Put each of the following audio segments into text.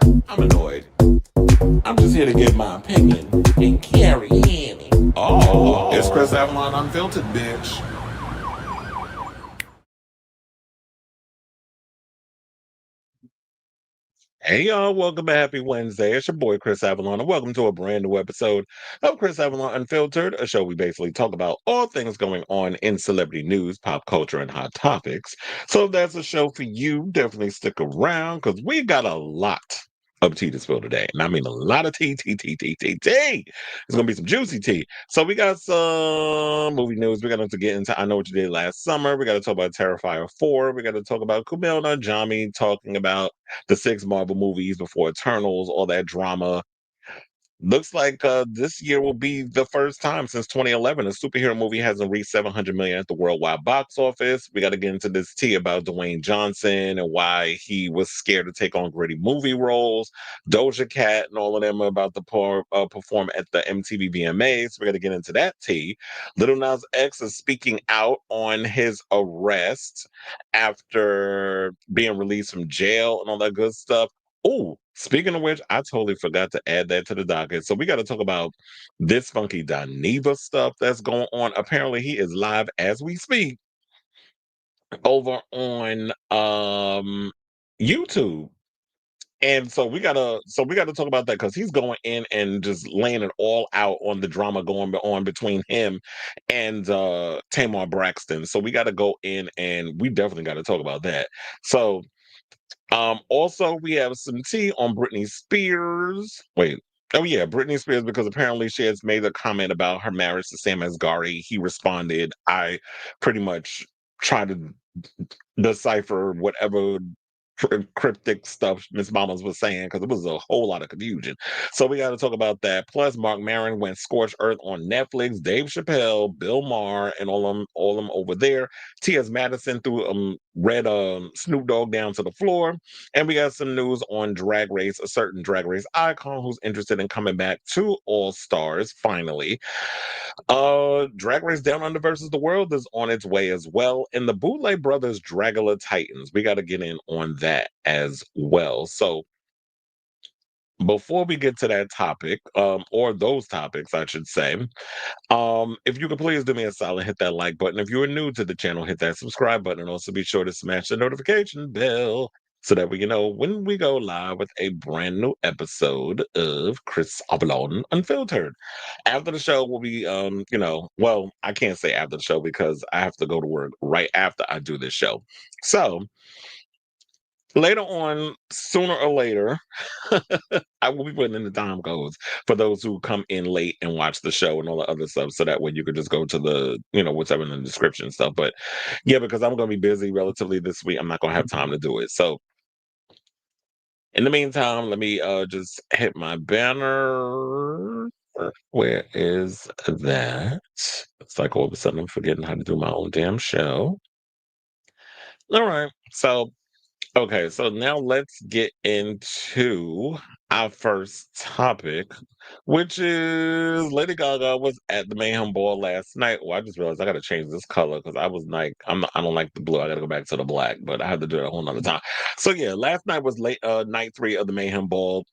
I'm annoyed. I'm just here to give my opinion and carry in. Oh, it's Chris Avalon Unfiltered, bitch. Hey y'all, welcome to Happy Wednesday. It's your boy Chris Avalon, and welcome to a brand new episode of Chris Avalon Unfiltered, a show we basically talk about all things going on in celebrity news, pop culture, and hot topics. So if that's a show for you, definitely stick around because we got a lot of tea to spill today. And I mean a lot of tea. It's gonna be some juicy tea. So we got some movie news. We got to get into I Know What You Did Last Summer. We got to talk about Terrifier 4. We got to talk about Kumail Nanjiani talking about the six Marvel movies before Eternals, all that drama. Looks like this year will be the first time since 2011 a superhero movie hasn't reached 700 million at the worldwide box office. We got to get into this tea about Dwayne Johnson and why he was scared to take on gritty movie roles. Doja Cat and all of them are about to perform at the MTV VMAs. We got to get into that tea. Lil Nas X is speaking out on his arrest after being released from jail and all that good stuff. Oh, speaking of which, I totally forgot to add that to the docket. So we got to talk about this funky Dineva stuff that's going on. Apparently, he is live as we speak over on YouTube. And so we gotta talk about that because he's going in and just laying it all out on the drama going on between him and Tamar Braxton. So we gotta go in and we definitely gotta talk about that. So also, we have some tea on Britney Spears. Wait. Oh yeah, Britney Spears because apparently she has made a comment about her marriage to Sam Asghari. He responded, I pretty much try to decipher whatever cryptic stuff Miss Mamas was saying because it was a whole lot of confusion. So we got to talk about that. Plus, Maron went Scorched Earth on Netflix. Dave Chappelle, Bill Maher, and all them over there. T.S. Madison threw red Snoop Dogg down to the floor. And we got some news on Drag Race, a certain Drag Race icon who's interested in coming back to All Stars finally. Drag Race Down Under versus the World is on its way as well. And the Bootleg Brothers Dragula Titans. We got to get in on that as well. So before we get to that topic, or those topics, I should say, if you could please do me a solid, hit that like button. If you are new to the channel, hit that subscribe button. And also be sure to smash the notification bell so that we can know when we go live with a brand new episode of Chris Avalon Unfiltered. After the show, we'll be, well, I can't say after the show because I have to go to work right after I do this show. So later on, sooner or later, I will be putting in the time codes for those who come in late and watch the show and all the other stuff. So that way you could just go to the, whatever in the description stuff. But yeah, because I'm going to be busy relatively this week, I'm not going to have time to do it. So in the meantime, let me just hit my banner. Where is that? It's like all of a sudden I'm forgetting how to do my own damn show. All right. So okay, so now let's get into our first topic, which is Lady Gaga was at the Mayhem Ball last night. Well, I just realized I got to change this color because I was like, I don't like the blue. I got to go back to the black, but I have to do it a whole nother time. So yeah, last night was night 3 of the Mayhem Ball.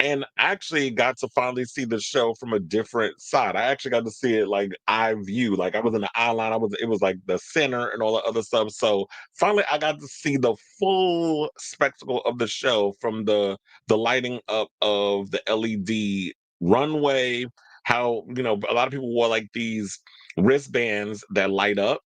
And I actually got to finally see the show from a different side. I actually got to see it like eye view. Like I was in the eye line. It was like the center and all the other stuff. So finally I got to see the full spectacle of the show from the lighting up of the LED runway, how a lot of people wore like these wristbands that light up.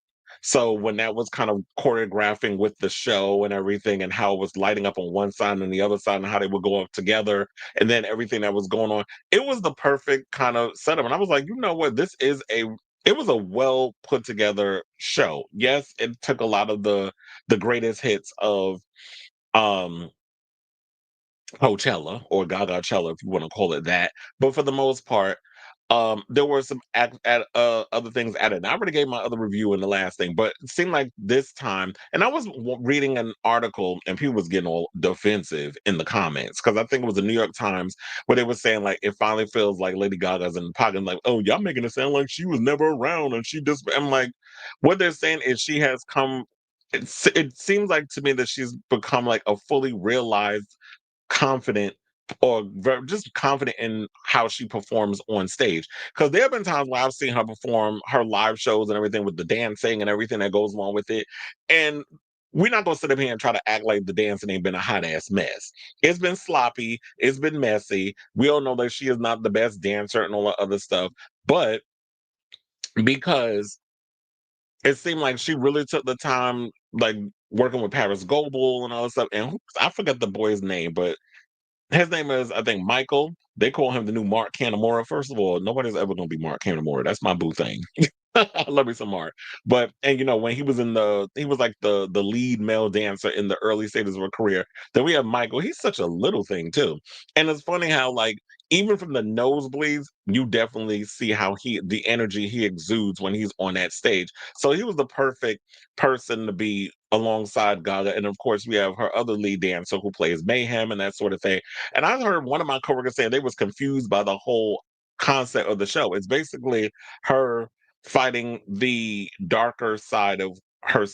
So when that was kind of choreographing with the show and everything and how it was lighting up on one side and the other side and how they would go up together and then everything that was going on, it was the perfect kind of setup. And I was like, you know what, it was a well put together show. Yes, it took a lot of the greatest hits of um Coachella or Gagachella, if you want to call it that. But for the most part, there were some other things added. And I already gave my other review in the last thing, but it seemed like this time, and I was reading an article, and people was getting all defensive in the comments because I think it was the New York Times where they were saying like it finally feels like Lady Gaga's in the pocket. I'm like, oh, y'all making it sound like she was never around and she just. I'm like, what they're saying is she has come. It seems like to me that she's become like a fully realized confident or just confident in how she performs on stage. Because there have been times where I've seen her perform her live shows and everything with the dancing and everything that goes along with it. And we're not gonna sit up here and try to act like the dancing ain't been a hot ass mess. It's been sloppy, it's been messy. We all know that she is not the best dancer and all that other stuff. But because it seemed like she really took the time, like working with Paris Goebel and all that stuff. And I forget the boy's name, but his name is, I think, Michael. They call him the new Mark Canamora. First of all, nobody's ever going to be Mark Canamora. That's my boo thing. I love me some Mark. But and when he was he was like the lead male dancer in the early stages of her career. Then we have Michael. He's such a little thing too. And it's funny how like even from the nosebleeds, you definitely see how the energy he exudes when he's on that stage. So he was the perfect person to be alongside Gaga. And of course, we have her other lead dancer who plays Mayhem and that sort of thing. And I heard one of my coworkers saying they was confused by the whole concept of the show. It's basically her fighting the darker side of her.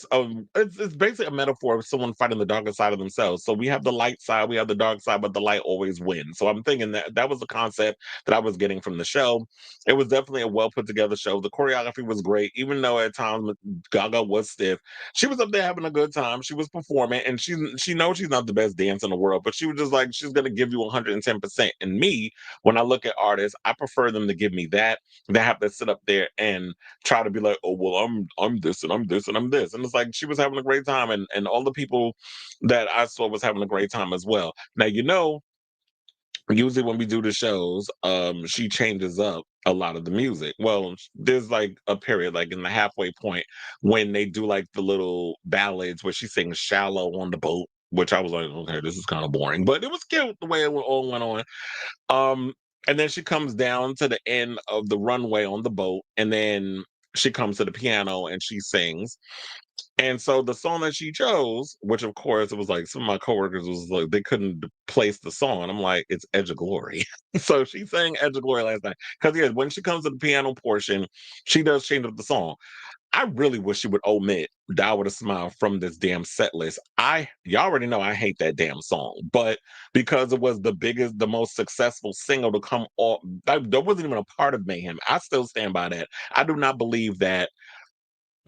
It's basically a metaphor of someone fighting the darker side of themselves. So we have the light side, we have the dark side, but the light always wins. So I'm thinking that was the concept that I was getting from the show. It was definitely a well put together show. The choreography was great, even though at times Gaga was stiff. She was up there having a good time. She was performing, and she knows she's not the best dancer in the world, but she was just like she's gonna give you 110%. And me, when I look at artists, I prefer them to give me that. They have to sit up there and try to be like, oh well, I'm this and I'm this and I'm this. And it's like she was having a great time, and all the people that I saw was having a great time as well. Now usually when we do the shows, she changes up a lot of the music. Well, there's like a period, like in the halfway point, when they do like the little ballads where she sings "Shallow" on the boat, which I was like, okay, this is kind of boring, but it was cute the way it all went on. Um, and then she comes down to the end of the runway on the boat, and then she comes to the piano and she sings. And so the song that she chose, which of course it was like some of my coworkers was like they couldn't place the song. And I'm like, it's Edge of Glory. So she sang Edge of Glory last night. Because yeah, when she comes to the piano portion, she does change up the song. I really wish she would omit Die With a Smile from this damn set list. Y'all already know I hate that damn song, but because it was the biggest, the most successful single to come off, that wasn't even a part of Mayhem. I still stand by that. I do not believe that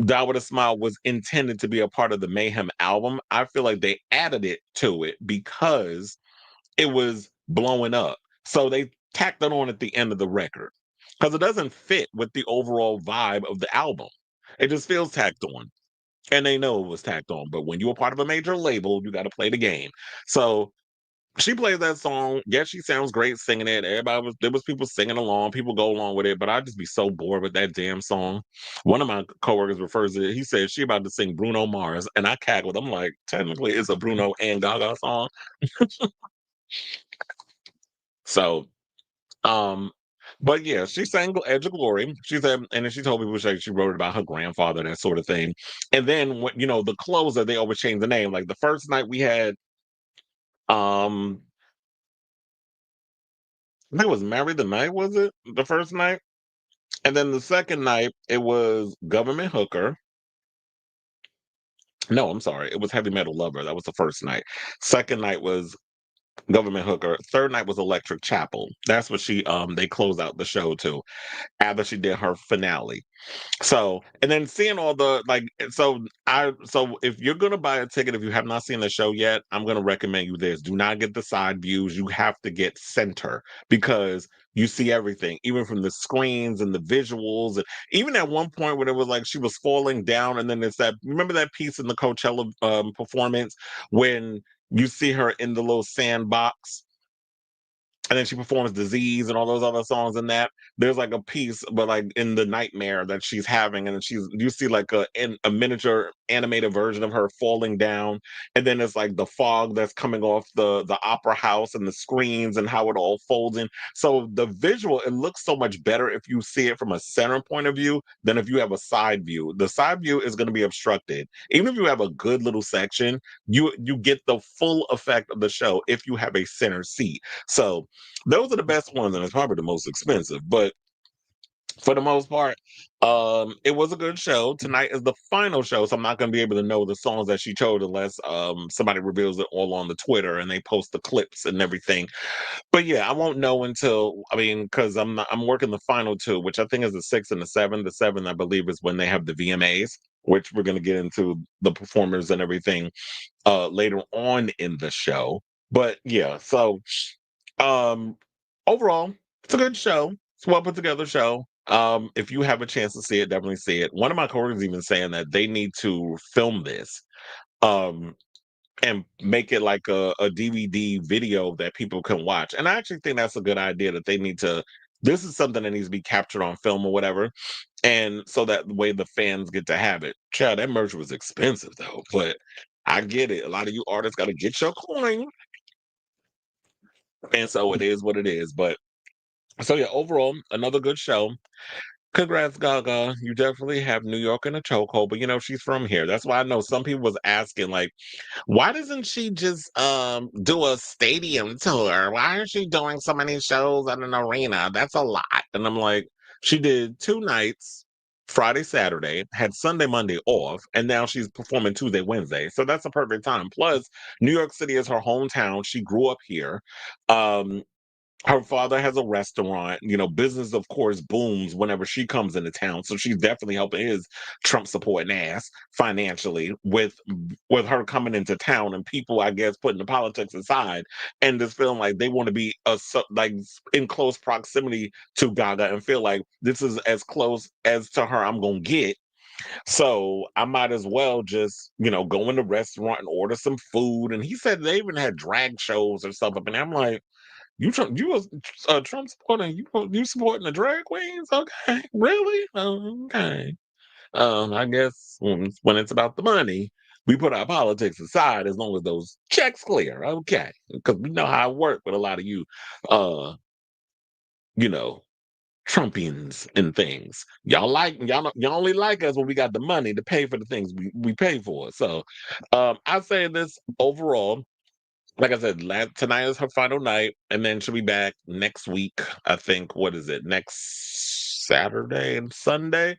Die With a Smile was intended to be a part of the Mayhem album. I feel like they added it to it because it was blowing up. So they tacked it on at the end of the record because it doesn't fit with the overall vibe of the album. It just feels tacked on. And they know it was tacked on. But when you're a part of a major label, you got to play the game. So she plays that song. Yes, she sounds great singing it. There was people singing along, people go along with it, but I'd just be so bored with that damn song. One of my coworkers refers to it, he said she about to sing Bruno Mars, and I cackled. I'm like, technically it's a Bruno and Gaga song. So um but yeah, she sang Edge of Glory. She said, and then she told people she wrote it about her grandfather, that sort of thing. And then when the closer, they always change the name. Like the first night we had um I think it was Marry the Night, was it? The first night? And then the second night, it was Government Hooker. No, I'm sorry. It was Heavy Metal Lover. That was the first night. Second night was Government Hooker. Third night was Electric Chapel. That's what they closed out the show to after she did her finale. So, and then seeing all the so if you're gonna buy a ticket, if you have not seen the show yet, I'm gonna recommend you this. Do not get the side views. You have to get center because you see everything, even from the screens and the visuals, and even at one point when it was like she was falling down, and then it's that remember that piece in the Coachella performance when you see her in the little sandbox and then she performs Disease and all those other songs in that. There's like a piece, but like in the nightmare that she's having, and you see like a miniature animated version of her falling down, and then it's like the fog that's coming off the opera house and the screens and how it all folds in. So the visual, it looks so much better if you see it from a center point of view than if you have a side view. The side view is going to be obstructed. Even if you have a good little section, you get the full effect of the show if you have a center seat. So those are the best ones, and it's probably the most expensive. But for the most part. It was a good show. Tonight is the final show, so I'm not going to be able to know the songs that she chose unless somebody reveals it all on the Twitter and they post the clips and everything. But yeah, I won't know until, I mean, because I'm working the final two, which I think is the 6th and the 7th. The 7th, I believe, is when they have the VMAs, which we're going to get into the performers and everything later on in the show. But yeah, so um overall, it's a good show. It's a well put together show. If you have a chance to see it, definitely see it. One of my coworkers even saying that they need to film this. Um and make it like a DVD video that people can watch. And I actually think that's a good idea that they need to. This is something that needs to be captured on film or whatever, and so that way the fans get to have it. Child, that merch was expensive though, but I get it. A lot of you artists got to get your coin, and so it is what it is. But so yeah, overall, another good show. Congrats, Gaga. You definitely have New York in a chokehold, but she's from here. That's why I know some people was asking, like, why doesn't she just do a stadium tour? Why is she doing so many shows at an arena? That's a lot. And I'm like, she did 2 nights, Friday, Saturday, had Sunday, Monday off, and now she's performing Tuesday, Wednesday. So that's a perfect time. Plus, New York City is her hometown. She grew up here. Um, her father has a restaurant. Business, of course, booms whenever she comes into town. So she's definitely helping his Trump supporting ass financially with her coming into town and people, I guess, putting the politics aside and just feeling like they want to be like in close proximity to Gaga and feel like this is as close as to her I'm gonna get. So I might as well just, go in the restaurant and order some food. And he said they even had drag shows or stuff up, and I'm like, you was Trump supporting you supporting the drag queens? Okay, really? Okay. I guess when it's about the money, we put our politics aside as long as those checks clear. Okay, because we know how I work with a lot of you, uh, you know, Trumpians and things. Y'all only like us when we got the money to pay for the things we pay for. So, I say this overall. Like I said, tonight is her final night, and then she'll be back next week. I think, what is it, next Saturday and Sunday?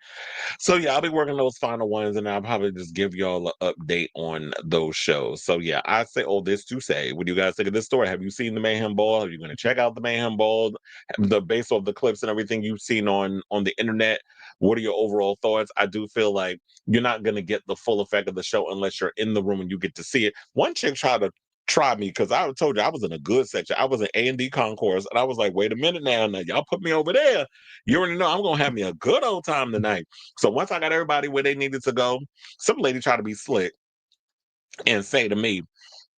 So yeah, I'll be working those final ones, and I'll probably just give y'all an update on those shows. So yeah, I say all this to say, what do you guys think of this story? Have you seen the Mayhem Ball? Are you going to check out the Mayhem Ball? The based off the clips and everything you've seen on the internet, what are your overall thoughts? I do feel like you're not going to get the full effect of the show unless you're in the room and you get to see it. One chick tried to try me because I told you I was in a good section. I was in A&D concourse, and I was like, wait a minute now y'all put me over there. You already know I'm gonna have me a good old time tonight. So once I got everybody where they needed to go, some lady tried to be slick and say to me,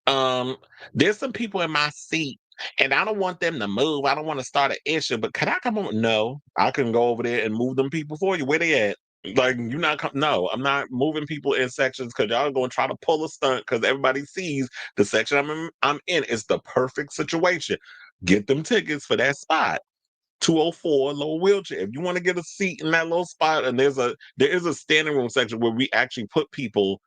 um, there's some people in my seat and I don't want them to move. I don't want to start an issue, but can I come on? No, I can go over there and move them people for you. Where they at? Like, you not no, I'm not moving people in sections because y'all are going to try to pull a stunt because everybody sees the section I'm in is the perfect situation. Get them tickets for that spot. 204 little wheelchair. If you want to get a seat in that little spot, and there is a standing room section where we actually put people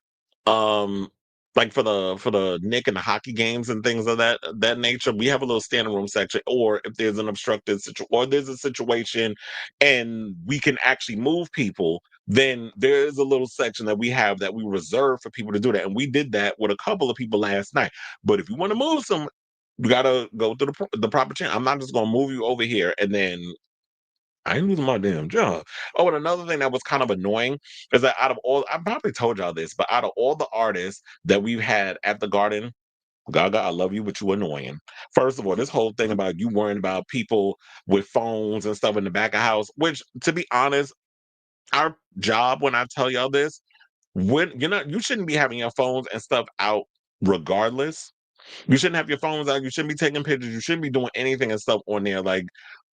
um like for the Nick and the hockey games and things of that nature. We have a little standing room section, or if there's an obstructed situation or there's a situation and we can actually move people, then there is a little section that we have that we reserve for people to do that. And we did that with a couple of people last night. But if you want to move some, you gotta go through the proper channel. I'm not just gonna move you over here and then I ain't losing my damn job. Oh, and another thing that was kind of annoying is that out of all, I probably told y'all this, but out of all the artists that we've had at the Garden, Gaga, I love you, but you annoying. First of all, this whole thing about you worrying about people with phones and stuff in the back of house, which, to be honest, our job, when I tell y'all this, when you shouldn't be having your phones and stuff out regardless. You shouldn't have your phones out. You shouldn't be taking pictures. You shouldn't be doing anything and stuff on there. Like,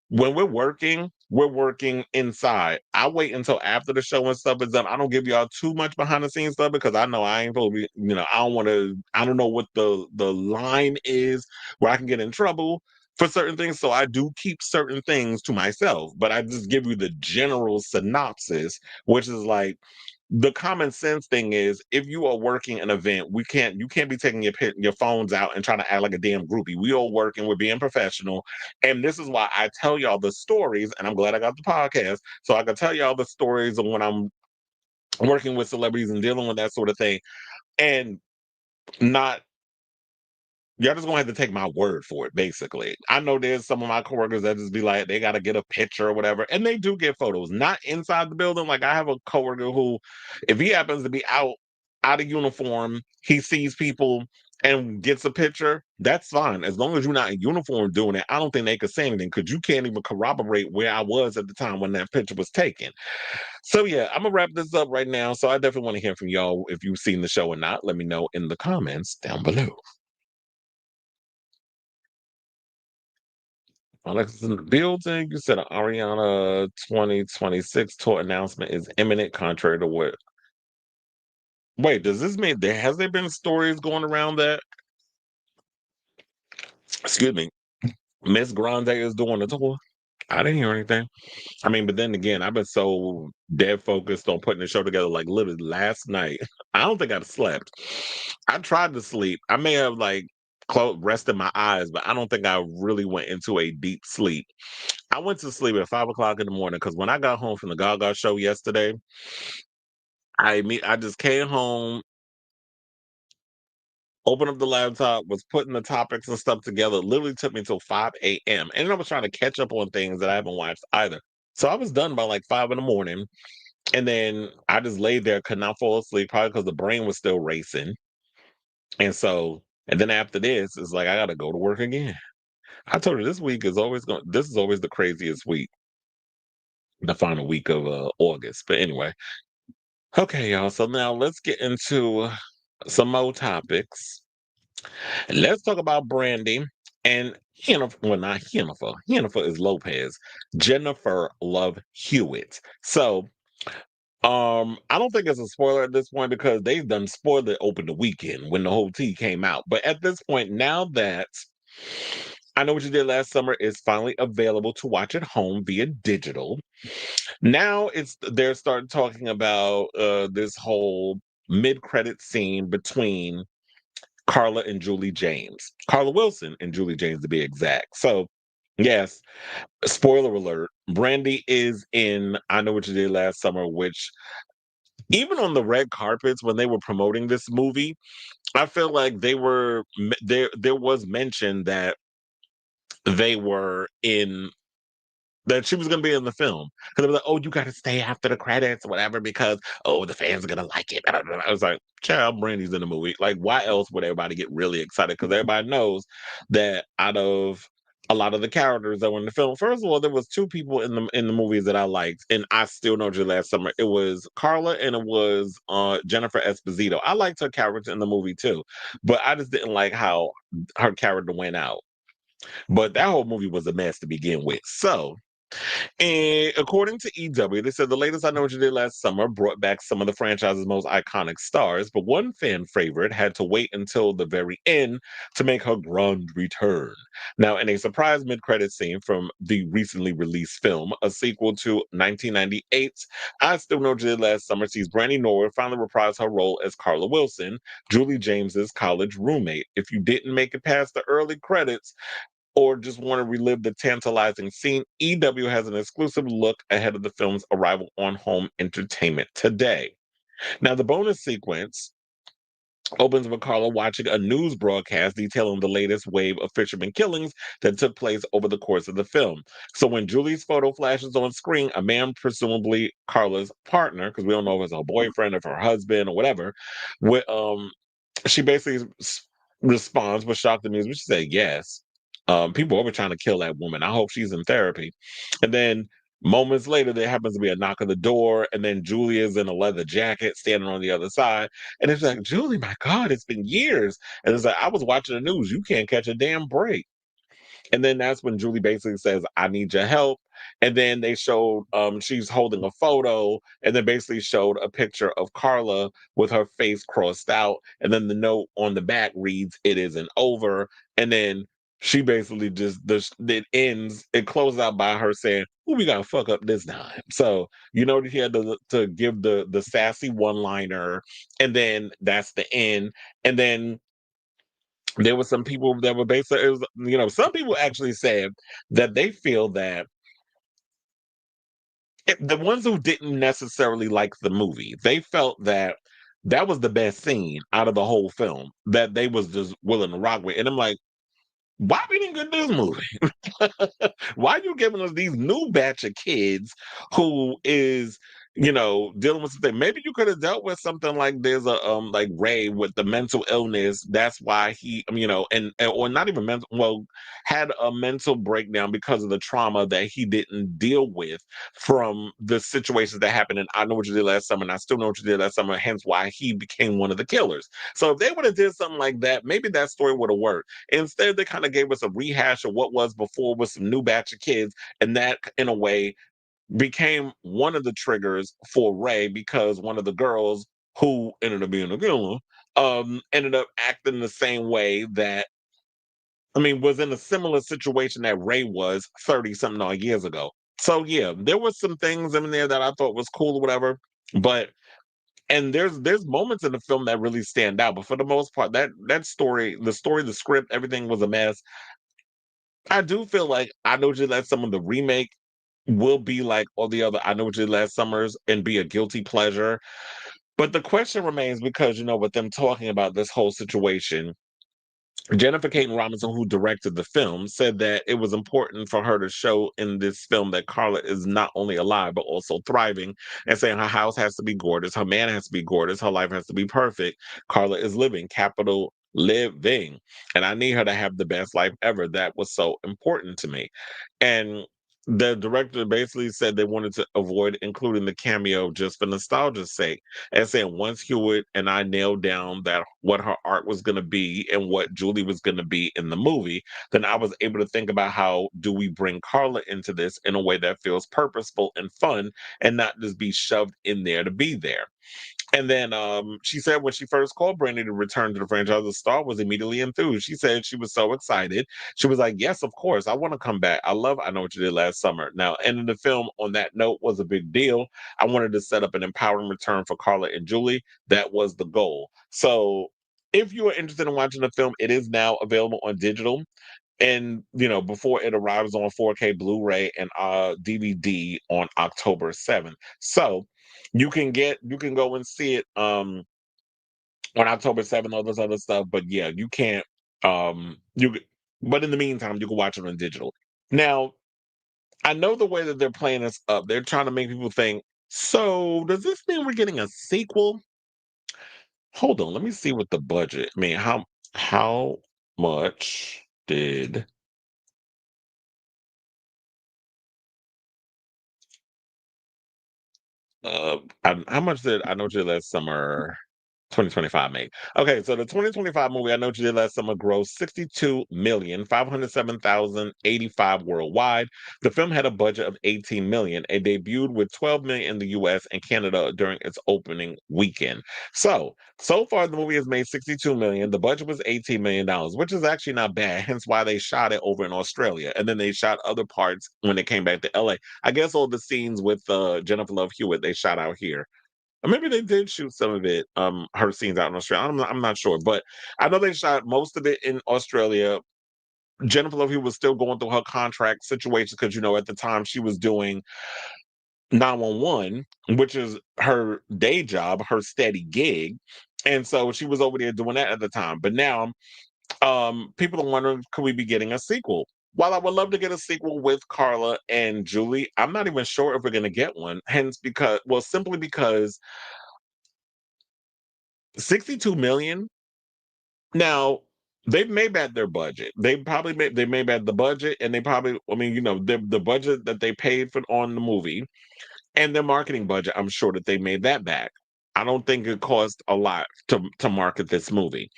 when we're working inside. I wait until after the show and stuff is done. I don't give y'all too much behind the scenes stuff because I know I ain't supposed to be, I don't want to, I don't know what the line is where I can get in trouble for certain things. So I do keep certain things to myself, but I just give you the general synopsis, which is like, the common sense thing is if you are working an event, you can't be taking your phones out and trying to act like a damn groupie. We all working, we're being professional. And this is why I tell y'all the stories, and I'm glad I got the podcast. So I can tell y'all the stories of when I'm working with celebrities and dealing with that sort of thing. And not y'all just gonna have to take my word for it, basically. I know there's some of my coworkers that just be like, they gotta get a picture or whatever, and they do get photos, not inside the building. Like I have a coworker who, if he happens to be out of uniform, he sees people and gets a picture, that's fine. As long as you're not in uniform doing it, I don't think they could say anything because you can't even corroborate where I was at the time when that picture was taken. So yeah, I'm gonna wrap this up right now. So I definitely want to hear from y'all if you've seen the show or not. Let me know in the comments down below. Alexis in the building. You said an Ariana 2026 tour announcement is imminent, contrary to what? Wait, does this mean there been stories going around that? Excuse me, Miss Grande is doing a tour? I didn't hear anything. I mean, but then again, I've been so dead focused on putting the show together. Like literally last night, I don't think I've slept. I tried to sleep. I may have like rested my eyes, but I don't think I really went into a deep sleep. I went to sleep at 5 o'clock in the morning because when I got home from the Gaga show yesterday, I just came home, opened up the laptop, was putting the topics and stuff together. It literally took me till 5 a.m. And then I was trying to catch up on things that I haven't watched either. So I was done by like 5 in the morning. And then I just laid there, could not fall asleep, probably because the brain was still racing. And then after this, it's like I gotta go to work again. I told her this is always the craziest week, the final week of August. But anyway. Okay, y'all. So now let's get into some more topics. Let's talk about Brandy and Jennifer. Well, not Jennifer. Jennifer is Lopez. Jennifer Love Hewitt. So, I don't think it's a spoiler at this point because they've done spoiled it over the weekend when the whole tea came out. But at this point, now that I Know What You Did Last Summer is finally available to watch at home via digital, now they're starting talking about this whole mid-credit scene between Carla and Julie James. Carla Wilson and Julie James to be exact. So, yes, spoiler alert, Brandy is in I Know What You Did Last Summer, which even on the red carpets when they were promoting this movie, I feel like there was mention that they were in that she was gonna be in the film. Because they were like, "Oh, you gotta stay after the credits or whatever because, oh, the fans are gonna like it." I was like, "Child, Brandy's in the movie. Like, why else would everybody get really excited? Because everybody knows that out of a lot of the characters that were in the film, first of all, there was two people in the movies that I liked, and I still know you last summer. It was Carla and it was Jennifer Esposito. I liked her character in the movie too, but I just didn't like how her character went out. But that whole movie was a mess to begin with. So and according to EW, they said the latest I Know What You Did Last Summer brought back some of the franchise's most iconic stars, but one fan favorite had to wait until the very end to make her grand return. Now, in a surprise mid-credit scene from the recently released film, a sequel to 1998's I Still Know What You Did Last Summer sees Brandy Norwood finally reprise her role as Carla Wilson, Julie James's college roommate. If you didn't make it past the early credits, or just want to relive the tantalizing scene, EW has an exclusive look ahead of the film's arrival on home entertainment today. Now, the bonus sequence opens with Carla watching a news broadcast detailing the latest wave of fisherman killings that took place over the course of the film. So when Julie's photo flashes on screen, a man, presumably Carla's partner, because we don't know if it's her boyfriend, if her husband, or whatever, with, she basically responds with shocked amusement. She said, yes. People are always trying to kill that woman. I hope she's in therapy. And then moments later, there happens to be a knock on the door, and then Julia's in a leather jacket standing on the other side. And it's like, Julie, my God, it's been years. And it's like, I was watching the news. You can't catch a damn break. And then that's when Julie basically says, I need your help. And then they showed she's holding a photo and then basically showed a picture of Carla with her face crossed out. And then the note on the back reads, It isn't over. And then she basically just it closes out by her saying, "Who we gotta fuck up this time?" So you know that he had to give the sassy one liner, and then that's the end. And then there were some people that were basically, it was, some people actually said that they feel that the ones who didn't necessarily like the movie, they felt that that was the best scene out of the whole film that they was just willing to rock with. And I'm like, why we didn't get this movie? Why are you giving us these new batch of kids who is, dealing with something? Maybe you could have dealt with something like there's a like Ray with the mental illness. That's why he, or not even mental. Well, had a mental breakdown because of the trauma that he didn't deal with from the situations that happened. And I know what you did last summer, and I still know what you did last summer. Hence why he became one of the killers. So if they would have did something like that, maybe that story would have worked. Instead, they kind of gave us a rehash of what was before with some new batch of kids, and that, in a way, became one of the triggers for Ray because one of the girls who ended up being a killer ended up acting the same way that was in a similar situation that Ray was 30 something odd years ago. So yeah, there was some things in there that I thought was cool or whatever, but and there's moments in the film that really stand out, but for the most part, that story, the script, everything was a mess. I do feel like I Know What You Did Last Summer, the remake, will be like all the other I Know What You Did Last Summers and be a guilty pleasure. But the question remains because, with them talking about this whole situation, Jennifer Caton Robinson, who directed the film, said that it was important for her to show in this film that Carla is not only alive, but also thriving, and saying her house has to be gorgeous, her man has to be gorgeous, her life has to be perfect. Carla is living, capital living. And I need her to have the best life ever. That was so important to me. And the director basically said they wanted to avoid including the cameo just for nostalgia's sake, and saying once Hewitt and I nailed down that what her art was going to be and what Julie was going to be in the movie, then I was able to think about how do we bring Carla into this in a way that feels purposeful and fun and not just be shoved in there to be there. And then she said when she first called Brandy to return to the franchise, the star was immediately enthused. She said she was so excited. She was like, "Yes, of course, I want to come back. I love I Know What You Did Last Summer." Now, ending the film on that note was a big deal. I wanted to set up an empowering return for Carla and Julie. That was the goal. So, if you are interested in watching the film, it is now available on digital. And before it arrives on 4K Blu-ray and DVD on October 7th. So you can go and see it on October 7th, all this other stuff. But yeah, you can't but in the meantime, you can watch it on digital. Now, I know the way that they're playing this up, they're trying to make people think, so does this mean we're getting a sequel? Hold on, let me see what the budget. How much did how much did I Know What You Did Last Summer 2025 made? Okay, so the 2025 movie I Know What You Did Last Summer grossed 62,507,085 worldwide. The film had a budget of 18 million and debuted with 12 million in the US and Canada during its opening weekend. So far the movie has made 62 million. The budget was 18 million dollars, which is actually not bad, hence why they shot it over in Australia. And then they shot other parts when they came back to LA. I guess all the scenes with Jennifer Love Hewitt they shot out here. Or maybe they did shoot some of it, her scenes out in Australia. I'm not sure, but I know they shot most of it in Australia. Jennifer Love Hewitt was still going through her contract situation because at the time she was doing 911, which is her day job, her steady gig, and so she was over there doing that at the time. But now, people are wondering, could we be getting a sequel? While I would love to get a sequel with Carla and Julie, I'm not even sure if we're going to get one. Hence, simply because 62 million. Now, they've made back their budget. They made back the budget, and they probably, the budget that they paid for on the movie and their marketing budget, I'm sure that they made that back. I don't think it cost a lot to market this movie,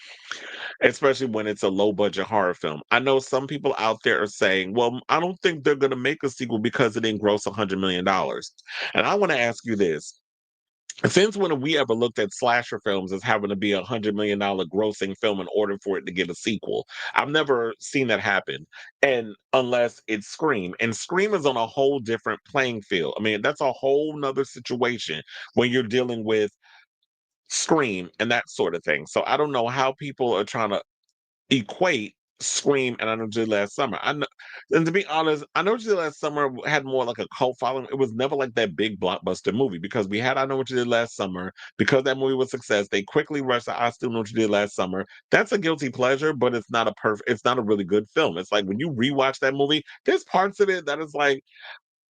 especially when it's a low budget horror film. I know some people out there are saying, "Well, I don't think they're going to make a sequel because it didn't gross $100 million." And I want to ask you this: Since when have we ever looked at slasher films as having to be $100 million grossing film in order for it to get a sequel? I've never seen that happen, and unless it's Scream, and Scream is on a whole different playing field. I mean, that's a whole nother situation when you're dealing with Scream and that sort of thing. So I don't know how people are trying to equate Scream and I Know What You Did Last Summer. I know, and to be honest, I Know What You Did Last Summer had more like a cult following. It was never like that big blockbuster movie because we had I Know What You Did Last Summer. Because that movie was a success, they quickly rushed to I Still Know What You Did Last Summer. That's a guilty pleasure, but it's not a perfect. It's not a really good film. It's like when you rewatch that movie, there's parts of it that is like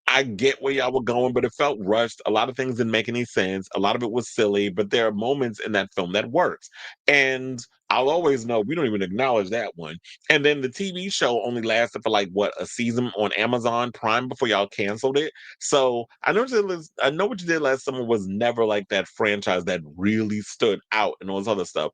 I get where y'all were going, but it felt rushed. A lot of things didn't make any sense. A lot of it was silly, but there are moments in that film that works. And I'll always know we don't even acknowledge that one. And then the TV show only lasted for like what a season on Amazon Prime before y'all canceled it. So I know what you did last summer was never like that franchise that really stood out and all this other stuff.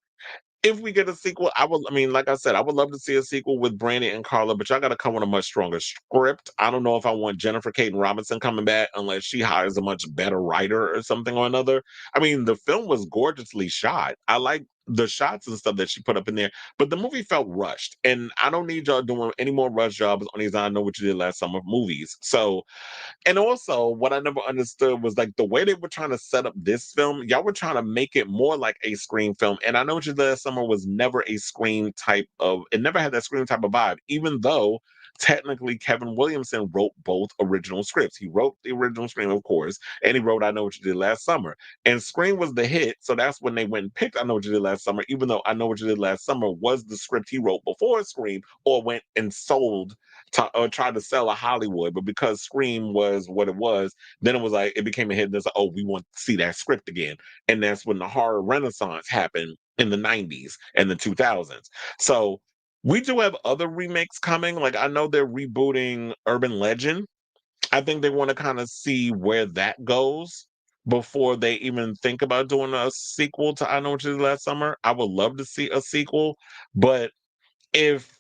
If we get a sequel, I mean, like I said, I would love to see a sequel with Brandy and Carla, but y'all got to come with a much stronger script. I don't know if I want Jennifer Caden Robinson coming back unless she hires a much better writer or something or another. I mean, the film was gorgeously shot. I like the shots and stuff that she put up in there, but the movie felt rushed. And I don't need y'all doing any more rush jobs on these I Know What You Did Last Summer movies. So and also, what I never understood was like the way they were trying to set up this film, y'all were trying to make it more like a Scream film. And I Know What You Did Last Summer was never a Scream type of, it never had that Scream type of vibe, even though technically Kevin Williamson wrote both original scripts. He wrote the original Scream, of course, and he wrote I Know What You Did Last Summer. And Scream was the hit. So that's when they went and picked I Know What You Did Last Summer, even though I Know What You Did Last Summer was the script he wrote before Scream or went and sold or tried to sell a Hollywood, but because Scream was what it was, then it was like it became a hit. And it's like, oh, we want to see that script again, and that's when the horror renaissance happened in the '90s and the 2000s. So we do have other remakes coming. Like I know they're rebooting Urban Legend. I think they want to kind of see where that goes before they even think about doing a sequel to I Know What You Did Last Summer. I would love to see a sequel, but if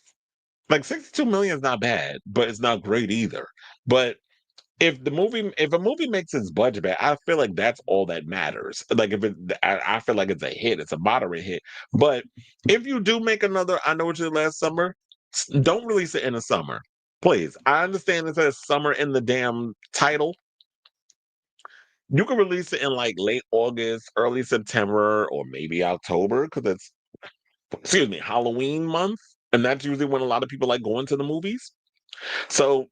like 62 million is not bad, but it's not great either. But if a movie makes its budget back, I feel like that's all that matters. Like if it, I feel like it's a hit, it's a moderate hit. But if you do make another, I Know What You Did Last Summer, don't release it in the summer, please. I understand it says summer in the damn title. You can release it in like late August, early September, or maybe October because it's excuse me Halloween month, and that's usually when a lot of people like going to the movies. So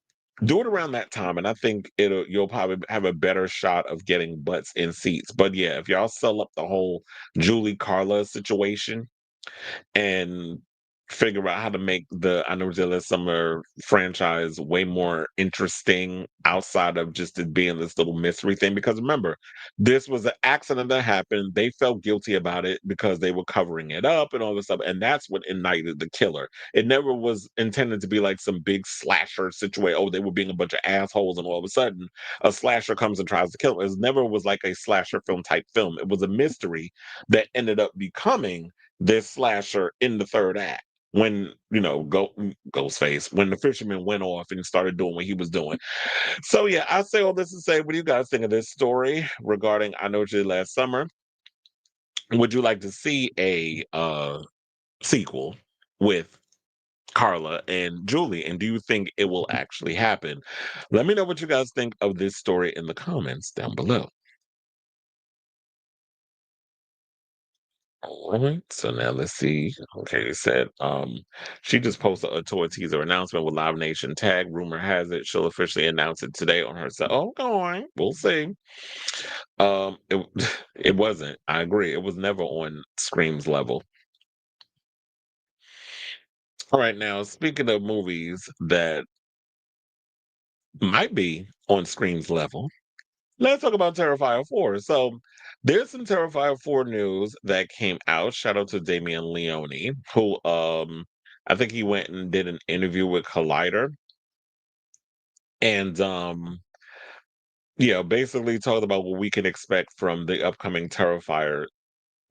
do it around that time, and I think you'll probably have a better shot of getting butts in seats. But yeah, if y'all sell up the whole Julie Carla situation, and figure out how to make the I Know Zilla Summer franchise way more interesting outside of just it being this little mystery thing. Because remember, this was an accident that happened. They felt guilty about it because they were covering it up and all this stuff. And that's what ignited the killer. It never was intended to be like some big slasher situation. Oh, they were being a bunch of assholes, and all of a sudden a slasher comes and tries to kill them. It never was like a slasher film type film. It was a mystery that ended up becoming this slasher in the third act when Ghostface, when the fisherman went off and started doing what he was doing. So yeah, I say all this to say, what do you guys think of this story regarding I Know What You Did Last Summer? Would you like to see a sequel with Carla and Julie? And do you think it will actually happen? Let me know what you guys think of this story in the comments down below. All right, so now let's see. Okay, it said she just posted a tour teaser announcement with Live Nation tag. Rumor has it she'll officially announce it today on her site. Oh, go on. We'll see. It it wasn't. I agree. It was never on Scream's level. All right, now speaking of movies that might be on Scream's level, let's talk about Terrifier 4. So there's some Terrifier 4 news that came out. Shout out to Damian Leone, who I think he went and did an interview with Collider and basically talked about what we can expect from the upcoming Terrifier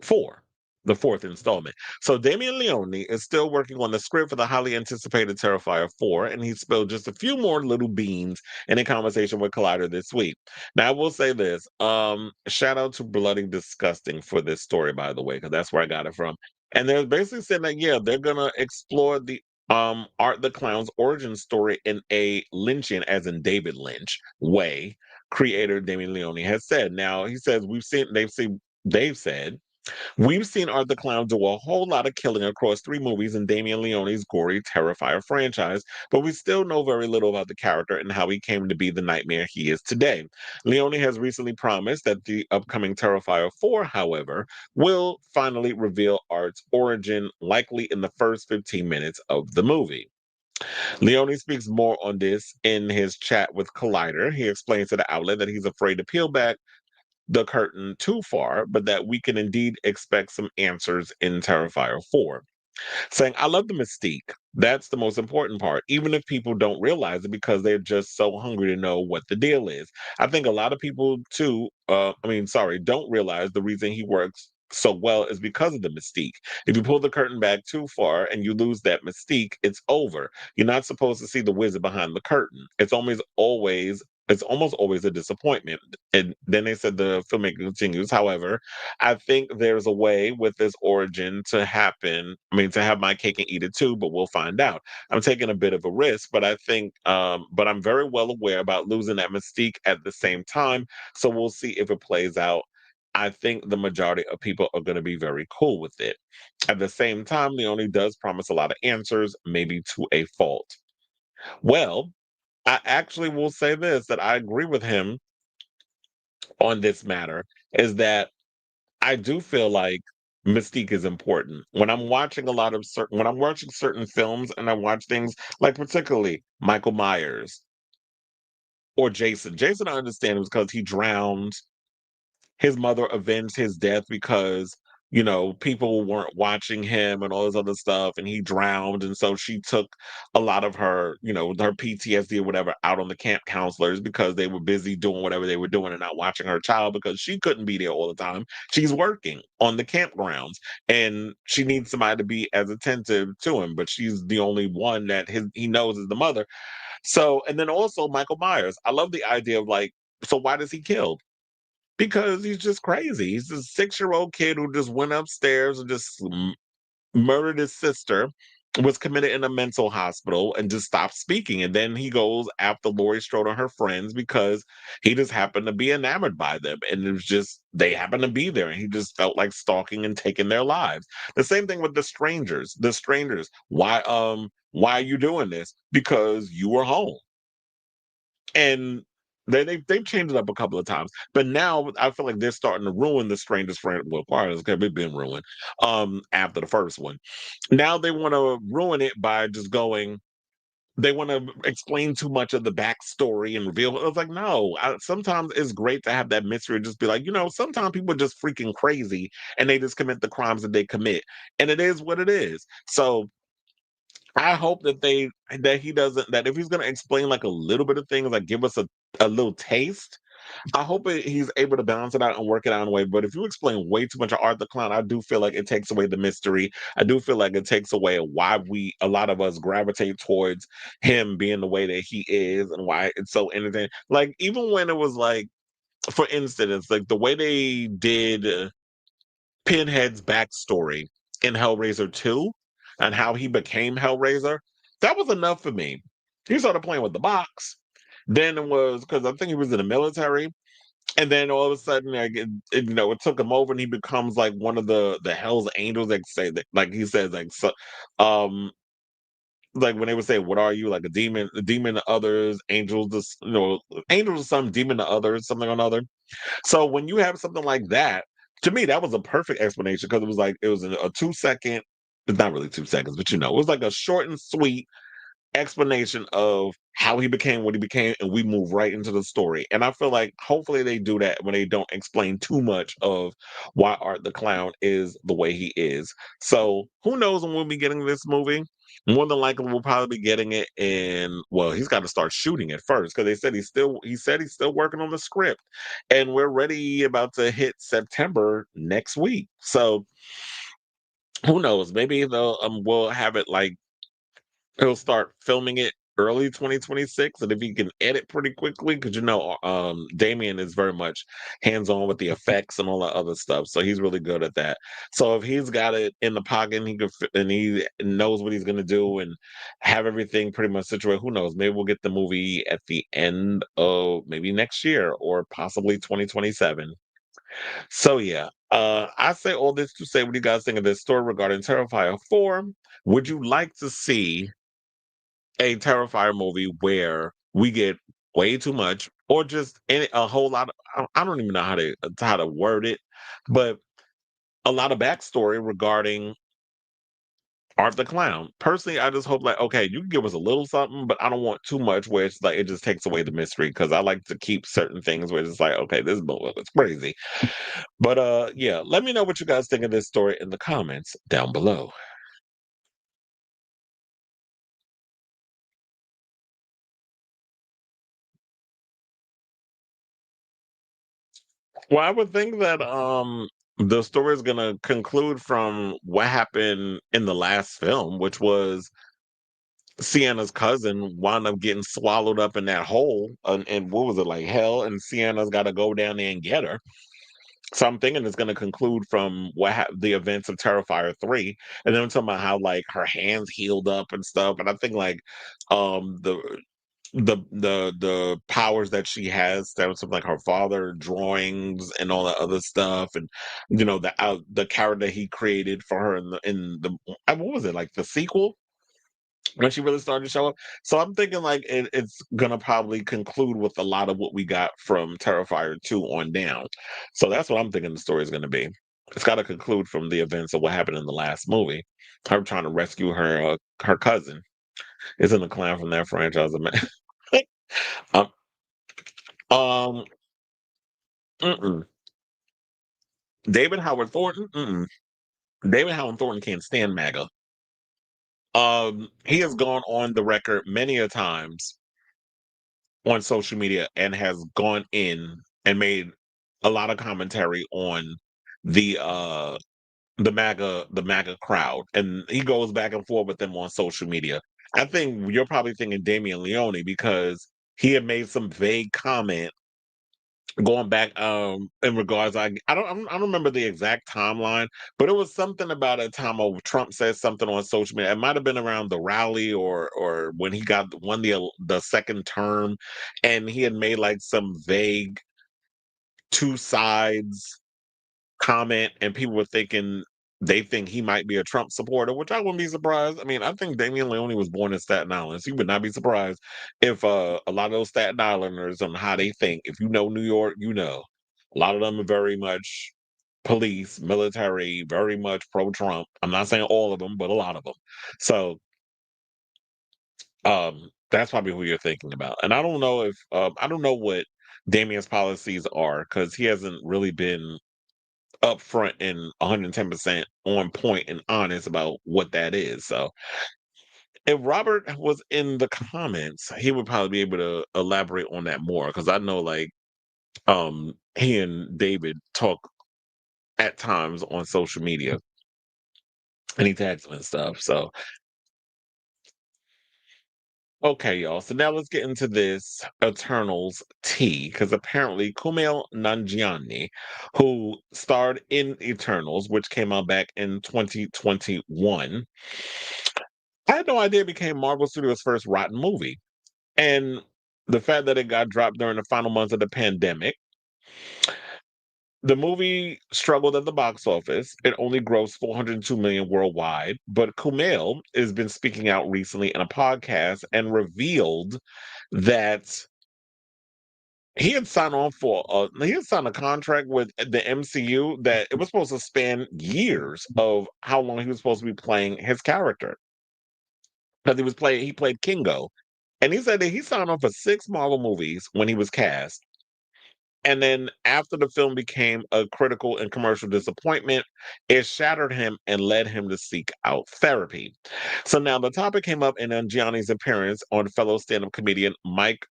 4. the fourth installment. So Damien Leone is still working on the script for the highly anticipated Terrifier 4, and he spilled just a few more little beans in a conversation with Collider this week. Now I will say this. Shout out to Bloody Disgusting for this story, by the way, because that's where I got it from. And they're basically saying that yeah, they're gonna explore the Art the Clown's origin story in a Lynchian, as in David Lynch, way. Creator Damien Leone has said. Now he says they've said we've seen Art the Clown do a whole lot of killing across three movies in Damien Leone's gory Terrifier franchise, but we still know very little about the character and how he came to be the nightmare he is today. Leone has recently promised that the upcoming Terrifier 4, however, will finally reveal Art's origin, likely in the first 15 minutes of the movie. Leone speaks more on this in his chat with Collider. He explains to the outlet that he's afraid to peel back the curtain too far, but that we can indeed expect some answers in Terrifier 4. Saying, I love the mystique. That's the most important part, even if people don't realize it because they're just so hungry to know what the deal is. I think a lot of people, too, don't realize the reason he works so well is because of the mystique. If you pull the curtain back too far and you lose that mystique, it's over. You're not supposed to see the wizard behind the curtain. It's almost always a disappointment. And then they said the filmmaker continues. However, I think there's a way with this origin to happen. I mean, to have my cake and eat it too, but we'll find out. I'm taking a bit of a risk, but but I'm very well aware about losing that mystique at the same time. So we'll see if it plays out. I think the majority of people are going to be very cool with it. At the same time, Leone does promise a lot of answers, maybe to a fault. Well, I actually will say this that I agree with him on this matter is that I do feel like mystique is important. When I'm watching certain films and I watch things like particularly Michael Myers or Jason. Jason I understand was because he drowned. His mother avenged his death because people weren't watching him and all this other stuff, and he drowned, and so she took a lot of her PTSD or whatever out on the camp counselors because they were busy doing whatever they were doing and not watching her child because she couldn't be there all the time. She's working on the campgrounds and she needs somebody to be as attentive to him, but she's the only one that he knows is the mother. So, and then also Michael Myers, I love the idea of like, so why does he kill? Because he's just crazy. He's a 6-year-old kid who just went upstairs and just murdered his sister, was committed in a mental hospital, and just stopped speaking. And then he goes after Laurie Strode and her friends because he just happened to be enamored by them. And it was just, they happened to be there. And he just felt like stalking and taking their lives. The same thing with the strangers. The strangers. Why are you doing this? Because you were home. And they've changed it up a couple of times, but now I feel like they're starting to ruin the strangest friend. Well, part of it's been ruined after the first one. Now they want to ruin it by just going. They want to explain too much of the backstory and reveal. I was like, no. Sometimes it's great to have that mystery. Just be like, sometimes people are just freaking crazy and they just commit the crimes that they commit, and it is what it is. So I hope that he doesn't that if he's gonna explain like a little bit of things, like give us a little taste, I hope he's able to balance it out and work it out in a way. But if you explain way too much of Art the Clown, I do feel like it takes away the mystery. I do feel like it takes away why a lot of us gravitate towards him being the way that he is and why it's so entertaining. Like even when it was like, for instance, like the way they did Pinhead's backstory in Hellraiser 2 and how he became Hellraiser, that was enough for me. He started playing with the box. Then it was because I think he was in the military, and then all of a sudden, like it took him over, and he becomes like one of the Hell's Angels. Like say that, like he says, like so, um, like when they would say, "What are you?" Like a demon to others, angels, angels to some, demon to others, something or another. So when you have something like that, to me, that was a perfect explanation because it was like it was a 2 second. It's not really 2 seconds, but it was like a short and sweet explanation of how he became what he became, and we move right into the story. And I feel like hopefully they do that when they don't explain too much of why Art the Clown is the way he is. So who knows when we'll be getting this movie? More than likely we'll probably be getting it in, well, he's got to start shooting it first because they said he's still working on the script. And we're ready about to hit September next week. So Who knows? Maybe they'll we'll have it like he'll start filming it early 2026, and if he can edit pretty quickly, because Damien is very much hands on with the effects and all that other stuff, so he's really good at that. So if he's got it in the pocket and and he knows what he's gonna do and have everything pretty much situated, who knows? Maybe we'll get the movie at the end of maybe next year or possibly 2027. So yeah, I say all this to say, what do you guys think of this story regarding Terrifier 4? Would you like to see a Terrifier movie where we get way too much or just a whole lot of, I don't even know how to word it, but a lot of backstory regarding Art the Clown. Personally, I just hope like, okay, you can give us a little something, but I don't want too much where it's like it just takes away the mystery because I like to keep certain things where it's like, okay, this book is crazy. But yeah, let me know what you guys think of this story in the comments down below. Well, I would think that the story is gonna conclude from what happened in the last film, which was Sienna's cousin wound up getting swallowed up in that hole, and what was it like hell? And Sienna's got to go down there and get her. So I'm thinking it's going to conclude from the events of Terrifier 3, and then I'm talking about how like her hands healed up and stuff. And I think like the the powers that she has that was from like her father drawings and all that other stuff, and the character he created for her in the what was it like the sequel when she really started to show up. So I'm thinking like it's gonna probably conclude with a lot of what we got from Terrifier 2 on down. So that's what I'm thinking the story is gonna be. It's got to conclude from the events of what happened in the last movie. Her trying to rescue her cousin. Isn't a clown from that franchise? um, um mm-mm. David Howard Thornton. Mm-mm. David Howard Thornton can't stand MAGA. He has gone on the record many a times on social media and has gone in and made a lot of commentary on the uh the MAGA crowd, and he goes back and forth with them on social media. I think you're probably thinking Damian Leone because he had made some vague comment going back in regards I don't remember the exact timeline, but it was something about a time of Trump said something on social media. It might have been around the rally or when he got won the second term, and he had made like some vague two sides comment, and people were thinking they think he might be a Trump supporter, which I wouldn't be surprised. I mean, I think Damian Leone was born in Staten Island, so you would not be surprised if a lot of those Staten Islanders on how they think. If you know New York, you know a lot of them are very much police, military, very much pro-Trump. I'm not saying all of them, but a lot of them. So that's probably who you're thinking about. And I don't know if I don't know what Damien's policies are because he hasn't really been upfront and 110% on point and honest about what that is. So if Robert was in the comments, he would probably be able to elaborate on that more because I know like he and David talk at times on social media and he tags him and stuff. So okay, y'all. So now let's get into this Eternals tea because apparently Kumail Nanjiani, who starred in Eternals, which came out back in 2021, I had no idea it became Marvel Studios' first rotten movie. And the fact that it got dropped during the final months of the pandemic, the movie struggled at the box office. It only grossed 402 million worldwide. But Kumail has been speaking out recently in a podcast and revealed that he had signed a contract with the MCU that it was supposed to span years of how long he was supposed to be playing his character because he played Kingo. And he said that he signed on for 6 Marvel movies when he was cast. And then after the film became a critical and commercial disappointment, it shattered him and led him to seek out therapy. So now the topic came up in Nanjiani's appearance on fellow stand-up comedian Mike.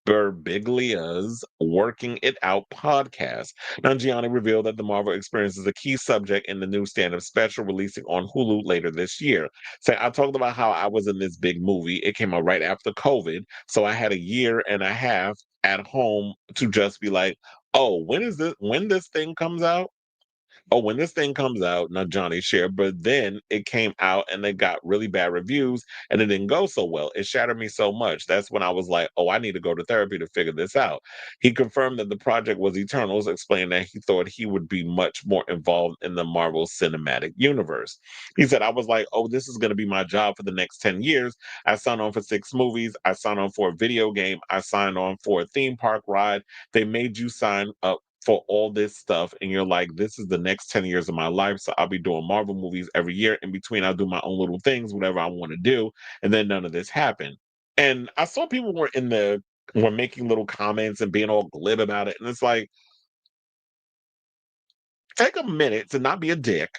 Birbiglia's Working It Out podcast. Nanjiani revealed that the Marvel experience is a key subject in the new stand-up special releasing on Hulu later this year. So I talked about how I was in this big movie. It came out right after COVID. So I had a year and a half at home to just be like, oh, when this thing comes out? Oh, when this thing comes out, not Johnny share, but then it came out and they got really bad reviews and it didn't go so well. It shattered me so much. That's when I was like, oh, I need to go to therapy to figure this out. He confirmed that the project was Eternals, explaining that he thought he would be much more involved in the Marvel Cinematic Universe. He said, I was like, oh, this is going to be my job for the next 10 years. I signed on for 6 movies. I signed on for a video game. I signed on for a theme park ride. They made you sign up for all this stuff and you're like, this is the next 10 years of my life, so I'll be doing Marvel movies every year. In between, I'll do my own little things, whatever I want to do. And then none of this happened. And I saw people were making little comments and being all glib about it. And it's like, take a minute to not be a dick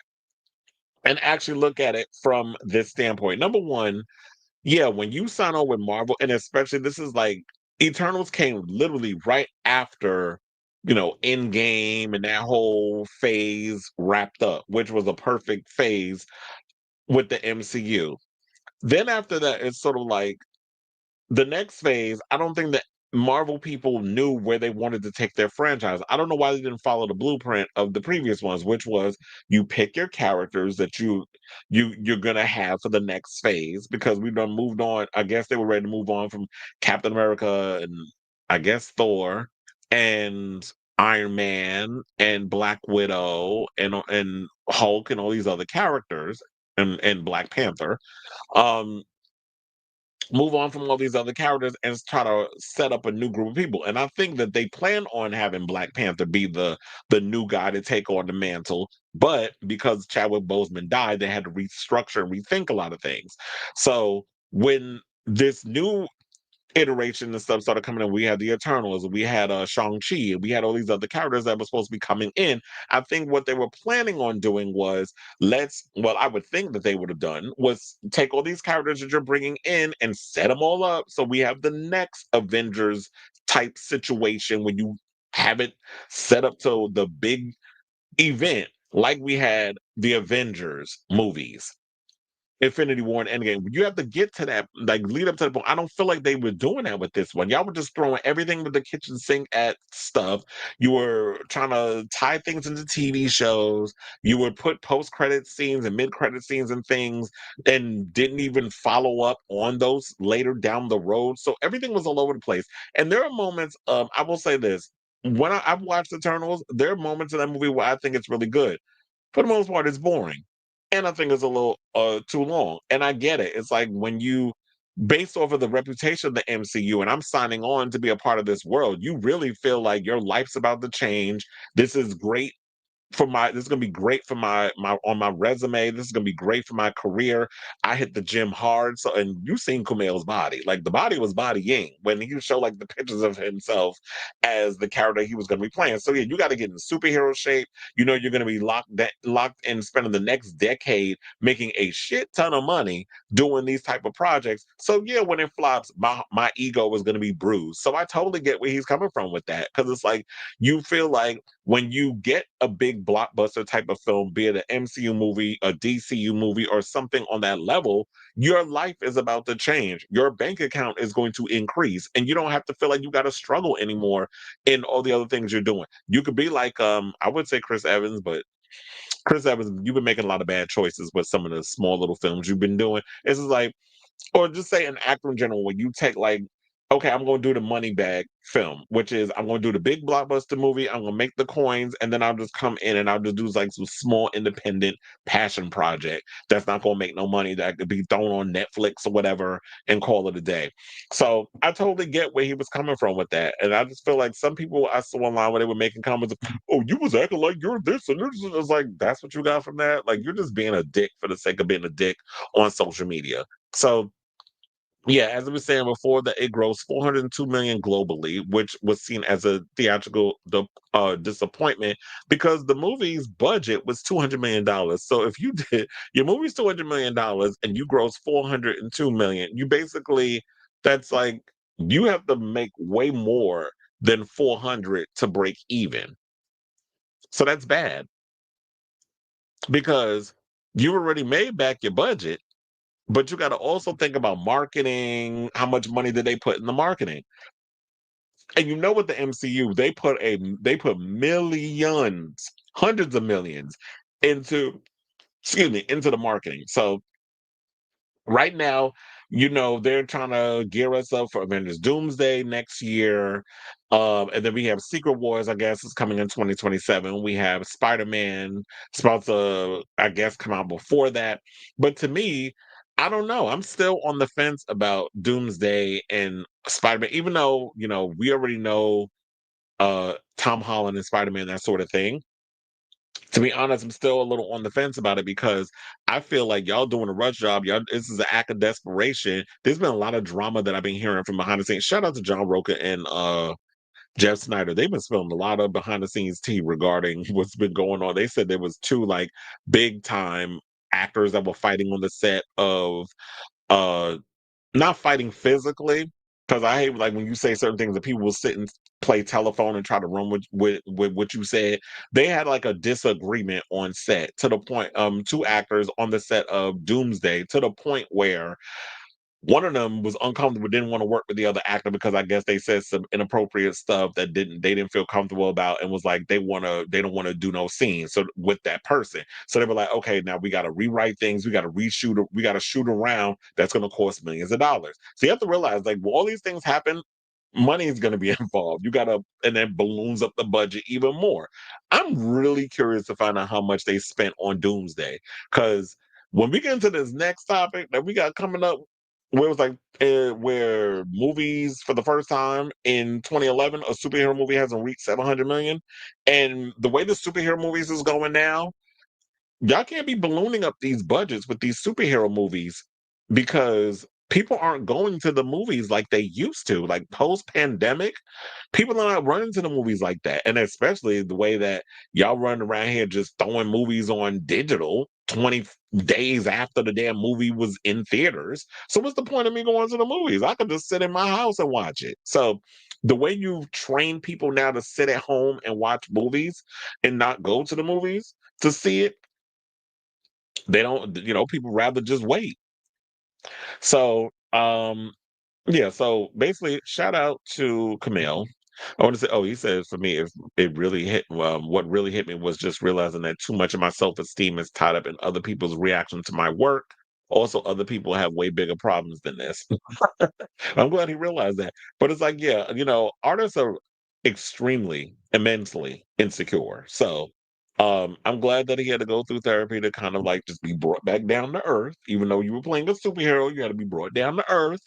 and actually look at it from this standpoint. Number one, yeah, when you sign on with Marvel, and especially this is like Eternals came literally right after, Endgame and that whole phase wrapped up, which was a perfect phase with the MCU. Then after that, it's sort of like the next phase, I don't think that Marvel people knew where they wanted to take their franchise. I don't know why they didn't follow the blueprint of the previous ones, which was you pick your characters that you're gonna have for the next phase because we've done moved on. I guess they were ready to move on from Captain America and I guess Thor and Iron Man and Black Widow and Hulk and all these other characters and Black Panther. Um Move on from all these other characters and try to set up a new group of people. And I think that they plan on having Black Panther be the new guy to take on the mantle. But because Chadwick Boseman died, they had to restructure and rethink a lot of things. So when this new iteration and stuff started coming in. We had the Eternals, we had Shang-Chi, we had all these other characters that were supposed to be coming in. I think what they were planning on doing was I would think that they would have done was take all these characters that you're bringing in and set them all up so we have the next Avengers type situation when you have it set up to the big event like we had the Avengers movies. Infinity War and Endgame. You have to get to that, like lead up to the point. I don't feel like they were doing that with this one. Y'all were just throwing everything with the kitchen sink at stuff. You were trying to tie things into TV shows. You would put post credit scenes and mid credit scenes and things, and didn't even follow up on those later down the road. So everything was all over the place. And there are moments. I will say this: when I've watched Eternals, there are moments in that movie where I think it's really good. For the most part, it's boring. And I think it's a little too long. And I get it. It's like when you based off of the reputation of the MCU and I'm signing on to be a part of this world, you really feel like your life's about to change. This is great this is gonna be great for my on my resume. This is gonna be great for my career. I hit the gym hard. So and you seen Kumail's body. Like the body was bodying when he showed like the pictures of himself as the character he was gonna be playing. So yeah, you gotta get in superhero shape. You know you're gonna be locked in spending the next decade making a shit ton of money doing these type of projects. So yeah, when it flops, my ego is gonna be bruised. So I totally get where he's coming from with that. Cause it's like you feel like when you get a big blockbuster type of film, be it an MCU movie, a DCU movie, or something on that level, your life is about to change. Your bank account is going to increase, and you don't have to feel like you got to struggle anymore in all the other things you're doing. You could be like, I would say Chris Evans, but Chris Evans, you've been making a lot of bad choices with some of the small little films you've been doing. This is like or just say an actor in general, when you take like, okay, I'm going to do the money bag film, which is I'm going to do the big blockbuster movie. I'm going to make the coins, and then I'll just come in and I'll just do like some small independent passion project that's not going to make no money that could be thrown on Netflix or whatever and call it a day. So I totally get where he was coming from with that, and I just feel like some people I saw online where they were making comments, "Oh, you was acting like you're this and this." It's like that's what you got from that. Like you're just being a dick for the sake of being a dick on social media. So yeah, as I was saying before, that it grossed 402 million globally, which was seen as a disappointment because the movie's budget was $200 million. So if you did your movie's $200 million and you gross 402 million, you basically that's like you have to make way more than 400 to break even. So that's bad because you already made back your budget, but you got to also think about marketing. How much money did they put in the marketing? And you know what, the MCU, they put millions, hundreds of millions into, excuse me, into the marketing. So right now, they're trying to gear us up for Avengers Doomsday next year. And then we have Secret Wars, I guess, is coming in 2027. We have Spider-Man supposed to, I guess, come out before that. But to me, I don't know. I'm still on the fence about Doomsday and Spider-Man, even though, we already know Tom Holland and Spider-Man, that sort of thing. To be honest, I'm still a little on the fence about it because I feel like y'all doing a rush job. Y'all, this is an act of desperation. There's been a lot of drama that I've been hearing from behind the scenes. Shout out to John Roca and Jeff Snyder. They've been spilling a lot of behind the scenes tea regarding what's been going on. They said there was two like big time actors that were fighting on the set of uh not fighting physically, because I hate like when you say certain things that people will sit and play telephone and try to run with what you said. They had like a disagreement on set to the point, two actors on the set of Doomsday, to the point where one of them was uncomfortable, didn't want to work with the other actor because I guess they said some inappropriate stuff that they didn't feel comfortable about, and was like they don't want to do no scenes so with that person. So they were like, okay, now we got to rewrite things, we got to reshoot, we got to shoot around. That's going to cost millions of dollars. So you have to realize, like, when all these things happen, money is going to be involved. You got to, and then balloons up the budget even more. I'm really curious to find out how much they spent on Doomsday, because when we get into this next topic that we got coming up, where it was like where movies for the first time in 2011, a superhero movie hasn't reached 700 million, and the way the superhero movies is going now, y'all can't be ballooning up these budgets with these superhero movies because people aren't going to the movies like they used to. Like post pandemic, people are not running to the movies like that. And especially the way that y'all run around here just throwing movies on digital 20 days after the damn movie was in theaters. So what's the point of me going to the movies? I could just sit in my house and watch it. So the way you train people now to sit at home and watch movies and not go to the movies to see it, they don't, people rather just wait. So, yeah, so basically, shout out to Kumail. I want to say, oh, he says for me, if it really hit, what really hit me was just realizing that too much of my self esteem is tied up in other people's reaction to my work. Also, other people have way bigger problems than this. I'm glad he realized that. But it's like, yeah, artists are extremely, immensely insecure. So I'm glad that he had to go through therapy to kind of like just be brought back down to earth. Even though you were playing a superhero, you had to be brought down to earth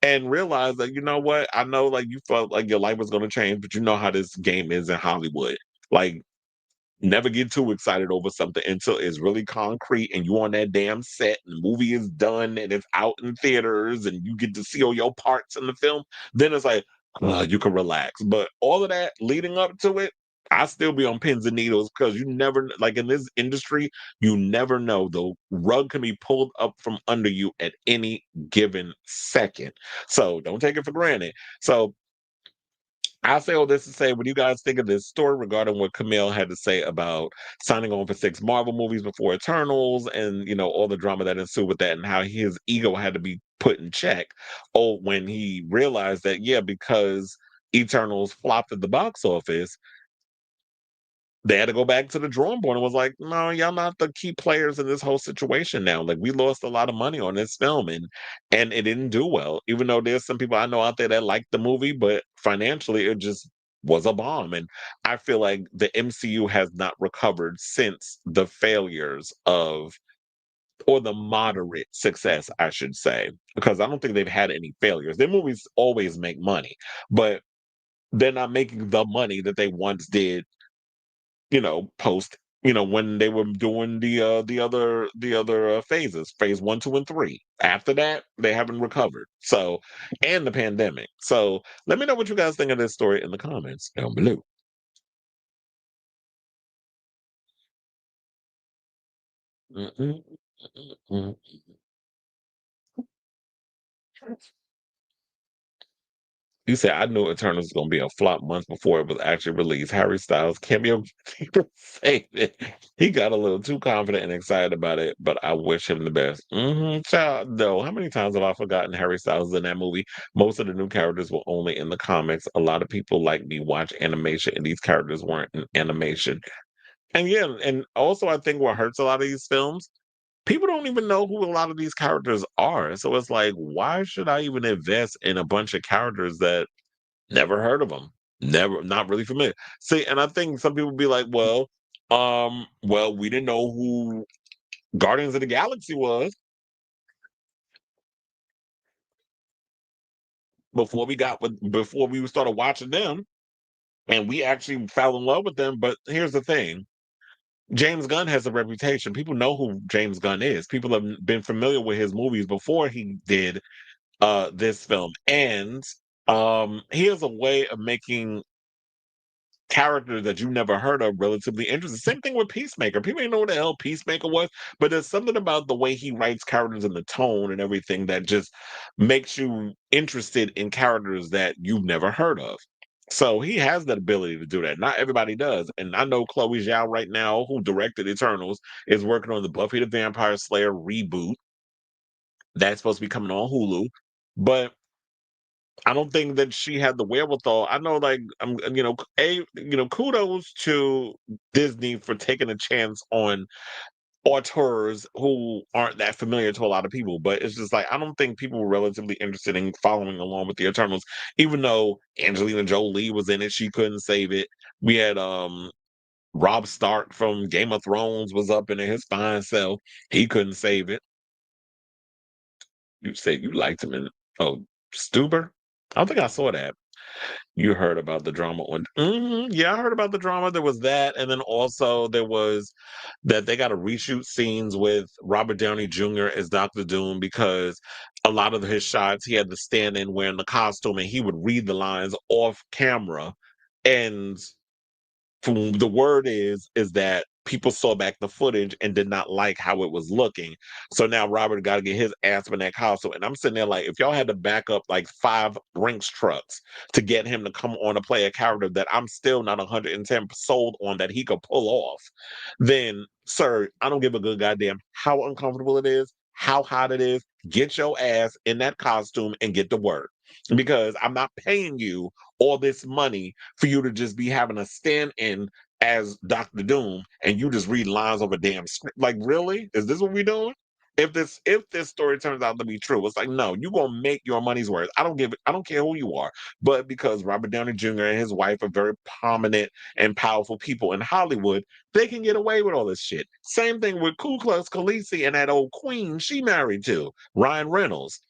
and realize that, you know what? I know like you felt like your life was going to change, but you know how this game is in Hollywood. Like, never get too excited over something until it's really concrete and you on that damn set and the movie is done and it's out in theaters and you get to see all your parts in the film. Then it's like, you can relax. But all of that leading up to it, I still be on pins and needles because you never, like in this industry, you never know. The rug can be pulled up from under you at any given second. So don't take it for granted. So I say all this to say, what do you guys think of this story regarding what Kumail had to say about signing on for 6 Marvel movies before Eternals, and all the drama that ensued with that, and how his ego had to be put in check? Oh, when he realized that, yeah, because Eternals flopped at the box office, they had to go back to the drawing board and was like, no, y'all not the key players in this whole situation now. Like, we lost a lot of money on this film, and it didn't do well. Even though there's some people I know out there that like the movie, but financially it just was a bomb. And I feel like the MCU has not recovered since the failures of, or the moderate success, I should say, because I don't think they've had any failures. Their movies always make money, but they're not making the money that they once did, post, when they were doing the other phases, phase 1, 2, and 3. After that, they haven't recovered. So, and the pandemic. So let me know what you guys think of this story in the comments down below. Mm-mm, mm-mm, You said I knew Eternals was gonna be a flop months before it was actually released. Harry Styles cameo saved it. He got a little too confident and excited about it, but I wish him the best. Child, no. How many times have I forgotten Harry Styles is in that movie? Most of the new characters were only in the comics. A lot of people like me watch animation, and these characters weren't in animation. And yeah, and also I think what hurts a lot of these films, people don't even know who a lot of these characters are. So it's like, why should I even invest in a bunch of characters that never heard of them? Never, not really familiar. See, and I think some people be like, well, we didn't know who Guardians of the Galaxy was before we started watching them, and we actually fell in love with them. But here's the thing: James Gunn has a reputation. People know who James Gunn is. People have been familiar with his movies before he did this film, and he has a way of making characters that you never heard of relatively interesting. Same thing with Peacemaker. People didn't know what the hell Peacemaker was, but there's something about the way he writes characters and the tone and everything that just makes you interested in characters that you've never heard of. So he has that ability to do that. Not everybody does. And I know Chloe Zhao right now, who directed Eternals, is working on the Buffy the Vampire Slayer reboot that's supposed to be coming on Hulu. But I don't think that she had the wherewithal. I know, like, kudos to Disney for taking a chance on auteurs who aren't that familiar to a lot of people. But it's just like I don't think people were relatively interested in following along with the Eternals, even though Angelina Jolie was in it, she couldn't save it. We had Rob Stark from Game of Thrones was up in it, his fine self. He couldn't save it. You said you liked him in Stuber? I don't think I saw that. You heard about the drama on yeah, I heard about the drama. There was that, and then also there was that they got to reshoot scenes with Robert Downey Jr. as Doctor Doom because a lot of his shots he had to stand in wearing the costume and he would read the lines off camera. And from the word is that people saw back the footage and did not like how it was looking. So now Robert got to get his ass in that console. And I'm sitting there like, if y'all had to back up like 5 Brinks trucks to get him to come on to play a character that I'm still not 110 sold on that he could pull off, then sir, I don't give a good goddamn how uncomfortable it is, how hot it is. Get your ass in that costume and get to work. Because I'm not paying you all this money for you to just be having a stand in as Doctor Doom and you just read lines of a damn script. Like, really? Is this what we're doing? If this story turns out to be true, it's like, no, you're gonna make your money's worth. I don't care who you are. But because Robert Downey Jr. and his wife are very prominent and powerful people in Hollywood, they can get away with all this shit. Same thing with Ku Klux Khaleesi and that old queen she married to, Ryan Reynolds.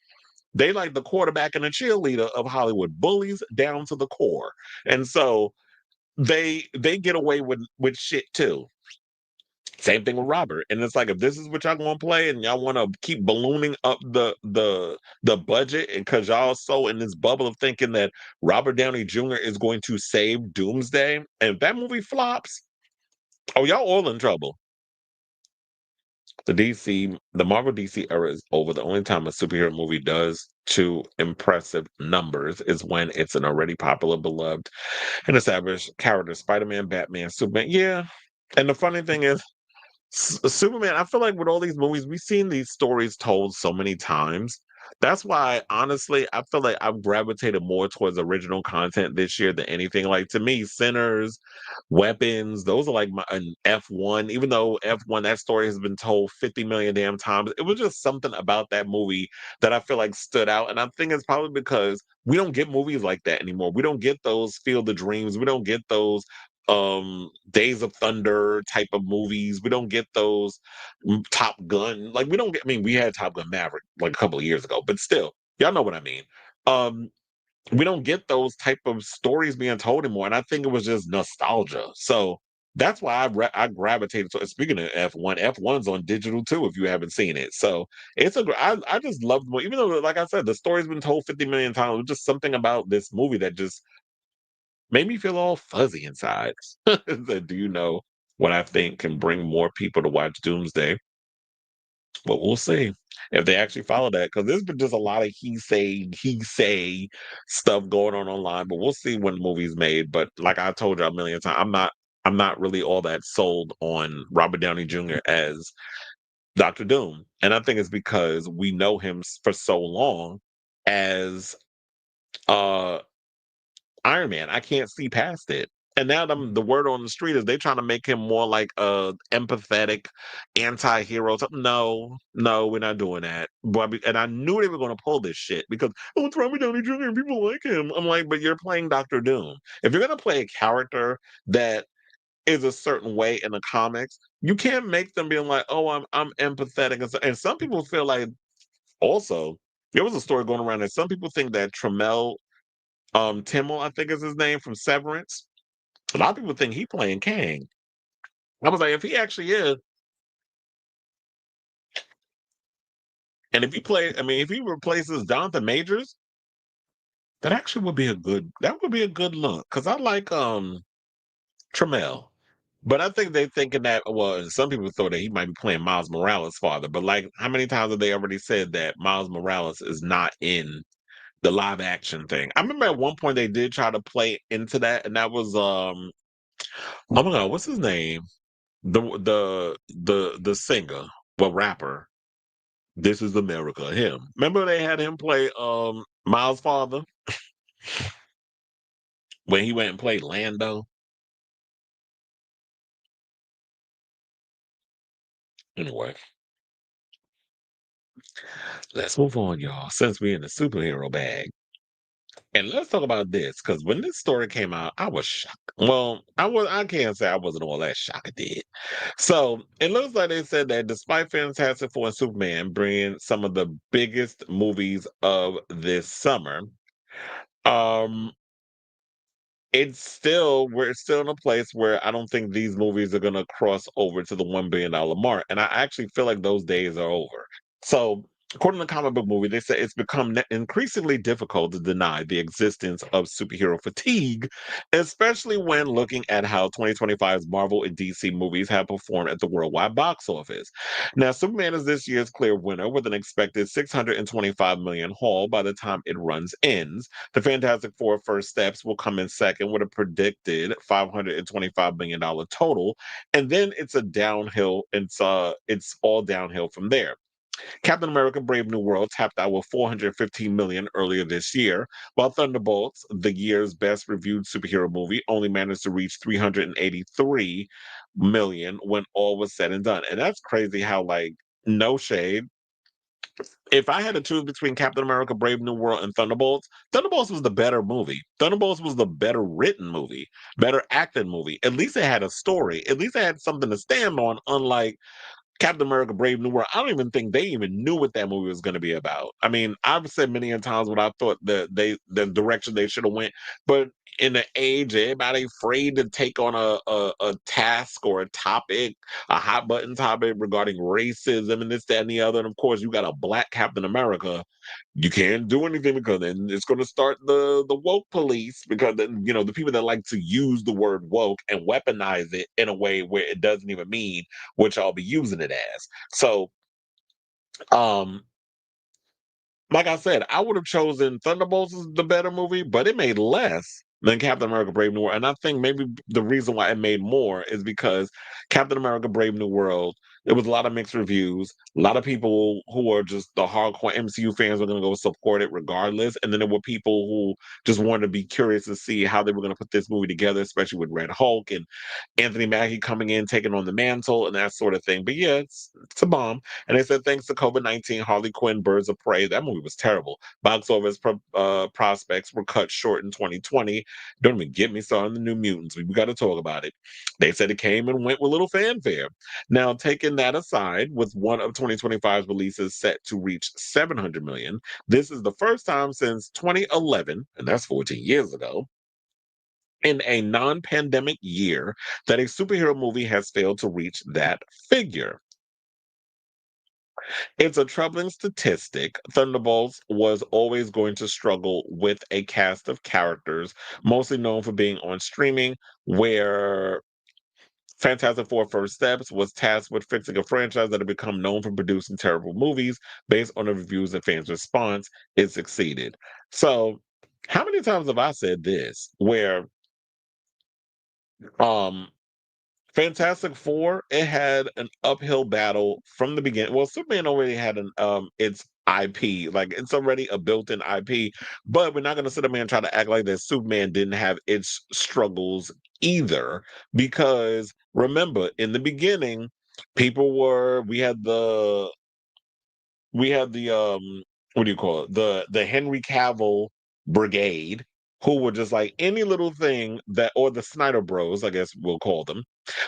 They like the quarterback and the cheerleader of Hollywood, bullies down to the core. And so they get away with shit too. Same thing with Robert. And it's like if this is what y'all gonna play and y'all wanna keep ballooning up the budget and cause y'all so in this bubble of thinking that Robert Downey Jr. is going to save Doomsday, and if that movie flops, oh y'all all in trouble. The Marvel DC era is over. The only time a superhero movie does to impressive numbers is when it's an already popular, beloved, and established character. Spider-Man, Batman, Superman. Yeah. And the funny thing is, Superman, I feel like with all these movies, we've seen these stories told so many times. That's why, honestly, I feel like I've gravitated more towards original content this year than anything. Like to me, Sinners, Weapons, those are like my an F1. Even though F1, that story has been told 50 million damn times, it was just something about that movie that I feel like stood out. And I think it's probably because we don't get movies like that anymore. We don't get those Field of Dreams. We don't get those Days of Thunder type of movies. We don't get those Top Gun. Like we don't get I mean, we had Top Gun Maverick like a couple of years ago, but still, y'all know what I mean. Um we don't get those type of stories being told anymore, and I think it was just nostalgia. So that's why I gravitated to. Speaking of F1, F1's on digital too. If you haven't seen it, so I just loved the movie. Even though, like I said, the story's been told 50 million times. It was just something about this movie that just made me feel all fuzzy inside. Do you know what I think can bring more people to watch Doomsday? But we'll see. if they actually follow that, because there's been just a lot of he say stuff going on online. But we'll see when the movie's made. But like I told you a million times, I'm not really all that sold on Robert Downey Jr. as Doctor Doom, and I think it's because we know him for so long as uh Iron Man. I can't see past it. And now the word on the street is they trying to make him more like a empathetic anti-hero. No, no, we're not doing that. And I knew they were going to pull this shit because oh, it's Robert Downey Jr. and people like him. I'm like, but you're playing Doctor Doom. If you're going to play a character that is a certain way in the comics, you can't make them being like, oh, I'm empathetic. And some people feel like also there was a story going around that some people think that Timmel, I think is his name from Severance. A lot of people think he playing Kang. I was like, if he actually is, and if he play, I mean, if he replaces Jonathan Majors, that would be a good look. Cause I like Trammell. But I think they're thinking that well, some people thought that he might be playing Miles Morales' father. But like how many times have they already said that Miles Morales is not in the live action thing? I remember at one point they did try to play into that, and that was oh my god, what's his name? The singer, well rapper. This is America. Him. Remember they had him play Miles' father when he went and played Lando. Anyway, let's move on, y'all. Since we're in the superhero bag, and let's talk about this because when this story came out, I was shocked. Well, I can't say I wasn't all that shocked. I did. So it looks like they said that despite Fantastic Four and Superman bringing some of the biggest movies of this summer, um, we're still in a place where I don't think these movies are gonna cross over to the $1 billion mark. And I actually feel like those days are over. So according to Comic Book Movie, they say it's become increasingly difficult to deny the existence of superhero fatigue, especially when looking at how 2025's Marvel and DC movies have performed at the worldwide box office. Now, Superman is this year's clear winner with an expected 625 million haul by the time it runs ends. The Fantastic Four First Steps will come in second with a predicted $525 million total. And then it's a downhill. It's all downhill from there. Captain America Brave New World tapped out with 415 million earlier this year, while Thunderbolts, the year's best reviewed superhero movie, only managed to reach 383 million when all was said and done. And that's crazy how like no shade, if I had to choose between Captain America: Brave New World and Thunderbolts, Thunderbolts was the better movie. Thunderbolts was the better written movie, better acted movie. At least it had a story. At least it had something to stand on. Unlike Captain America: Brave New World, I don't even think they even knew what that movie was going to be about. I mean, I've said many a times what I thought the direction they should have went, but in the age everybody afraid to take on a task or a topic, a hot button topic regarding racism and this, that, and the other. And of course, you got a black Captain America. You can't do anything because then it's going to start the woke police because then the people that like to use the word woke and weaponize it in a way where it doesn't even mean which I'll be using it as. So, um, like I said, I would have chosen Thunderbolts as the better movie, but it made less than Captain America: Brave New World. And I think maybe the reason why it made more is because Captain America: Brave New World, there was a lot of mixed reviews. A lot of people who are just the hardcore MCU fans were going to go support it regardless. And then there were people who just wanted to be curious to see how they were going to put this movie together, especially with Red Hulk and Anthony Mackie coming in, taking on the mantle and that sort of thing. But yeah, it's a bomb. And they said thanks to COVID-19, Harley Quinn, Birds of Prey, that movie was terrible. Box office prospects were cut short in 2020. Don't even get me started on the New Mutants. We got to talk about it. They said it came and went with little fanfare. Now, taking that aside, with one of 2025's releases set to reach 700 million, this is the first time since 2011, and that's 14 years ago, in a non pandemic year that a superhero movie has failed to reach that figure. It's a troubling statistic. Thunderbolts was always going to struggle with a cast of characters, mostly known for being on streaming, where Fantastic Four First Steps was tasked with fixing a franchise that had become known for producing terrible movies. Based on the reviews and fans' response, it succeeded. So, how many times have I said this? Where um Fantastic Four, it had an uphill battle from the beginning. Well, Superman already had an its IP, like it's already a built-in IP, but we're not gonna sit up here and try to act like that Superman didn't have its struggles either. Because remember, in the beginning, people were we had the what do you call it? The Henry Cavill brigade, who were just like any little thing that, or the Snyder Bros, I guess we'll call them.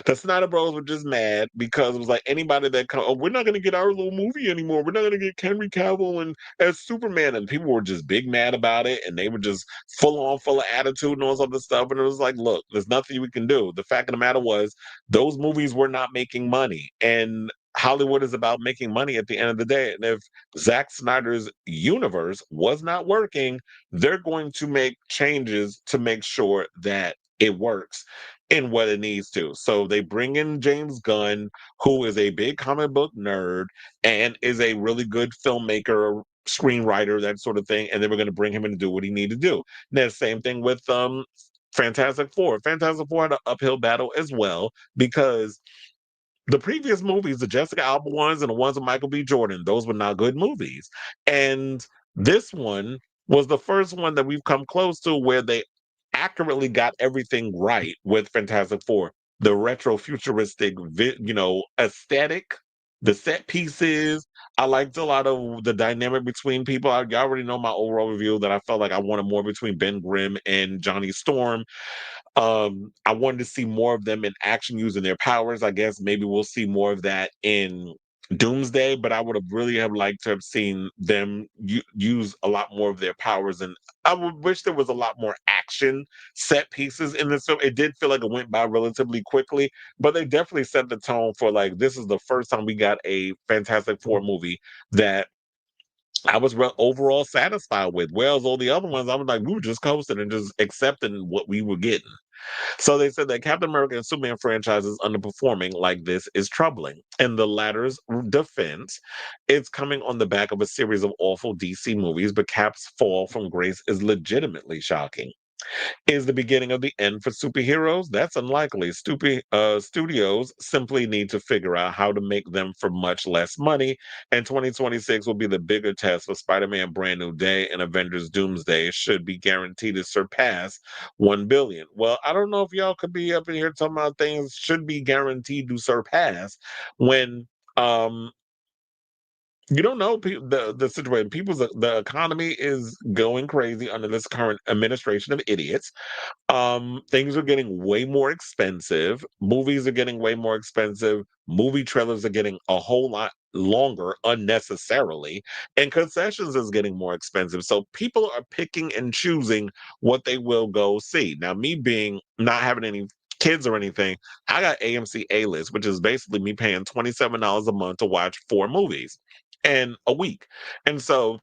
The Snyder Bros were just mad because it was like anybody that come, oh, we're not gonna get our little movie anymore. We're not gonna get Henry Cavill and as Superman, and people were just big mad about it, and they were just full of attitude and all this other stuff. And it was like, look, there's nothing we can do. The fact of the matter was, those movies were not making money, and Hollywood is about making money at the end of the day. And if Zack Snyder's universe was not working, they're going to make changes to make sure that it works in what it needs to. So they bring in James Gunn, who is a big comic book nerd and is a really good filmmaker, screenwriter, that sort of thing. And then we're going to bring him in to do what he need to do. And the same thing with Fantastic Four. Fantastic Four had an uphill battle as well because the previous movies, the Jessica Alba ones and the ones with Michael B. Jordan, those were not good movies. And this one was the first one that we've come close to where they accurately got everything right with Fantastic Four. The retro futuristic, aesthetic, the set pieces. I liked a lot of the dynamic between people. You already know my overall review that I felt like I wanted more between Ben Grimm and Johnny Storm. I wanted to see more of them in action using their powers. I guess maybe we'll see more of that in Doomsday, but I would have really have liked to have seen them use a lot more of their powers, and I would wish there was a lot more action set pieces in this film. It did feel like it went by relatively quickly, but they definitely set the tone for like this is the first time we got a Fantastic Four movie that I was overall satisfied with. Whereas all the other ones, I was like, we were just coasting and just accepting what we were getting. So they said that Captain America and Superman franchises underperforming like this is troubling. In the latter's defense, it's coming on the back of a series of awful DC movies, but Cap's fall from grace is legitimately shocking. Is the beginning of the end for superheroes? That's unlikely. Studios simply need to figure out how to make them for much less money, and 2026 will be the bigger test for Spider-Man Brand New Day and Avengers Doomsday should be guaranteed to surpass 1 billion. Well, I don't know if y'all could be up in here talking about things should be guaranteed to surpass when um you don't know the situation. The economy is going crazy under this current administration of idiots. Things are getting way more expensive. Movies are getting way more expensive. Movie trailers are getting a whole lot longer unnecessarily, and concessions is getting more expensive. So people are picking and choosing what they will go see. Now, me being not having any kids or anything, I got AMC A list, which is basically me paying $27 a month to watch 4 movies and a week. And so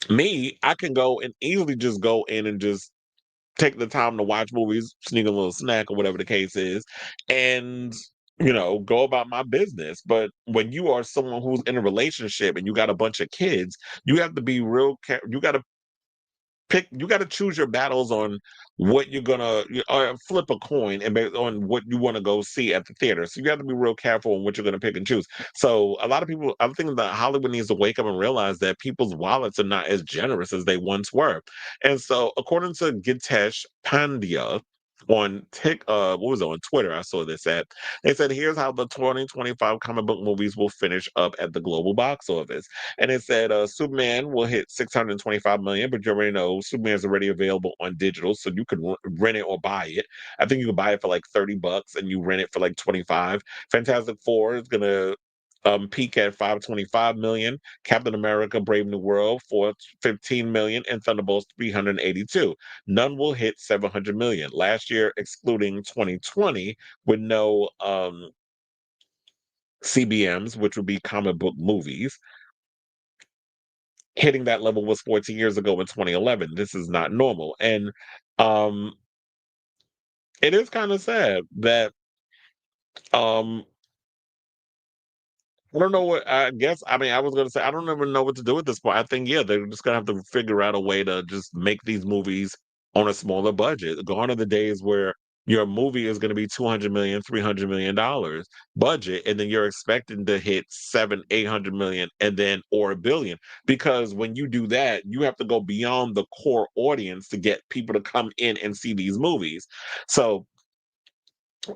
me, I can go and easily just go in and just take the time to watch movies, sneak a little snack or whatever the case is, and go about my business. But when you are someone who's in a relationship and you got a bunch of kids, you have to be you got to you got to choose your battles on what you're gonna flip a coin and based on what you want to go see at the theater. So you have to be real careful on what you're gonna pick and choose. So a lot of people, I think that Hollywood needs to wake up and realize that people's wallets are not as generous as they once were. And so according to Gitesh Pandya on what was it, on Twitter, I saw this at, they said here's how the 2025 comic book movies will finish up at the global box office. And it said Superman will hit 625 million, but you already know Superman's already available on digital, so you can rent it or buy it. I think you can buy it for like $30 and you rent it for like 25. Fantastic Four is gonna peak at 525 million. Captain America: Brave New World for 15 million, and Thunderbolts 382. None will hit 700 million. Last year, excluding 2020, with no CBMs, which would be comic book movies, hitting that level was 14 years ago in 2011. This is not normal. And um, it is kind of sad that Um, I don't know what I guess. I mean, I was gonna say I don't even know what to do at this point. I think yeah, they're just gonna have to figure out a way to just make these movies on a smaller budget. Gone are the days where your movie is gonna be 200 million, $300 million budget, and then you're expecting to hit seven, 800 million, and then or a billion. Because when you do that, you have to go beyond the core audience to get people to come in and see these movies. So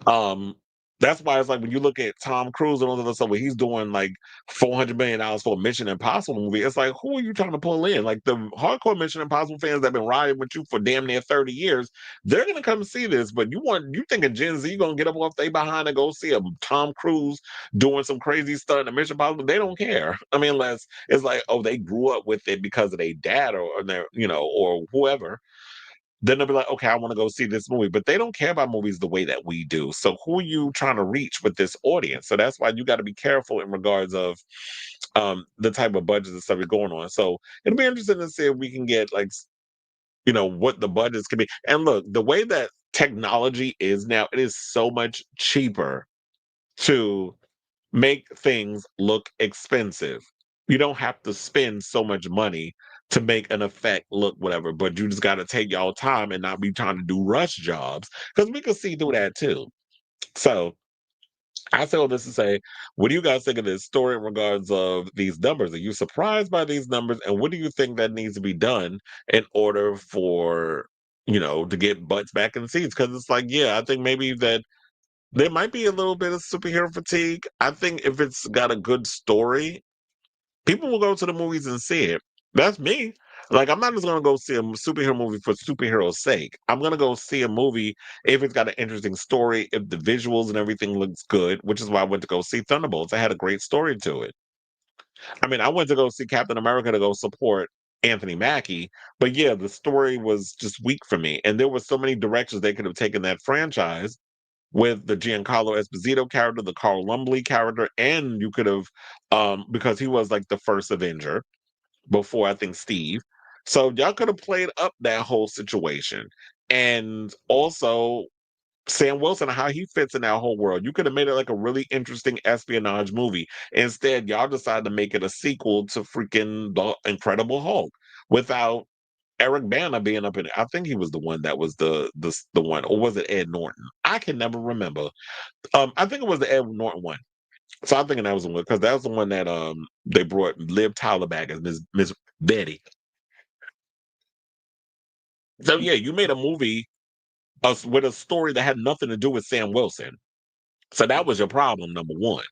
um, that's why it's like when you look at Tom Cruise and all of this stuff, where he's doing like $400 million for a Mission Impossible movie, it's like, who are you trying to pull in? Like the hardcore Mission Impossible fans that have been riding with you for damn near 30 years, they're gonna come see this. But you think a Gen Z gonna get up off they behind and go see a Tom Cruise doing some crazy stuff in a Mission Impossible? They don't care. I mean, unless it's like, oh, they grew up with it because of their dad or their, or whoever, then they'll be like, okay, I want to go see this movie. But they don't care about movies the way that we do. So who are you trying to reach with this audience? So that's why you got to be careful in regards of the type of budgets and stuff you're going on. So it'll be interesting to see if we can get like what the budgets can be. And look, the way that technology is now, it is so much cheaper to make things look expensive. You don't have to spend so much money to make an effect look whatever, but you just got to take y'all time and not be trying to do rush jobs because we can see through that too. So I say all this to say, what do you guys think of this story in regards of these numbers? Are you surprised by these numbers, and what do you think that needs to be done in order for to get butts back in the seats? Because it's like, yeah, I think maybe that there might be a little bit of superhero fatigue. I think if it's got a good story, people will go to the movies and see it. That's me. Like, I'm not just gonna go see a superhero movie for superhero's sake. I'm gonna go see a movie if it's got an interesting story, if the visuals and everything looks good, which is why I went to go see Thunderbolts. It had a great story to it. I mean, I went to go see Captain America to go support Anthony Mackie, but yeah, the story was just weak for me. And there were so many directions they could have taken that franchise with the Giancarlo Esposito character, the Carl Lumbly character, and you could have, because he was like the first Avenger before I think Steve. So y'all could have played up that whole situation, and also Sam Wilson, how he fits in that whole world. You could have made it like a really interesting espionage movie. Instead, y'all decided to make it a sequel to freaking the Incredible Hulk without Eric Bana being up in it. I think he was the one that was the one, or was it Ed Norton? I can never remember. I think it was the Ed Norton one. So I'm thinking that was the one because that was the one that they brought Liv Tyler back as Miss Betty. So yeah, you made a movie with a story that had nothing to do with Sam Wilson. So that was your problem, number one.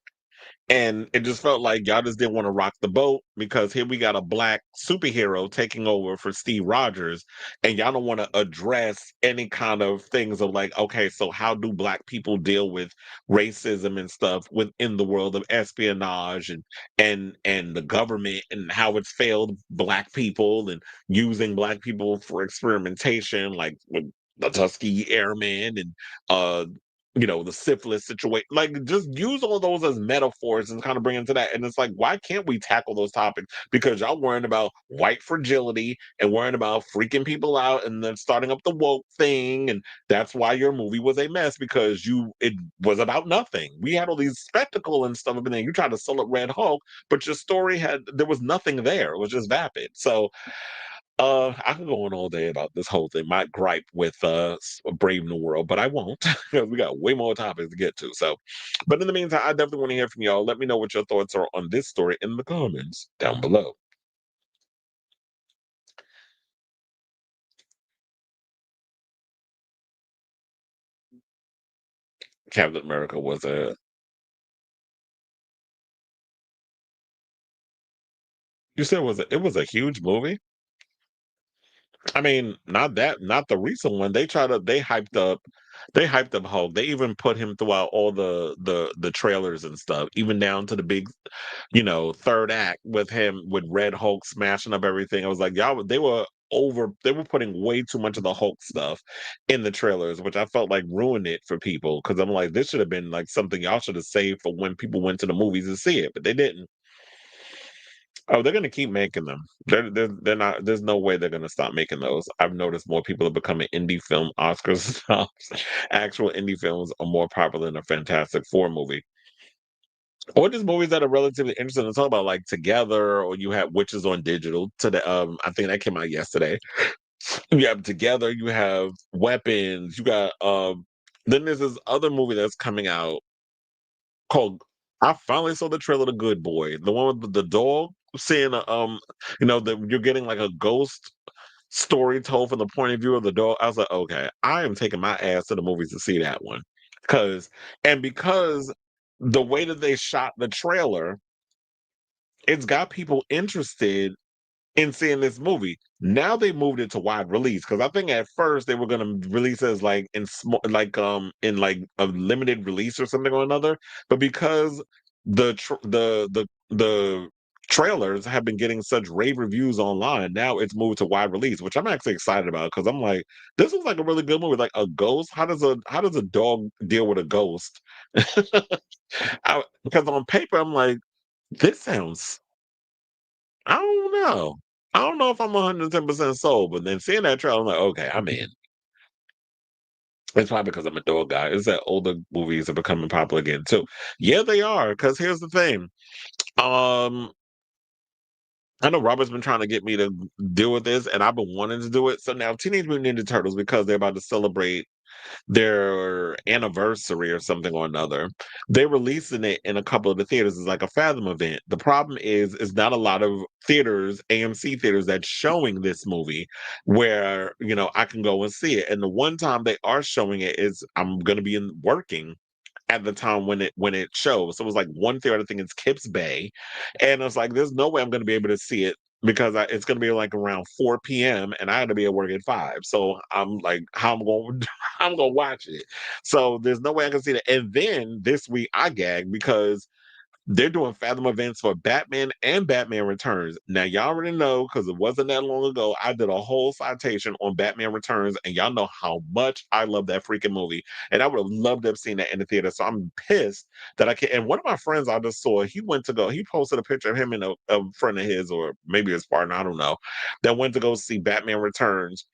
And it just felt like y'all just didn't want to rock the boat because here we got a black superhero taking over for Steve Rogers, and y'all don't want to address any kind of things of like, okay, so how do black people deal with racism and stuff within the world of espionage and the government and how it's failed black people and using black people for experimentation, like with the Tuskegee Airmen and uh the syphilis situation. Like, just use all those as metaphors and kind of bring into that. And it's like, why can't we tackle those topics? Because y'all worrying about white fragility and worrying about freaking people out and then starting up the woke thing. And that's why your movie was a mess because it was about nothing. We had all these spectacle and stuff, and then you tried to sell it Red Hulk, but your story there was nothing there. It was just vapid. So I could go on all day about this whole thing. My gripe with Brave New World, but I won't because we got way more topics to get to. So, but in the meantime, I definitely want to hear from y'all. Let me know what your thoughts are on this story in the comments down below. Captain America was a you said it was a huge movie. I mean, not the recent one. They hyped up Hulk. They even put him throughout all the trailers and stuff, even down to the big third act with him with Red Hulk smashing up everything. I was like, y'all, they were putting way too much of the Hulk stuff in the trailers, which I felt like ruined it for people because I'm like, this should have been like something y'all should have saved for when people went to the movies to see it, but they didn't. Oh, they're gonna keep making them. They're not. There's no way they're gonna stop making those. I've noticed more people are becoming indie film Oscars snobs. Actual indie films are more popular than a Fantastic Four movie, or just movies that are relatively interesting to talk about, like Together, or you have Witches on Digital. To the I think that came out yesterday. You have Together. You have Weapons. You got Then there's this other movie that's coming out called. I finally saw the trailer, The Good Boy, the one with the dog. Seeing that you're getting like a ghost story told from the point of view of the dog. I was like, okay, I am taking my ass to the movies to see that one. Because the way that they shot the trailer, it's got people interested in seeing this movie. Now they moved it to wide release because I think at first they were going to release it as like in small, in like a limited release or something or another. But because the trailers have been getting such rave reviews online, now it's moved to wide release, which I'm actually excited about because I'm like, this was like a really good movie. Like a ghost. How does a dog deal with a ghost? Because on paper I'm like, this sounds I don't know. I don't know if I'm 110% sold, but then seeing that trailer, I'm like, okay, I'm in. It's probably because I'm a dog guy. Is that older movies are becoming popular again too? Yeah, they are. Because here's the thing. Um, I know Robert's been trying to get me to deal with this, and I've been wanting to do it. So now, Teenage Mutant Ninja Turtles, because they're about to celebrate their anniversary or something or another. They're releasing it in a couple of the theaters as like a Fathom event. The problem is not a lot of theaters, AMC theaters, that's showing this movie where I can go and see it. And the one time they are showing it is I'm going to be working at the time when it shows. So it was like one theater, I think it's Kips Bay, and I was like, "There's no way I'm going to be able to see it because it's going to be like around 4 p.m. and I had to be at work at 5. So I'm like, how I'm going, I'm going to watch it. So there's no way I can see that. And then this week I gagged because they're doing Fathom events for Batman and Batman Returns. Now, y'all already know because it wasn't that long ago. I did a whole citation on Batman Returns, and y'all know how much I love that freaking movie. And I would have loved to have seen that in the theater. So I'm pissed that I can't. And one of my friends I just saw, he went to go, he posted a picture of him and a friend of his, or maybe his partner, I don't know, that went to go see Batman Returns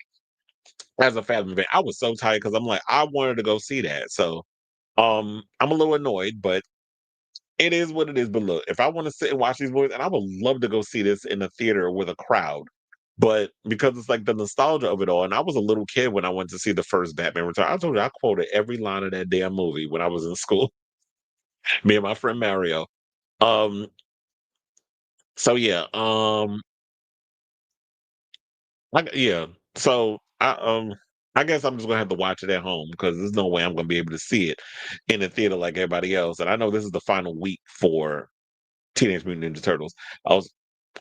as a Fathom event. I was so tired because I'm like, I wanted to go see that. So I'm a little annoyed, but it is what it is, but look, if I wanna sit and watch these movies, and I would love to go see this in a theater with a crowd, but because it's like the nostalgia of it all, and I was a little kid when I went to see the first Batman Return. I told you I quoted every line of that damn movie when I was in school, me and my friend Mario. Um, so yeah, yeah. So I guess I'm just gonna have to watch it at home because there's no way I'm gonna be able to see it in a theater like everybody else. And I know this is the final week for Teenage Mutant Ninja Turtles. I was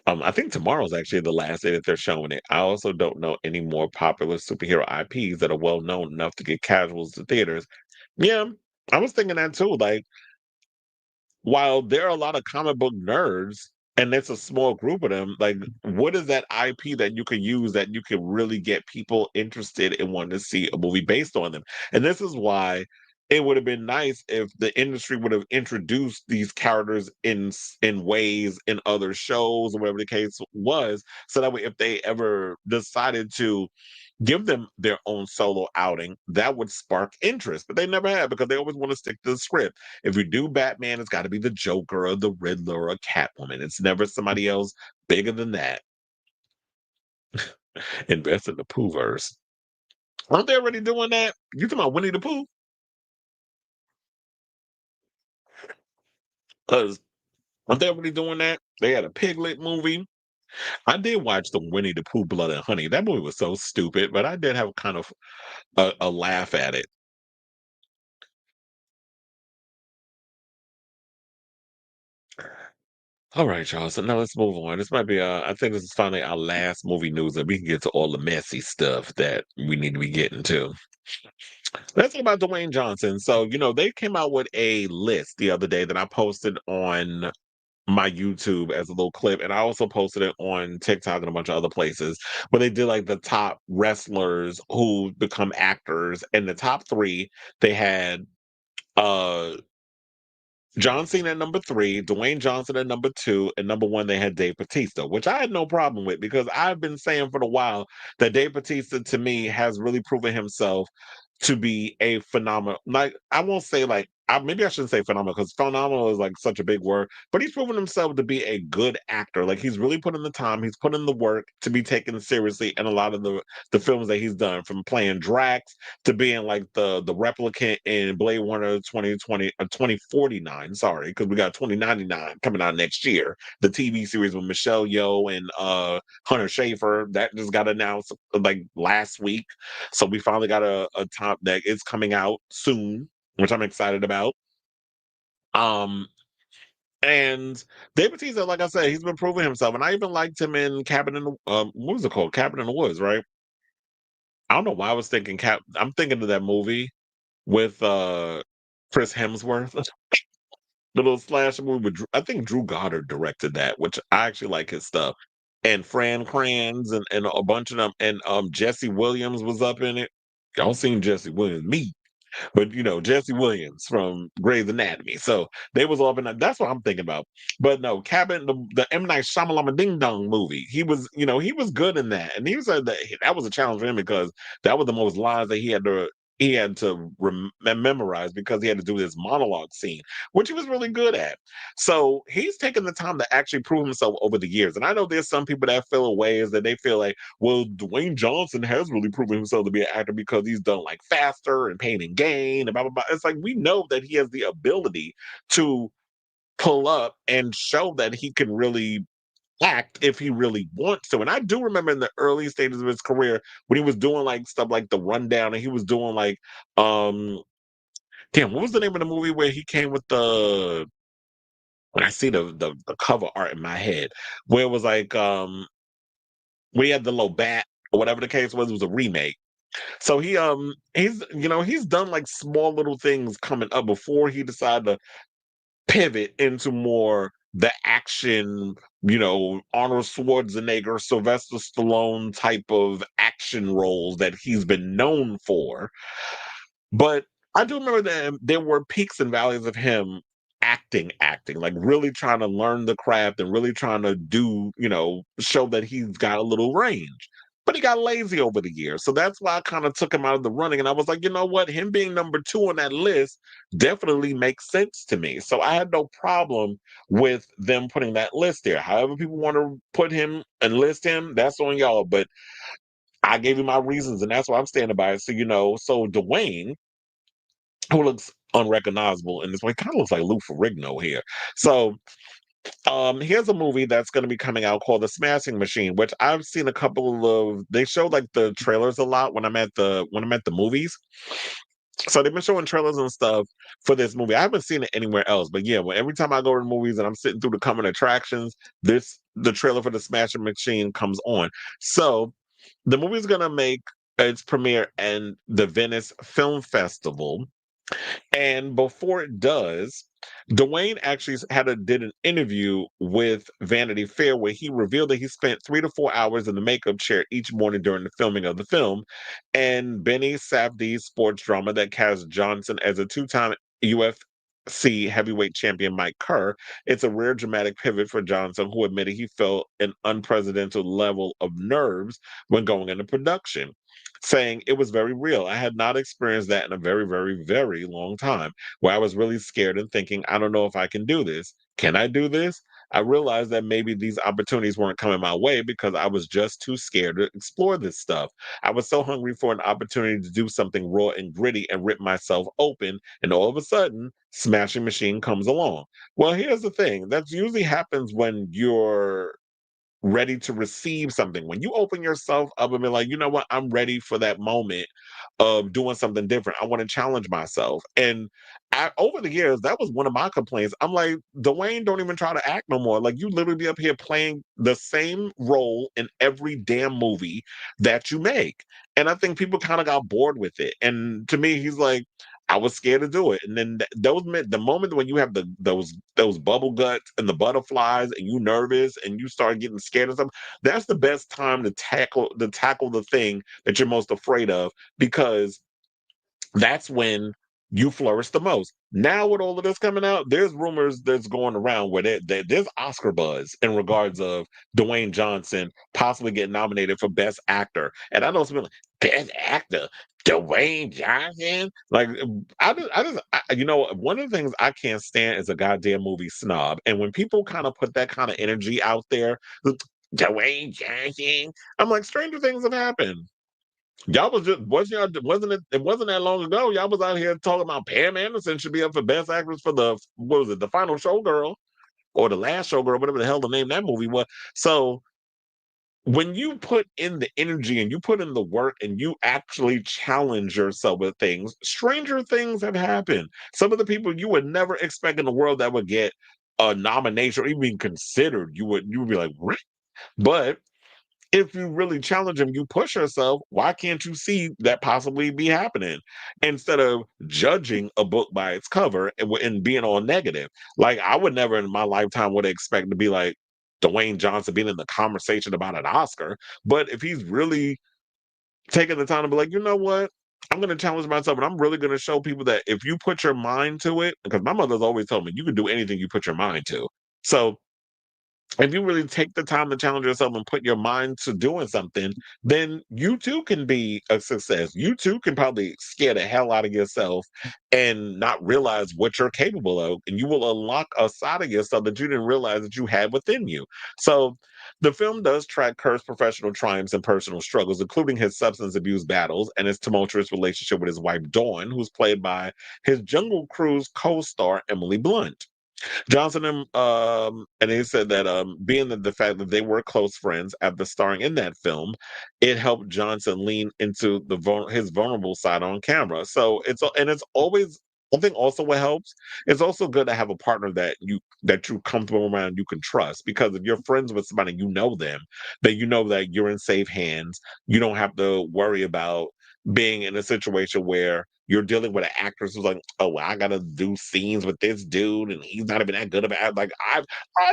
I think tomorrow's actually the last day that they're showing it. I also don't know any more popular superhero IPs that are well known enough to get casuals to theaters. Yeah, I was thinking that too. Like, while there are a lot of comic book nerds, and it's a small group of them, like, what is that IP that you can use that you can really get people interested in wanting to see a movie based on them? And this is why it would have been nice if the industry would have introduced these characters in ways in other shows or whatever the case was, so that way if they ever decided to give them their own solo outing, that would spark interest. But they never have because they always want to stick to the script. If you do Batman, it's got to be the Joker or the Riddler or a Catwoman. It's never somebody else bigger than that. Invest in the Poohverse. Aren't they already doing that? You talking about Winnie the Pooh? Because aren't they already doing that? They had a Piglet movie. I did watch the Winnie the Pooh Blood and Honey. That movie was so stupid, but I did have kind of a laugh at it. All right, y'all. So now let's move on. This might be I think this is finally our last movie news that we can get to all the messy stuff that we need to be getting to. Let's talk about Dwayne Johnson. So, they came out with a list the other day that I posted on my YouTube as a little clip, and I also posted it on TikTok and a bunch of other places. Where they did like the top wrestlers who become actors, and the top three they had uh John Cena at number 3, Dwayne Johnson at number 2, and number 1 they had Dave Bautista, which I had no problem with because I've been saying for a while that Dave Bautista to me has really proven himself to be a phenomenal. Like I won't say like maybe I shouldn't say phenomenal because phenomenal is like such a big word, but he's proven himself to be a good actor. Like he's really put in the time, he's put in the work to be taken seriously in a lot of the films that he's done, from playing Drax to being like the replicant in Blade Runner 2049. Sorry, because we got 2099 coming out next year. The TV series with Michelle Yeoh and Hunter Schafer that just got announced like last week. So we finally got a top that is coming out soon, which I'm excited about. Um, and Dave Bautista, like I said, he's been proving himself, and I even liked him in Cabin in the what was it called? Cabin in the Woods, right? I don't know why I was thinking I'm thinking of that movie with Chris Hemsworth. The little slasher movie with I think Drew Goddard directed that, which I actually like his stuff. And Fran Kranz and a bunch of them, and Jesse Williams was up in it. Y'all seen Jesse Williams? Me. But Jesse Williams from Grey's Anatomy. So they was all in that. That's what I'm thinking about. But no, Cabin, the M Night Shyamalan Ding Dong movie. He was good in that, and he said that was a challenge for him because that was the most lines that he had to memorize because he had to do this monologue scene, which he was really good at. So he's taken the time to actually prove himself over the years. And I know there's some people that feel away is that they feel like, well, Dwayne Johnson has really proven himself to be an actor because he's done like Faster and Pain and Gain and blah blah blah. It's like we know that he has the ability to pull up and show that he can really act if he really wants to. And I do remember in the early stages of his career when he was doing like stuff like The Rundown and he was doing like damn, what was the name of the movie where he came with the when I see the cover art in my head, where it was like we had the little bat or whatever the case was, it was a remake. So he's done like small little things coming up before he decided to pivot into more the action, Arnold Schwarzenegger, Sylvester Stallone type of action roles that he's been known for. But I do remember that there were peaks and valleys of him acting, like really trying to learn the craft and really trying to do, show that he's got a little range. But he got lazy over the years. So that's why I kind of took him out of the running. And I was like, you know what? Him being number 2 on that list definitely makes sense to me. So I had no problem with them putting that list there. However, people want to put him and list him, that's on y'all. But I gave you my reasons, and that's why I'm standing by it. So Dwayne, who looks unrecognizable in this way, kind of looks like Lou Ferrigno here. So here's a movie that's going to be coming out called The Smashing Machine, which I've seen a couple of. They show like the trailers a lot when I'm at the movies. So they've been showing trailers and stuff for this movie. I haven't seen it anywhere else, but yeah, every time I go to the movies and I'm sitting through the coming attractions, the trailer for The Smashing Machine comes on. So the movie's gonna make its premiere in the Venice Film Festival. And before it does, Dwayne actually did an interview with Vanity Fair where he revealed that he spent 3 to 4 hours in the makeup chair each morning during the filming of the film. And Benny Safdie's sports drama that cast Johnson as a two-time UFC heavyweight champion Mike Kerr. It's a rare dramatic pivot for Johnson, who admitted he felt an unprecedented level of nerves when going into production, saying it was very real. I had not experienced that in a very, very, very long time, where I was really scared and thinking, I don't know if I can do this. Can I do this? I realized that maybe these opportunities weren't coming my way because I was just too scared to explore this stuff. I was so hungry for an opportunity to do something raw and gritty and rip myself open. And all of a sudden, Smashing Machine comes along. Well, here's the thing that usually happens when you're ready to receive something. When you open yourself up and be like, you know what, I'm ready for that moment of doing something different. I want to challenge myself. And over the years, that was one of my complaints. I'm like, Dwayne, don't even try to act no more. Like, you literally be up here playing the same role in every damn movie that you make. And I think people kind of got bored with it. And to me, he's like, I was scared to do it. And then the moment when you have those bubble guts and the butterflies and you nervous and you start getting scared of something, that's the best time to tackle the thing that you're most afraid of, because that's when you flourish the most. Now with all of this coming out, there's rumors that's going around where there's Oscar buzz in regards of Dwayne Johnson possibly getting nominated for Best Actor. And I know some people like, Best Actor, Dwayne Johnson. Like you know, one of the things I can't stand is a goddamn movie snob. And when people kind of put that kind of energy out there, Dwayne Johnson, I'm like, stranger things have happened. Y'all was just wasn't it? It wasn't that long ago. Y'all was out here talking about Pam Anderson should be up for Best Actress for the what was it, the Final Showgirl or the Last Showgirl, whatever the hell the name of that movie was. So when you put in the energy and you put in the work and you actually challenge yourself with things, stranger things have happened. Some of the people you would never expect in the world that would get a nomination or even considered, you would be like, what? But if you really challenge them, you push yourself, why can't you see that possibly be happening instead of judging a book by its cover and being all negative? Like, I would never in my lifetime would expect to be like Dwayne Johnson being in the conversation about an Oscar. But if he's really taking the time to be like, you know what? I'm going to challenge myself and I'm really going to show people that if you put your mind to it, because my mother's always told me you can do anything you put your mind to. So if you really take the time to challenge yourself and put your mind to doing something, then you too can be a success. You too can probably scare the hell out of yourself and not realize what you're capable of. And you will unlock a side of yourself that you didn't realize that you had within you. So the film does track Kurt's professional triumphs and personal struggles, including his substance abuse battles and his tumultuous relationship with his wife, Dawn, who's played by his Jungle Cruise co star, Emily Blunt. Johnson and he said that being the fact that they were close friends after starring in that film, it helped Johnson lean into his vulnerable side on camera. So it's always, I think also what helps, it's also good to have a partner that you're comfortable around, you can trust, because if you're friends with somebody, you know them, that you know that you're in safe hands. You don't have to worry about being in a situation where you're dealing with an actress who's like, oh, well, I gotta do scenes with this dude, and he's not even that good of an actor. Like I've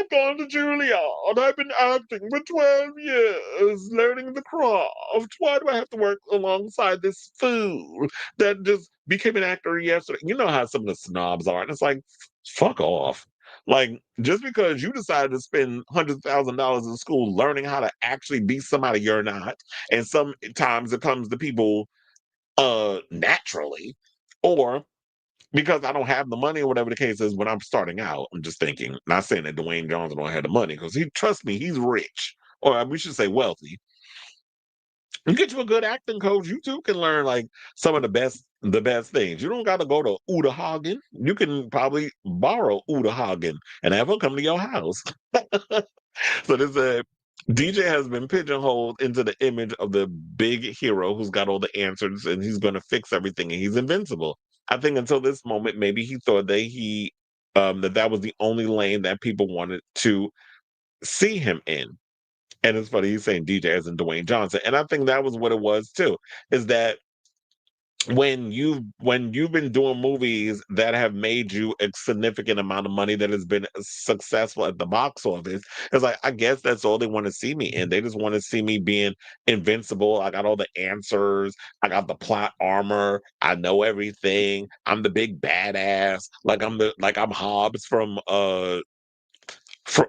gone to Juilliard. I've been acting for 12 years, learning the craft. Why do I have to work alongside this fool that just became an actor yesterday? You know how some of the snobs are, and it's like, fuck off. Like, just because you decided to spend $100,000 in school learning how to actually be somebody you're not, and sometimes it comes to people naturally, or because I don't have the money or whatever the case is when I'm starting out. I'm just thinking, not saying that Dwayne Johnson don't have the money, because he, trust me, he's rich, or we should say wealthy. You get you a good acting coach, you too can learn like some of the best things. You don't got to go to Uda Hagen. You can probably borrow Uda Hagen and have her come to your house. So this DJ has been pigeonholed into the image of the big hero who's got all the answers and he's going to fix everything and he's invincible. I think until this moment, maybe he thought that was the only lane that people wanted to see him in. And it's funny he's saying DJ as in Dwayne Johnson, and I think that was what it was too. Is that when you've been doing movies that have made you a significant amount of money that has been successful at the box office, it's like I guess that's all they want to see me in. They just want to see me being invincible. I got all the answers. I got the plot armor. I know everything. I'm the big badass. Like I'm Hobbs from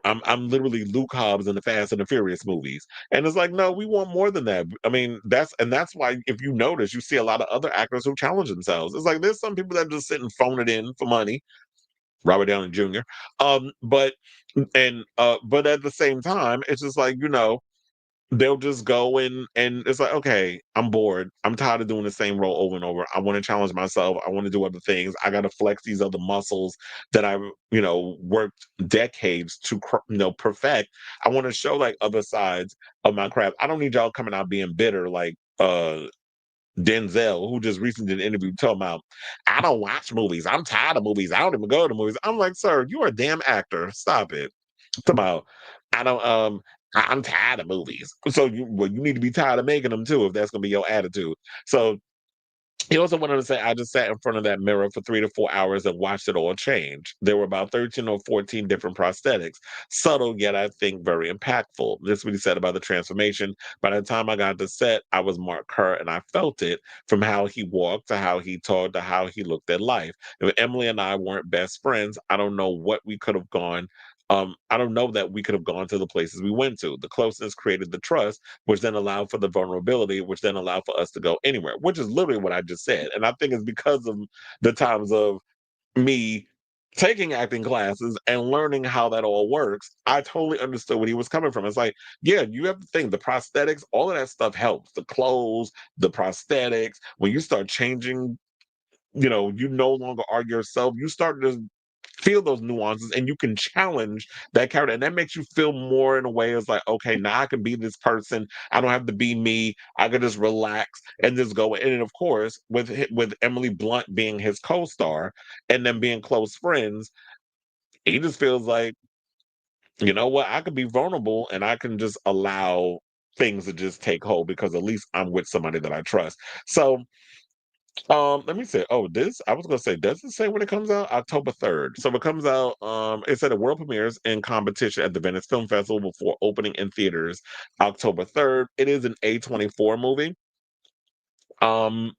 I'm literally Luke Hobbs in the Fast and the Furious movies. And it's like, no, we want more than that. I mean, that's why if you notice, you see a lot of other actors who challenge themselves. It's like there's some people that just sit and phone it in for money. Robert Downey Jr. But at the same time, it's just like, they'll just go and it's like, okay, I'm bored. I'm tired of doing the same role over and over. I want to challenge myself. I want to do other things. I got to flex these other muscles that I've worked decades to perfect. I want to show like other sides of my craft. I don't need y'all coming out being bitter like Denzel, who just recently did an interview talking about, I don't watch movies. I'm tired of movies. I don't even go to movies. I'm like, sir, you are a damn actor. Stop it. About I don't I'm tired of movies. So you need to be tired of making them too if that's gonna be your attitude. So He also wanted to say, I just sat in front of that mirror for 3 to 4 hours and watched it all change. There were about 13 or 14 different prosthetics. Subtle, yet I think very impactful. This is what he said about the transformation. By the time I got to set, I was Mark Kerr and I felt it from how he walked to how he talked to how he looked at life. If Emily and I weren't best friends, I don't know what we could have gone. I don't know that we could have gone to the places we went to. The closeness created the trust, which then allowed for the vulnerability, which then allowed for us to go anywhere, which is literally what I just said. And I think it's because of the times of me taking acting classes and learning how that all works. I totally understood where he was coming from. It's like, yeah, you have to think the prosthetics, all of that stuff helps. The clothes, the prosthetics, when you start changing, you no longer are yourself. You start to feel those nuances and you can challenge that character. And that makes you feel more in a way as like, okay, now I can be this person. I don't have to be me. I can just relax and just go in. And of course, with Emily Blunt being his co-star and them being close friends, he just feels like, you know what, I can be vulnerable and I can just allow things to just take hold because at least I'm with somebody that I trust. So let me say. Oh, this I was gonna say. Does it say when it comes out? October 3rd. So it comes out. It said the world premieres in competition at the Venice Film Festival before opening in theaters October 3rd. It is an A24 movie. Um,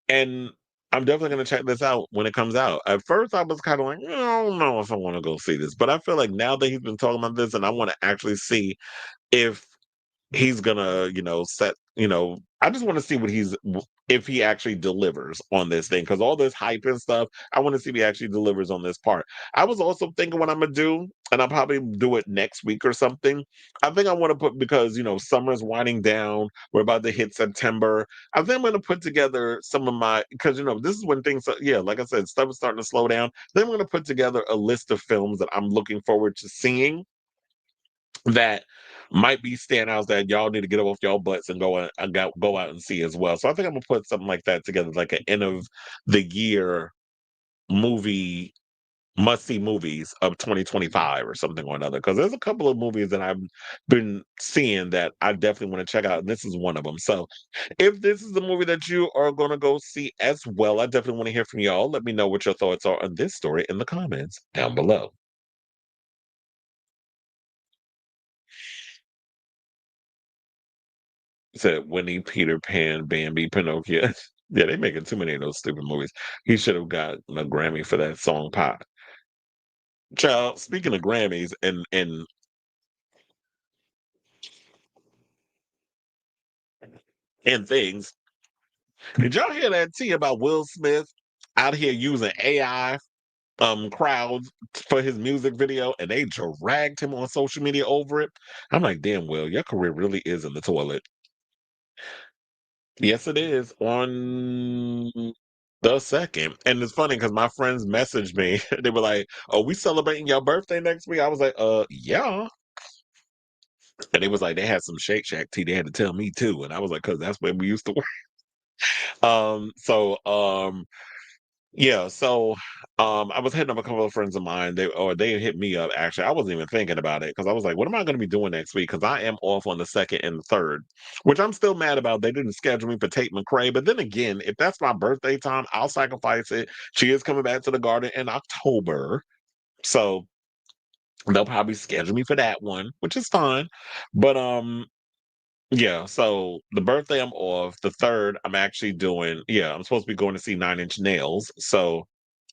and I'm definitely gonna check this out when it comes out. At first, I was kind of like, I don't know if I want to go see this, but I feel like now that he's been talking about this, and I want to actually see if he's gonna, I just want to see if he actually delivers on this thing because all this hype and stuff. I want to see if he actually delivers on this part. I was also thinking what I'm gonna do, and I'll probably do it next week or something. I think I want to put because summer's winding down. We're about to hit September. I think I'm gonna put together some of my because this is when things. Yeah, like I said, stuff is starting to slow down. Then I'm gonna put together a list of films that I'm looking forward to seeing that might be standouts that y'all need to get off y'all butts and go out and see as well. So I think I'm gonna put something like that together, like an end of the year movie must see movies of 2025 or something or another. Because there's a couple of movies that I've been seeing that I definitely want to check out, and this is one of them. So if this is the movie that you are gonna go see as well, I definitely want to hear from y'all. Let me know what your thoughts are on this story in the comments down below. Said Winnie, Peter Pan, Bambi, Pinocchio. Yeah, they making too many of those stupid movies. He should have got a Grammy for that song "Pop." Child, speaking of Grammys and things, did y'all hear that tea about Will Smith out here using AI crowds for his music video, and they dragged him on social media over it? I'm like, damn, Will, your career really is in the toilet. Yes, it is on the second. And it's funny because my friends messaged me. They were like, "Oh, we celebrating your birthday next week?" I was like, yeah." And they was like, they had some Shake Shack tea. They had to tell me too. And I was like, "Cause that's where we used to work." So yeah, so I was hitting up a couple of friends of mine. They hit me up actually. I wasn't even thinking about it because I was like, what am I gonna be doing next week? Because I am off on the second and the third, which I'm still mad about. They didn't schedule me for Tate McRae. But then again, if that's my birthday time, I'll sacrifice it. She is coming back to the garden in October. So they'll probably schedule me for that one, which is fine. But yeah, so the birthday I'm off. The third, I'm actually doing, yeah, I'm supposed to be going to see Nine Inch Nails. So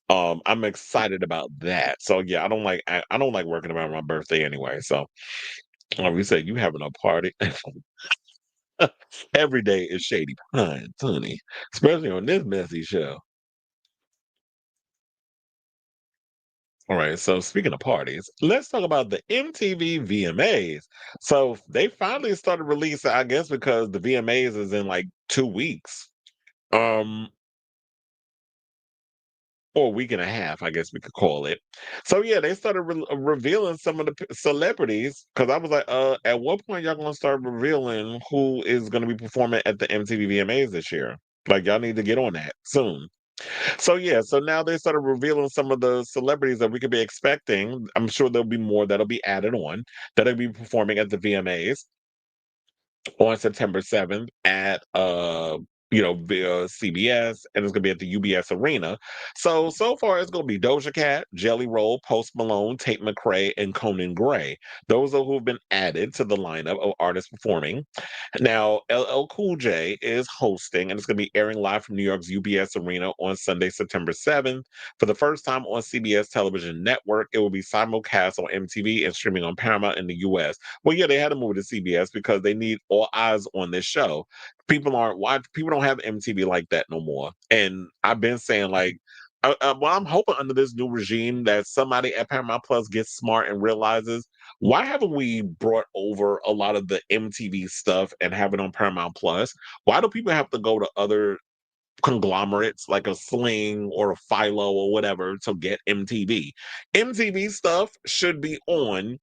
I'm excited about that. So yeah, I don't like working around my birthday anyway. So we said you having a party every day is Shady Pines, honey. Especially on this messy show. All right, so speaking of parties, let's talk about the MTV VMAs. So they finally started releasing, I guess, because the VMAs is in like 2 weeks. Um, or a week and a half, I guess we could call it. So yeah, they started revealing some of the celebrities because I was like, at what point y'all gonna start revealing who is gonna be performing at the MTV VMAs this year? Like y'all need to get on that soon. So yeah, so now they started revealing some of the celebrities that we could be expecting. I'm sure there'll be more that'll be added on that'll be performing at the VMAs on September 7th at via CBS, and it's gonna be at the UBS Arena. So far it's gonna be Doja Cat, Jelly Roll, Post Malone, Tate McRae, and Conan Gray. Those are who have been added to the lineup of artists performing. Now, LL Cool J is hosting, and it's going to be airing live from New York's UBS Arena on Sunday, September 7th. For the first time on CBS Television Network, it will be simulcast on MTV and streaming on Paramount in the US. Well, yeah, they had to move to CBS because they need all eyes on this show. People don't have MTV like that no more. And I've been saying, like, well, I'm hoping under this new regime that somebody at Paramount Plus gets smart and realizes, why haven't we brought over a lot of the MTV stuff and have it on Paramount Plus? Why do people have to go to other conglomerates like a Sling or a Philo or whatever to get MTV? MTV stuff should be on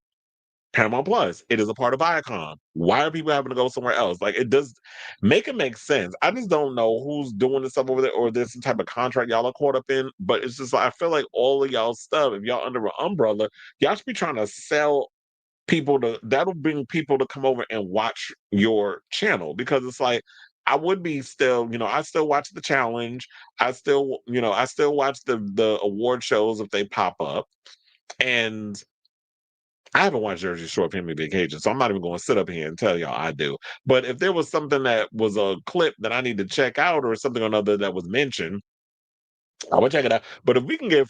Paramount Plus. It is a part of Viacom. Why are people having to go somewhere else? Like, it does make sense. I just don't know who's doing this stuff over there, or there's some type of contract y'all are caught up in. But it's just like, I feel like all of y'all stuff, if y'all under an umbrella, y'all should be trying to sell that'll bring people to come over and watch your channel, because it's like, I would be still, I still watch the challenge. I still watch the award shows if they pop up. And I haven't watched Jersey Shore Family Vacation, so I'm not even going to sit up here and tell y'all I do. But if there was something that was a clip that I need to check out, or something or another that was mentioned, I would check it out. But if we can get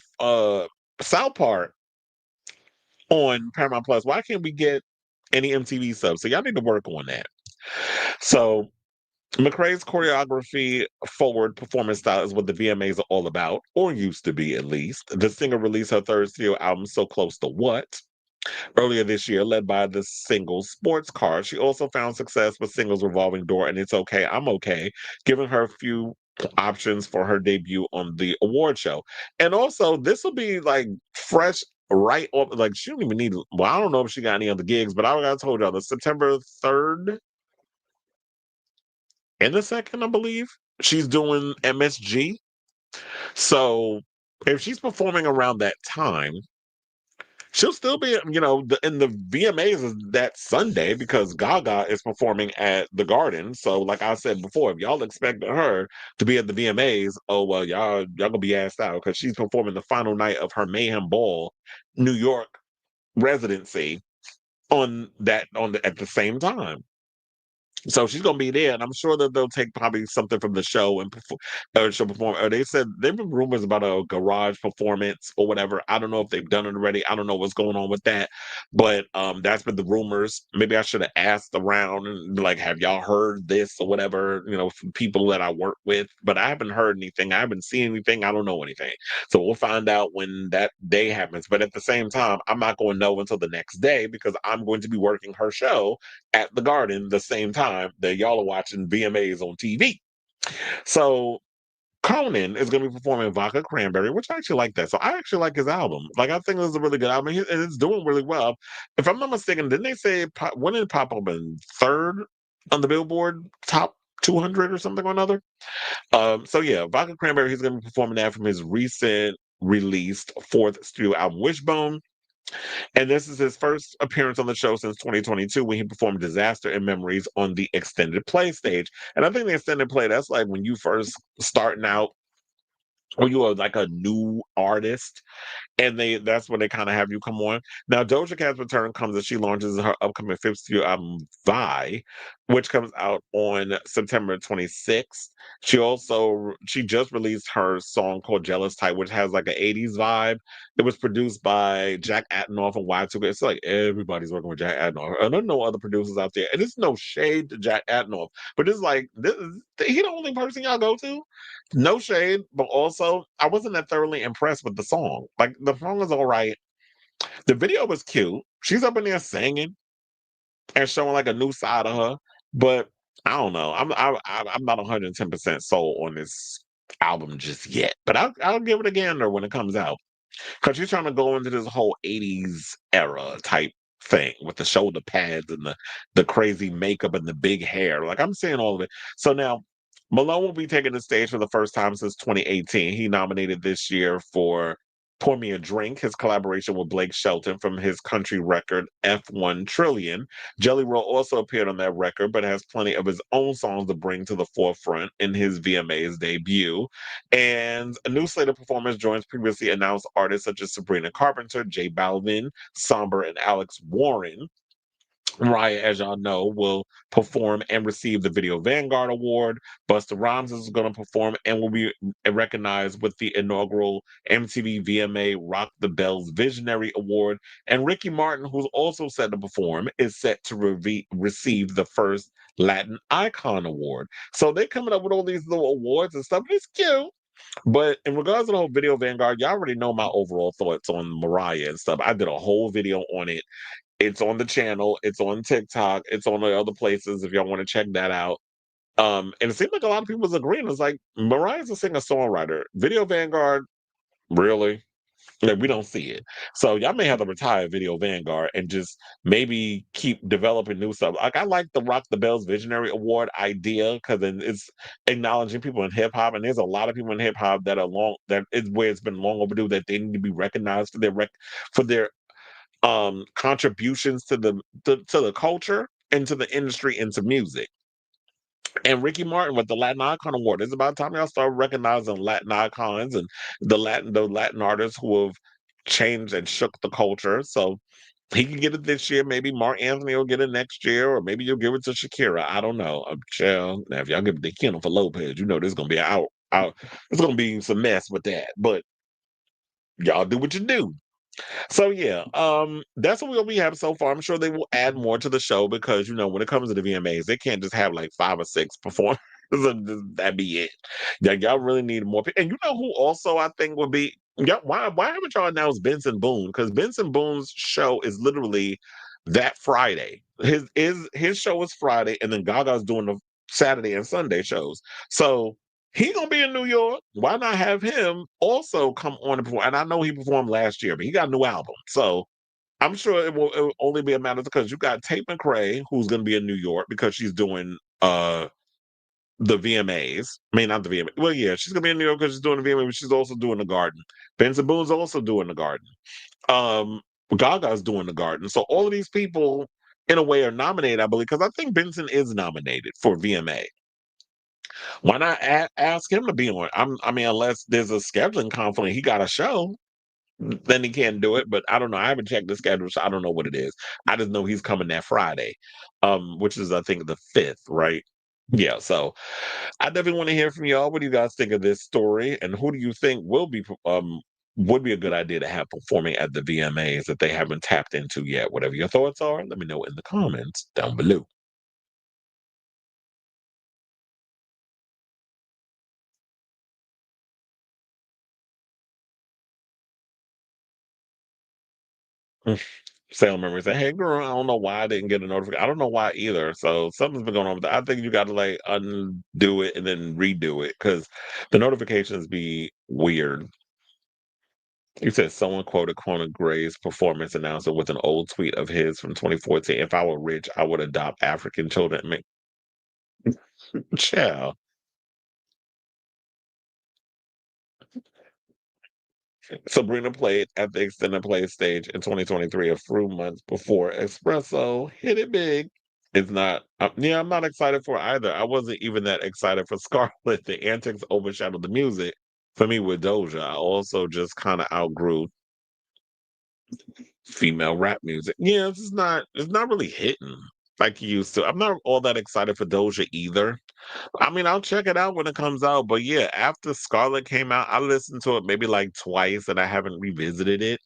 South Park on Paramount Plus, why can't we get any MTV subs? So y'all need to work on that. So McRae's choreography forward performance style is what the VMAs are all about, or used to be at least. The singer released her third studio album, So Close to What, earlier this year, led by the single Sports Car. She also found success with singles Revolving Door and It's Okay, I'm Okay, giving her a few options for her debut on the award show. And also, this will be like fresh right off. Like, she don't even need, well, I don't know if she got any other gigs, but I told y'all the September 3rd and the 2nd, I believe, she's doing MSG. So if she's performing around that time, she'll still be, in the VMAs is that Sunday, because Gaga is performing at the Garden. So, like I said before, if y'all expected her to be at the VMAs, oh well, y'all gonna be asked out, because she's performing the final night of her Mayhem Ball, New York residency at the same time. So she's gonna be there, and I'm sure that they'll take probably something from the show and she'll perform. Or they said there've been rumors about a garage performance or whatever. I don't know if they've done it already. I don't know what's going on with that, but that's been the rumors. Maybe I should have asked around and be like, have y'all heard this or whatever? From people that I work with, but I haven't heard anything. I haven't seen anything. I don't know anything. So we'll find out when that day happens. But at the same time, I'm not going to know until the next day, because I'm going to be working her show at the Garden the same time that y'all are watching VMAs on TV. So Conan is going to be performing Vodka Cranberry, which I actually like that. So I actually like his album. Like, I think this is a really good album, and it's doing really well. If I'm not mistaken, didn't they say when did it pop up in third on the Billboard Top 200 or something or another? So yeah, Vodka Cranberry, he's going to be performing that from his recent released fourth studio album, Wishbone. And this is his first appearance on the show since 2022, when he performed Disaster in Memories on the extended play stage. And I think the extended play, that's like when you first starting out, or you are like a new artist, and that's when they kind of have you come on. Now, Doja Cat's return comes as she launches her upcoming fifth studio album, Vi, which comes out on September 26th. She just released her song called Jealous Type, which has like an 80s vibe. It was produced by Jack Antonoff and Y2K. It's like everybody's working with Jack Antonoff. And there's no other producers out there. And it's no shade to Jack Antonoff, but it's like, he the only person y'all go to? No shade, but also I wasn't that thoroughly impressed with the song. Like, the song is all right. The video was cute. She's up in there singing and showing like a new side of her, but I don't know. I'm not 110% sold on this album just yet. But I'll give it a gander when it comes out, because she's trying to go into this whole 80s era type thing with the shoulder pads and the crazy makeup and the big hair. Like, I'm seeing all of it. So now Malone will be taking the stage for the first time since 2018. He nominated this year for Pour Me a Drink, his collaboration with Blake Shelton from his country record F1 Trillion. Jelly Roll also appeared on that record, but has plenty of his own songs to bring to the forefront in his VMAs debut. And a new slate of performers joins previously announced artists such as Sabrina Carpenter, J Balvin, Somber, and Alex Warren. Mariah, as y'all know, will perform and receive the Video Vanguard Award. Busta Rhymes is going to perform and will be recognized with the inaugural MTV VMA Rock the Bells Visionary Award. And Ricky Martin, who's also set to perform, is set to receive the first Latin Icon Award. So they're coming up with all these little awards and stuff. It's cute. But in regards to the whole Video Vanguard, y'all already know my overall thoughts on Mariah and stuff. I did a whole video on it. It's on the channel. It's on TikTok. It's on the other places if y'all want to check that out. And it seems like a lot of people's agreeing. It's like Mariah's a singer-songwriter. Video Vanguard, really? Like, we don't see it. So y'all may have to retire Video Vanguard and just maybe keep developing new stuff. Like I like the Rock the Bells Visionary Award idea because it's acknowledging people in hip hop, and there's a lot of people in hip hop that are long that is where it's been long overdue that they need to be recognized for their contributions to the culture and to the industry and to music. And Ricky Martin with the Latin Icon Award. It's about time y'all start recognizing Latin icons and the Latin artists who have changed and shook the culture. So he can get it this year. Maybe Mark Anthony will get it next year, or maybe you'll give it to Shakira. I don't know. Chill. Now, if y'all give it to Jennifer Lopez, you know there's gonna be out. There's gonna be some mess with that. But y'all do what you do. So yeah, that's what we have so far. I'm sure they will add more to the show because when it comes to the VMAs, they can't just have like 5 or 6 performers and that be it. Yeah, y'all really need more people. And you know who also I think would be yeah, why haven't y'all announced Benson Boone? Because Benson Boone's show is literally that Friday. His show is Friday, and then Gaga's doing the Saturday and Sunday shows. So he gonna be in New York. Why not have him also come on and perform? And I know he performed last year, but he got a new album. So I'm sure it will only be a matter because you got Tate McRae, who's gonna be in New York because she's doing the VMAs. I mean not the VMAs. Well, yeah, she's gonna be in New York because she's doing the VMAs, but she's also doing the garden. Benson Boone's also doing the garden. Um Gaga's doing the garden. So all of these people in a way are nominated, I believe, because I think Benson is nominated for VMA. Why not ask him to be on? I mean, unless there's a scheduling conflict, he got a show, then he can't do it. But I don't know. I haven't checked the schedule, so I don't know what it is. I just know he's coming that Friday, which is I think the 5th, right? Yeah. So I definitely want to hear from y'all. What do you guys think of this story, and who do you think would be a good idea to have performing at the VMAs that they haven't tapped into yet? Whatever your thoughts are, let me know in the comments down below. Salem memory say, "Hey, girl, I don't know why I didn't get a notification. I don't know why either. So something's been going on with that. I think you got to like undo it and then redo it because the notifications be weird." You said someone quoted Conan Gray's performance announcer with an old tweet of his from 2014. If I were rich, I would adopt African children. Child. Sabrina played at the extended play stage in 2023, a few months before Espresso hit it big. It's not, yeah, I'm not excited for either. I wasn't even that excited for Scarlet. The antics overshadowed the music for me with Doja. I also just kind of outgrew female rap music. Yeah, it's not really hitting like you used to. I'm not all that excited for Doja either. I mean, I'll check it out when it comes out, but yeah, after Scarlet came out, I listened to it maybe like twice and I haven't revisited it.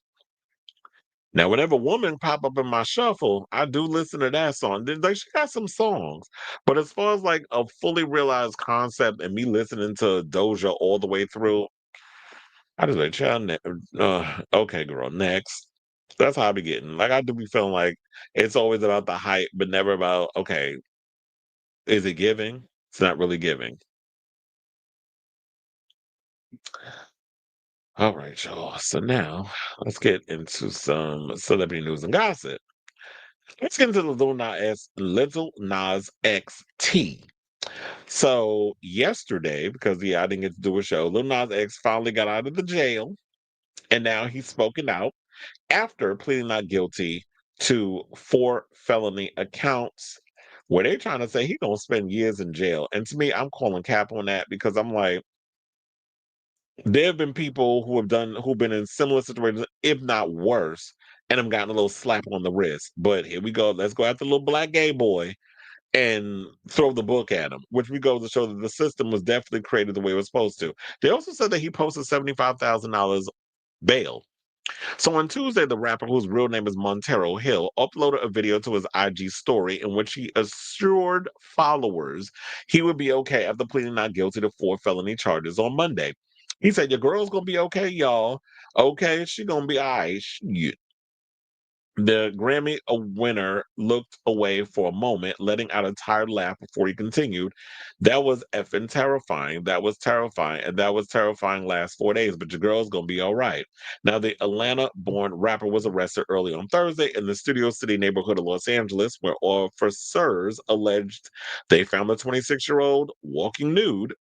Now, whenever Woman pop up in my shuffle, I do listen to that song. Like she got some songs, but as far as like a fully realized concept and me listening to Doja all the way through, I just like, child, okay, girl, next. That's how I be getting. Like I do be feeling like it's always about the hype, but never about okay, is it giving? It's not really giving. All right, y'all. So now let's get into some celebrity news and gossip. Let's get into the Little Nas X So yesterday, because yeah, I didn't get to do a show, Lil Nas X finally got out of the jail. And now he's spoken out after pleading not guilty to 4 felony accounts where they're trying to say he gonna spend years in jail. And to me, I'm calling cap on that because I'm like, there have been people who've been in similar situations, if not worse, and have gotten a little slap on the wrist. But here we go. Let's go after the little black gay boy and throw the book at him, which we go to show that the system was definitely created the way it was supposed to. They also said that he posted $75,000 bail. So on Tuesday, the rapper, whose real name is Montero Hill, uploaded a video to his IG story in which he assured followers he would be okay after pleading not guilty to 4 felony charges on Monday. He said, "Your girl's gonna be okay, y'all. Okay, she gonna be all right. The Grammy winner looked away for a moment, letting out a tired laugh before he continued. That was effing terrifying. That was terrifying. And that was terrifying last 4 days, but your girl's going to be all right." Now, the Atlanta born rapper was arrested early on Thursday in the Studio City neighborhood of Los Angeles, where officers alleged they found the 26-year-old walking nude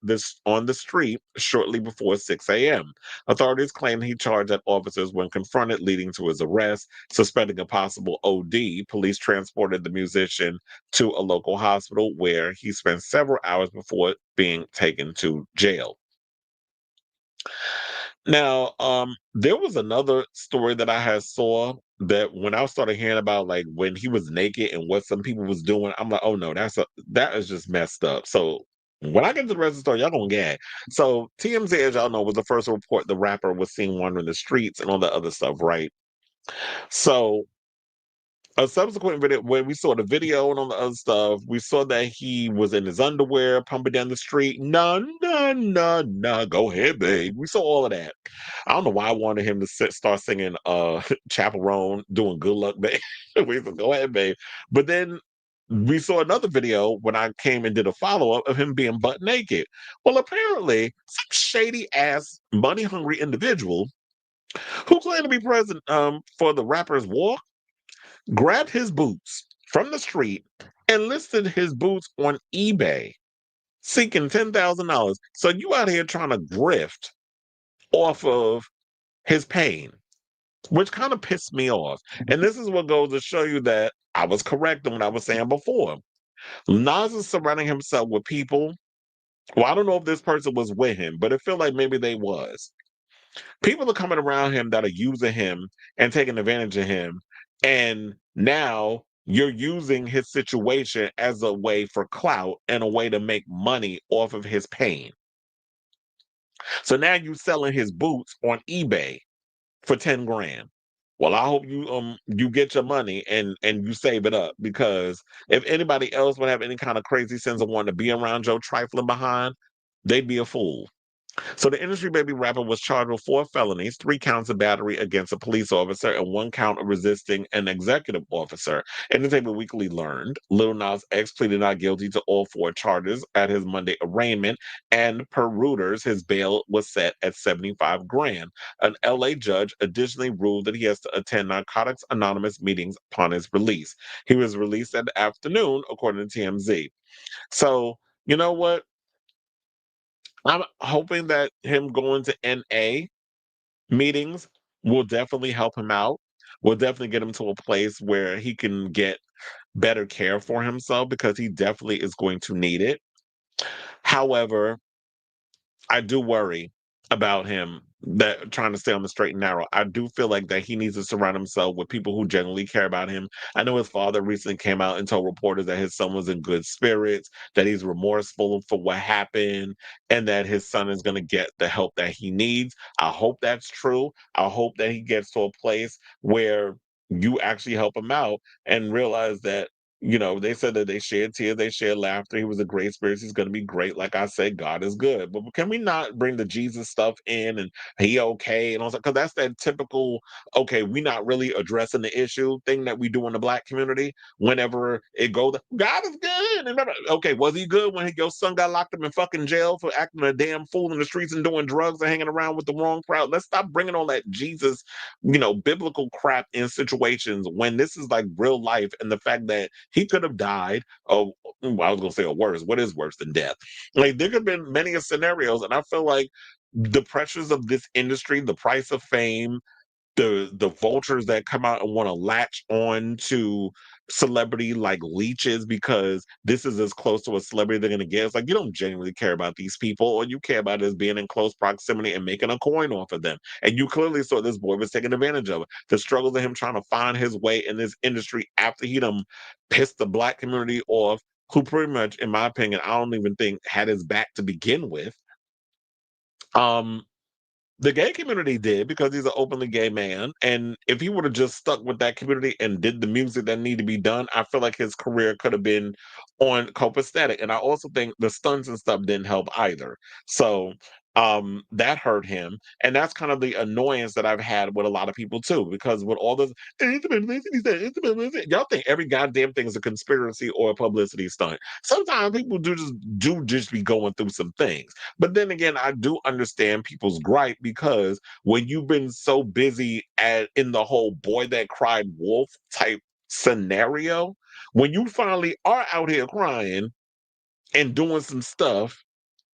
on the street shortly before 6 a.m. Authorities claim he charged at officers when confronted, leading to his arrest. Suspecting a possible OD, police transported the musician to a local hospital where he spent several hours before being taken to jail. Now, there was another story that I had saw that when I started hearing about like when he was naked and what some people was doing, I'm like, oh no, that is just messed up. So when I get to the rest of the story, y'all gonna gag. So TMZ, as y'all know, was the first to report the rapper was seen wandering the streets and all that other stuff, right? So a subsequent video when we saw the video and all the other stuff, we saw that he was in his underwear pumping down the street. No, no, no, no. Go ahead, babe. We saw all of that. I don't know why I wanted him to start singing Chaperone, doing good luck, babe. We said, go ahead, babe. But then we saw another video when I came and did a follow-up of him being butt naked. Well, apparently, some shady ass, money hungry individual who claimed to be present for the rapper's walk grabbed his boots from the street and listed his boots on eBay, seeking $10,000. So you out here trying to grift off of his pain, which kind of pissed me off. And this is what goes to show you that I was correct in what I was saying before. Nas is surrounding himself with people. Well, I don't know if this person was with him, but it felt like maybe they was. People are coming around him that are using him and taking advantage of him. And now you're using his situation as a way for clout and a way to make money off of his pain. So now you selling his boots on eBay for 10 grand. Well, I hope you get your money and you save it up, because if anybody else would have any kind of crazy sense of wanting to be around Joe trifling behind, they'd be a fool. So the industry baby rapper was charged with 4 felonies, 3 counts of battery against a police officer, and 1 count of resisting an executive officer. Entertainment Weekly learned Lil Nas X pleaded not guilty to all 4 charges at his Monday arraignment, and per Reuters, his bail was set at 75 grand. An LA judge additionally ruled that he has to attend Narcotics Anonymous meetings upon his release. He was released that afternoon, according to TMZ. So, you know what? I'm hoping that him going to NA meetings will definitely help him out. Will definitely get him to a place where he can get better care for himself, because he definitely is going to need it. However, I do worry about him that trying to stay on the straight and narrow. I do feel like that he needs to surround himself with people who genuinely care about him. I know his father recently came out and told reporters that his son was in good spirits, that he's remorseful for what happened, and that his son is going to get the help that he needs. I hope that's true. I hope that he gets to a place where you actually help him out and realize that, they said that they shared tears, they shared laughter. He was a great spirit. He's going to be great. Like I said, God is good. But can we not bring the Jesus stuff in and he okay and all that? Because that's that typical, okay, we not really addressing the issue thing that we do in the Black community. Whenever it goes, God is good. And remember, okay, was he good when your son got locked up in fucking jail for acting a damn fool in the streets and doing drugs and hanging around with the wrong crowd? Let's stop bringing all that Jesus, biblical crap in situations when this is like real life, and the fact that he could have died. Oh, I was gonna say, worse. What is worse than death? Like there could have been many scenarios, and I feel like the pressures of this industry, the price of fame, the vultures that come out and want to latch on to celebrity like leeches because this is as close to a celebrity they're going to get. It's like you don't genuinely care about these people, or you care about is being in close proximity and making a coin off of them. And you clearly saw this boy was taking advantage of it. The struggles of him trying to find his way in this industry after he done pissed the black community off, who pretty much, in my opinion, I don't even think had his back to begin with. Um, the gay community did because he's an openly gay man. And if he would have just stuck with that community and did the music that needed to be done, I feel like his career could have been on copacetic. And I also think the stunts and stuff didn't help either. So that hurt him. And that's kind of the annoyance that I've had with a lot of people too, because with all this, y'all think every goddamn thing is a conspiracy or a publicity stunt. Sometimes people do just be going through some things. But then again, I do understand people's gripe because when you've been so busy in the whole boy that cried wolf type scenario, when you finally are out here crying and doing some stuff,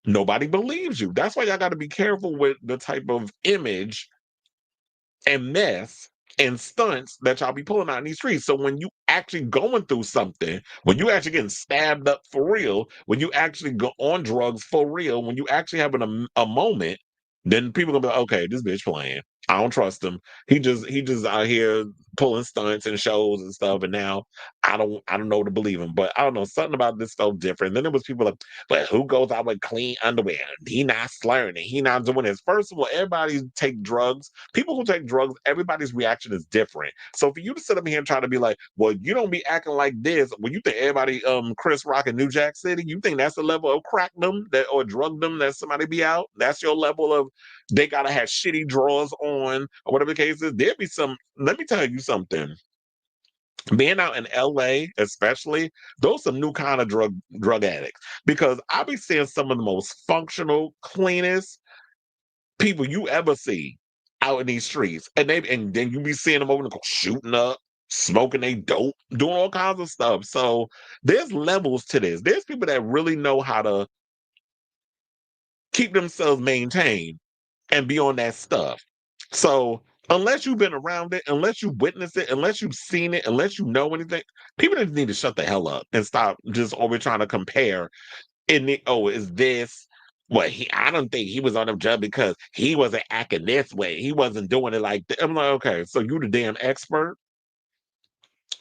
nobody believes you. That's why y'all got to be careful with the type of image and mess and stunts that y'all be pulling out in these streets. So when you actually going through something, when you actually getting stabbed up for real, when you actually go on drugs for real, when you actually having a moment, then people gonna be like, okay, this bitch playing. I don't trust him. He just out here pulling stunts and shows and stuff. And now I don't know to believe him. But I don't know. Something about this felt different. Then there was people like, but who goes out with clean underwear? He not slurring it. He not doing this. First of all, everybody take drugs. People who take drugs, everybody's reaction is different. So for you to sit up here and try to be like, well, you don't be acting like this when you think everybody Chris Rock in New Jack City, you think that's the level of crackdom that or drugdom that somebody be out? That's your level of they gotta have shitty drawers on or whatever the case is. There be some, let me tell you something. Being out in LA, especially, those some new kind of drug addicts. Because I be seeing some of the most functional, cleanest people you ever see out in these streets. And then you be seeing them over there shooting up, smoking they dope, doing all kinds of stuff. So there's levels to this. There's people that really know how to keep themselves maintained and be on that stuff. So unless you've been around it, unless you witnessed it, unless you've seen it, unless you know anything, people just need to shut the hell up and stop just always trying to compare. Oh, is this what he? I don't think he was on them job because he wasn't acting this way. He wasn't doing it like that. I'm like, okay, so you the damn expert.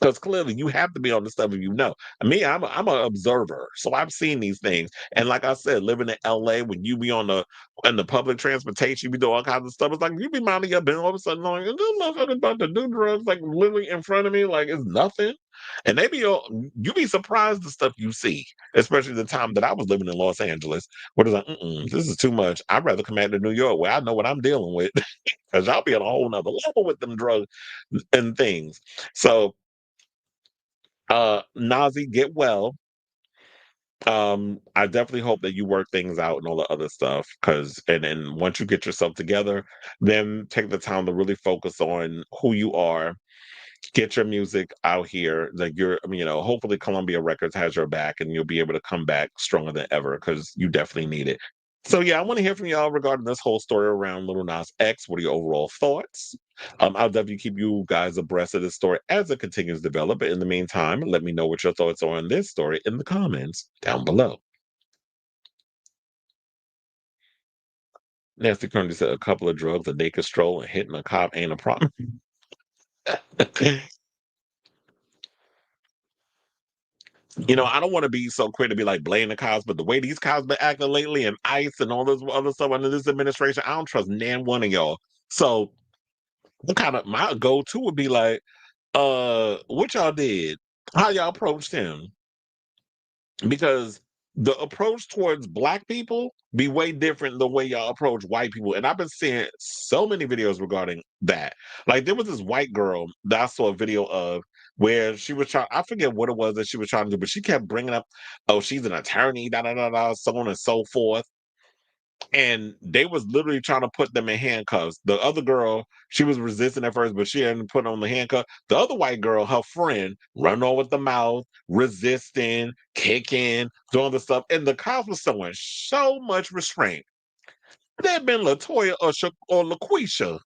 Because clearly you have to be on the stuff if you know. Me, I'm an observer, so I've seen these things. And like I said, living in LA, when you be on the public transportation, you be doing all kinds of stuff. It's like you be minding your business, all of a sudden, like, this motherfucker about to do drugs, like literally in front of me, like it's nothing. And they be all, you be surprised the stuff you see, especially the time that I was living in Los Angeles, where it's like, this is too much. I'd rather come out to New York where I know what I'm dealing with, because y'all be on a whole nother level with them drugs and things. So Nazi, get well. I definitely hope that you work things out and all the other stuff. Cause and then once you get yourself together, then take the time to really focus on who you are, get your music out here. Like hopefully Columbia Records has your back and you'll be able to come back stronger than ever because you definitely need it. So yeah, I want to hear from y'all regarding this whole story around Lil Nas X. What are your overall thoughts? I'll definitely keep you guys abreast of this story as it continues to develop. But in the meantime, let me know what your thoughts are on this story in the comments down below. Nancy currently said a couple of drugs, a naked stroll, and hitting a cop ain't a problem. I don't want to be so quick to be like blaming the cops, but the way these cops been acting lately and ICE and all this other stuff under this administration, I don't trust nan one of y'all. So my go-to would be like, what y'all did, how y'all approached him, because the approach towards black people be way different than the way y'all approach white people. And I've been seeing so many videos regarding that. Like there was this white girl that I saw a video of where she was trying, I forget what it was that she was trying to do, but she kept bringing up, oh, she's an attorney, da da da da, so on and so forth. And they was literally trying to put them in handcuffs. The other girl, she was resisting at first, but she hadn't put on the handcuff. The other white girl, her friend, running on with the mouth, resisting, kicking, doing the stuff. And the cops was showing so much restraint. There'd been Latoya or LaQuisha.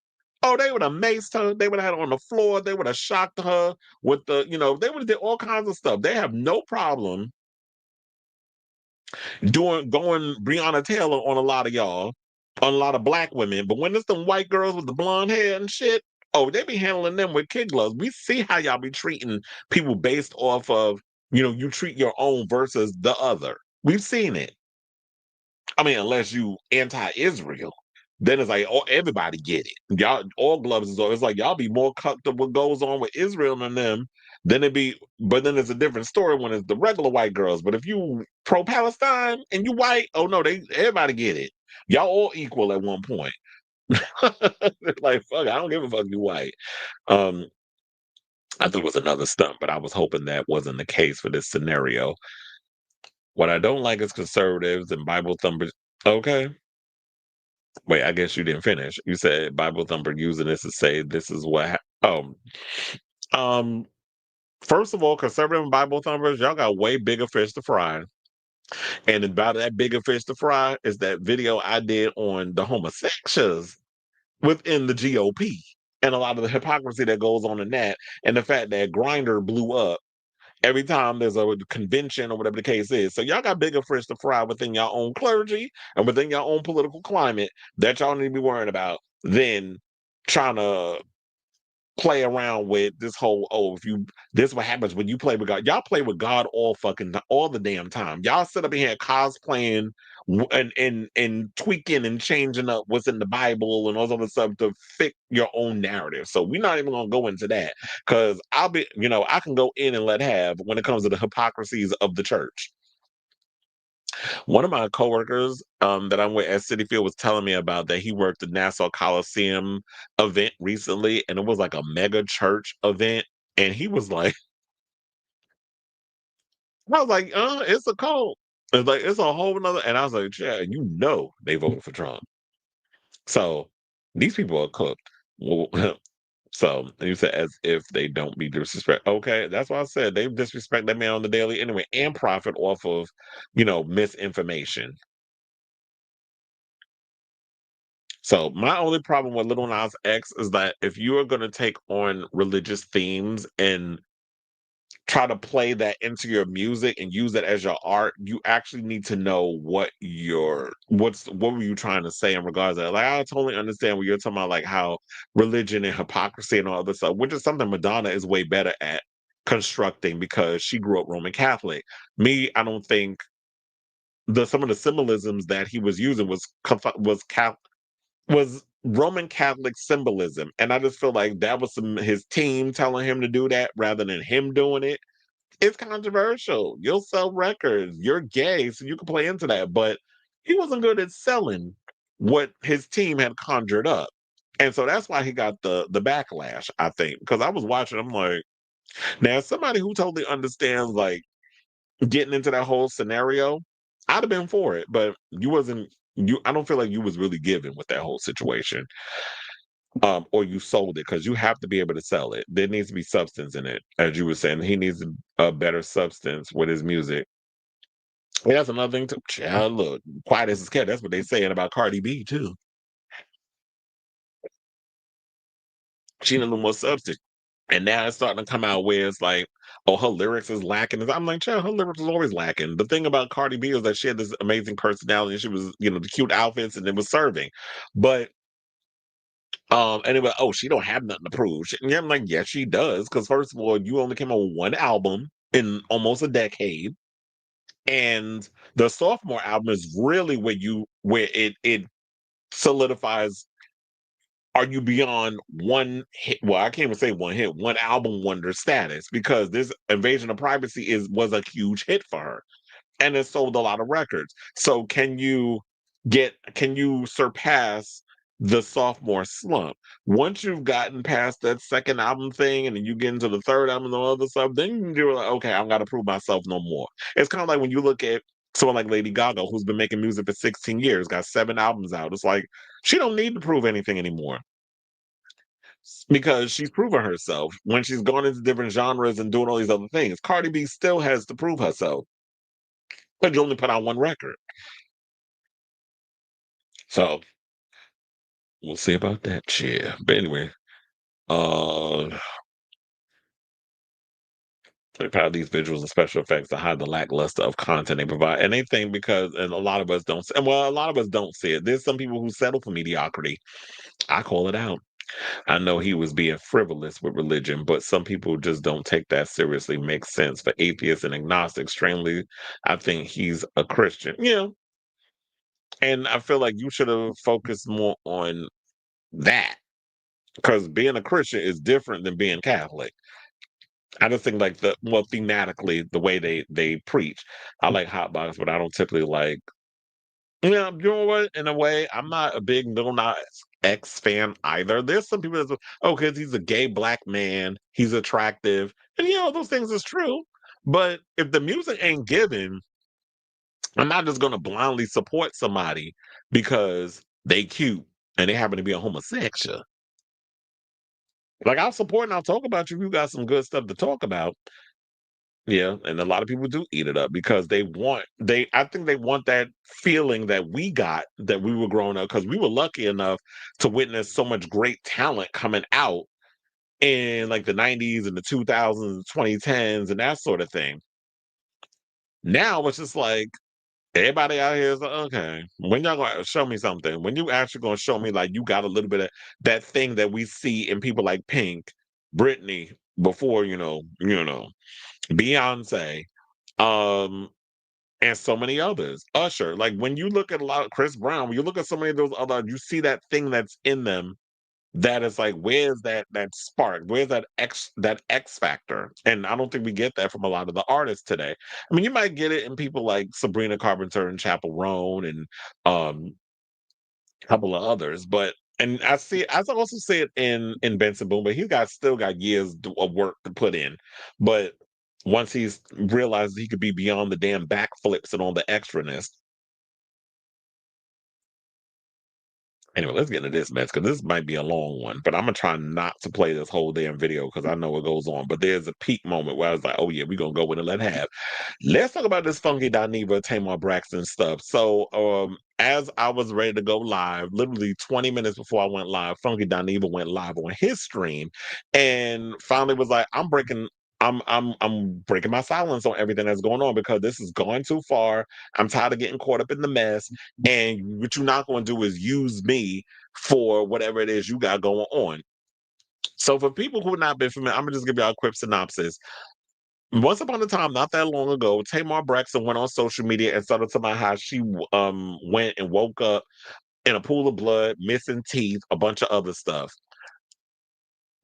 Oh, they would have maced her. They would have had her on the floor. They would have shocked her with they would have did all kinds of stuff. They have no problem going Breonna Taylor on a lot of y'all, on a lot of black women. But when it's them white girls with the blonde hair and shit, oh, they be handling them with kid gloves. We see how y'all be treating people based off of, you treat your own versus the other. We've seen it. I mean, unless you anti-Israel, then it's like, oh, everybody get it. Y'all, all gloves is on. It's like y'all be more comfortable what goes on with Israel than them. Then it be, but then it's a different story when it's the regular white girls. But if you pro-Palestine and you white, oh no, everybody get it. Y'all all equal at one point. Like, fuck, I don't give a fuck you white. Um, I think it was another stunt, but I was hoping that wasn't the case for this scenario. What I don't like is conservatives and Bible thumpers. Okay. Wait, I guess you didn't finish. You said Bible thumper using this to say this is what. Um. First of all, conservative and Bible thumpers, y'all got way bigger fish to fry, and about that bigger fish to fry is that video I did on the homosexuals within the GOP and a lot of the hypocrisy that goes on in that, and the fact that Grinder blew up every time there's a convention or whatever the case is. So y'all got bigger fish to fry within your own clergy and within your own political climate that y'all need to be worrying about than trying to play around with this whole, oh, if you this what happens when you play with God. Y'all play with God all the damn time. Y'all sit up in here cosplaying and tweaking and changing up what's in the Bible and all this other stuff to fit your own narrative. So we're not even gonna go into that because I can go in and let have when it comes to the hypocrisies of the church. One of my coworkers that I'm with at City Field was telling me about that he worked the Nassau Coliseum event recently, and it was like a mega church event. And he was like, I was like, it's a cult. It's like it's a whole nother. And I was like, yeah, they voted for Trump. So these people are cooked. Well, so and you said as if they don't be disrespect. Okay, that's why I said they disrespect that man on the daily anyway, and profit off of misinformation. So my only problem with Lil Nas X is that if you are going to take on religious themes and try to play that into your music and use it as your art, you actually need to know what were you trying to say in regards to that. Like I totally understand what you're talking about, like how religion and hypocrisy and all this stuff, which is something Madonna is way better at constructing because she grew up Roman Catholic. Me, I don't think the some of the symbolisms that he was using was Roman Catholic symbolism. And I just feel like that was his team telling him to do that rather than him doing it. It's controversial. You'll sell records. You're gay, so you can play into that. But he wasn't good at selling what his team had conjured up. And so that's why he got the backlash, I think. Because I was watching, I'm like, now somebody who totally understands like getting into that whole scenario, I'd have been for it. But you wasn't I don't feel like you was really given with that whole situation. Or you sold it because you have to be able to sell it. There needs to be substance in it, as you were saying. He needs a better substance with his music. And that's another thing too. Child, look, quiet as it's kept. That's what they saying about Cardi B too. She need a little more substance. And now it's starting to come out where it's like, oh, her lyrics is lacking. I'm like, child, her lyrics is always lacking. The thing about Cardi B is that she had this amazing personality. And she was, the cute outfits and it was serving. But anyway, oh, she don't have nothing to prove. Yeah, I'm like, yes, she does. Because first of all, you only came on one album in almost a decade, and the sophomore album is really where it solidifies. Are you beyond one hit? Well, I can't even say one hit, one album wonder status because this Invasion of Privacy was a huge hit for her and it sold a lot of records. So can you surpass the sophomore slump? Once you've gotten past that second album thing and then you get into the third album and all other stuff, then you're like, okay, I'm gotta prove myself no more. It's kind of like when you look at someone like Lady Gaga, who's been making music for 16 years, got 7 albums out. It's like she don't need to prove anything anymore because she's proven herself when she's gone into different genres and doing all these other things. Cardi B still has to prove herself, but you only put out one record. So We'll see about that, yeah. But anyway, uh, they proud these visuals and special effects to hide the lackluster of content they provide, and they think because, and a lot of us don't, and well, a lot of us don't see it. There's some people who settle for mediocrity. I call it out. I know he was being frivolous with religion, but some people just don't take that seriously. Makes sense for atheists and agnostics. Extremely, I think he's a Christian. Yeah, and I feel like you should have focused more on that because being a Christian is different than being Catholic. I just think like thematically the way they preach. I like hot box, but I don't typically like. Yeah, you know what? In a way, I'm not a big Lil Nas X fan either. There's some people that's because he's a gay black man, he's attractive, and those things is true. But if the music ain't given, I'm not just gonna blindly support somebody because they cute and they happen to be a homosexual. Like I'll support and I'll talk about you if you got some good stuff to talk about. Yeah, and a lot of people do eat it up because I think they want that feeling that we got that we were growing up because we were lucky enough to witness so much great talent coming out in like the 90s and the 2000s, 2010s and that sort of thing. Now it's just like everybody out here is like, okay, when y'all gonna show me something? When you actually gonna show me like you got a little bit of that thing that we see in people like Pink, Britney, before, Beyonce, um, and so many others. Usher, like when you look at a lot of Chris Brown, when you look at so many of those other, you see that thing that's in them that is like, where's that spark? Where's that X factor? And I don't think we get that from a lot of the artists today. I mean, you might get it in people like Sabrina Carpenter and Chappell Roan and um a couple of others, but and I also see it in Benson Boone, but still got years of work to put in. But once he's realized he could be beyond the damn backflips and all the extraness. Anyway, let's get into this mess because this might be a long one, but I'm gonna try not to play this whole damn video because I know it goes on. But there's a peak moment where I was like, "Oh yeah, we're gonna go with it. Let have." Let's talk about this funky Dineva Tamar Braxton stuff. So, as I was ready to go live, literally 20 minutes before I went live, Funky Dineva went live on his stream, and finally was like, I'm breaking my silence on everything that's going on because this is going too far. I'm tired of getting caught up in the mess, and what you're not going to do is use me for whatever it is you got going on. So, for people who have not been familiar, I'm gonna just give y'all a quick synopsis. Once upon a time, not that long ago, Tamar Braxton went on social media and started talking about how she went and woke up in a pool of blood, missing teeth, a bunch of other stuff.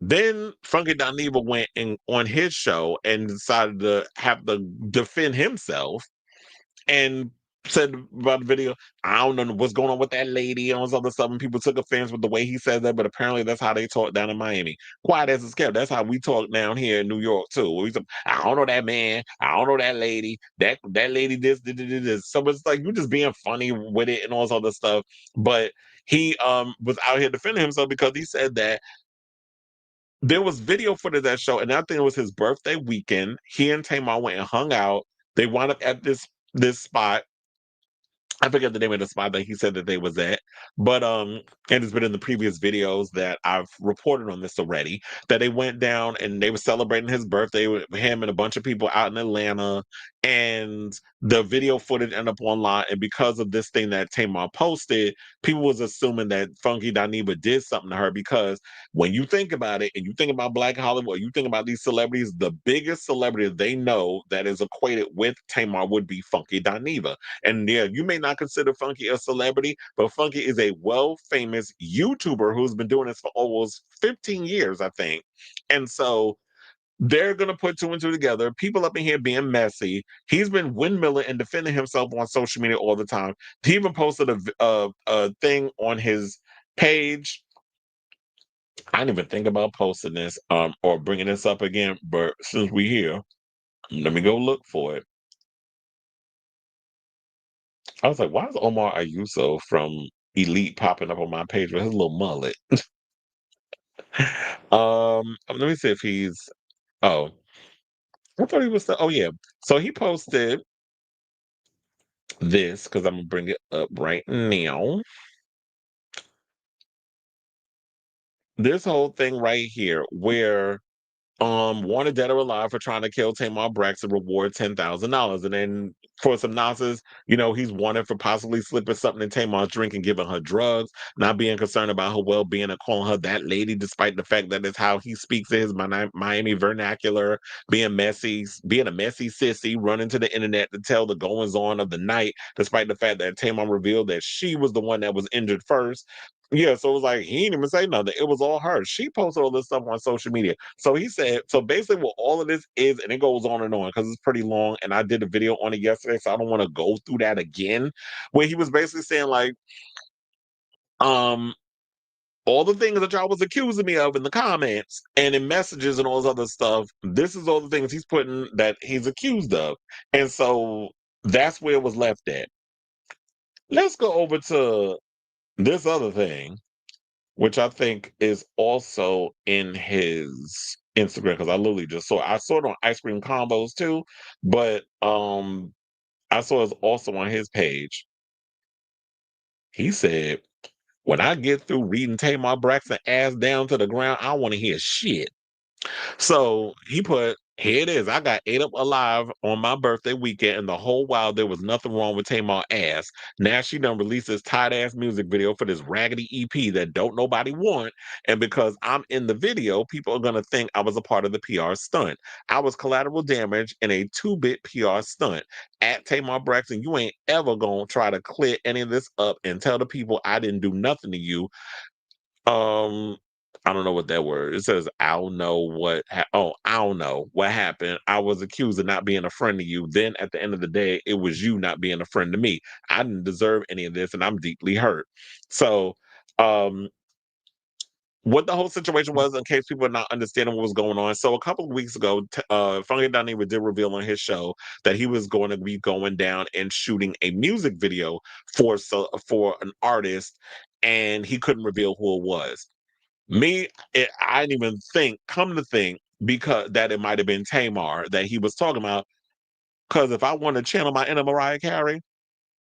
Then Funky Dineva went on his show and decided to have to defend himself and said about the video, I don't know what's going on with that lady and all this other stuff. And people took offense with the way he said that, but apparently that's how they talk down in Miami. Quiet as it's kept. That's how we talk down here in New York too. I don't know that man. I don't know that lady. That lady this. So it's like you're just being funny with it and all this other stuff. But he was out here defending himself because he said that there was video footage of that show, and I think it was his birthday weekend. He and Tamar went and hung out. They wound up at this spot. I forget the name of the spot that he said that they was at, but and it's been in the previous videos that I've reported on this already. That they went down and they were celebrating his birthday with him and a bunch of people out in Atlanta, and the video footage ended up online. And because of this thing that Tamar posted, people was assuming that Funky Dineva did something to her because when you think about it, and you think about Black Hollywood, you think about these celebrities, the biggest celebrity they know that is equated with Tamar would be Funky Dineva. And yeah, you may not consider Funky a celebrity, but Funky is a well-famous YouTuber who's been doing this for almost 15 years, I think. And so they're gonna put two and two together. People up in here being messy. He's been windmilling and defending himself on social media all the time. He even posted a thing on his page. I didn't even think about posting this or bringing this up again, but since we here, let me go look for it. I was like, why is Omar Ayuso from Elite popping up on my page with his little mullet? Let me see if he's. Oh, I thought he was. Oh yeah. So he posted this because I'm gonna bring it up right now. this whole thing right here where wanted dead or alive for trying to kill Tamar Braxton, reward $10,000. And then for some nonsense, he's wanted for possibly slipping something in Tamar's drink and giving her drugs, not being concerned about her well-being and calling her that lady, despite the fact that it's how he speaks in his Miami vernacular, being messy, being a messy sissy, running to the internet to tell the goings on of the night, despite the fact that Tamar revealed that she was the one that was injured first. Yeah, so it was like he didn't even say nothing. It was all her. She posted all this stuff on social media. So he said, so basically what all of this is, and it goes on and on because it's pretty long, and I did a video on it yesterday, so I don't want to go through that again, where he was basically saying like, um, all the things that y'all was accusing me of in the comments and in messages and all this other stuff, this is all the things he's putting that he's accused of. And so that's where it was left at. Let's go over to this other thing, which I think is also in his Instagram, because I literally just I saw it on Ice Cream Combos too, but I saw it also on his page. He said, "When I get through reading Tamar Braxton ass down to the ground, I want to hear shit." So he put, here it is. I got ate up alive on my birthday weekend, and the whole while there was nothing wrong with Tamar ass. Now she done released this tight ass music video for this raggedy EP that don't nobody want. And because I'm in the video, people are gonna think I was a part of the PR stunt. I was collateral damage in a 2-bit PR stunt. At Tamar Braxton, you ain't ever gonna try to clear any of this up and tell the people I didn't do nothing to you. um, I don't know what that word. It says, I don't know what. I don't know what happened. I was accused of not being a friend to you. Then at the end of the day, it was you not being a friend to me. I didn't deserve any of this, and I'm deeply hurt. So, um, what the whole situation was, in case people are not understanding what was going on. So a couple of weeks ago, Funky Dineva did reveal on his show that he was going to be going down and shooting a music video for an artist, and he couldn't reveal who it was. I didn't even come to think, because that it might have been Tamar that he was talking about. Because if I want to channel my inner Mariah Carey,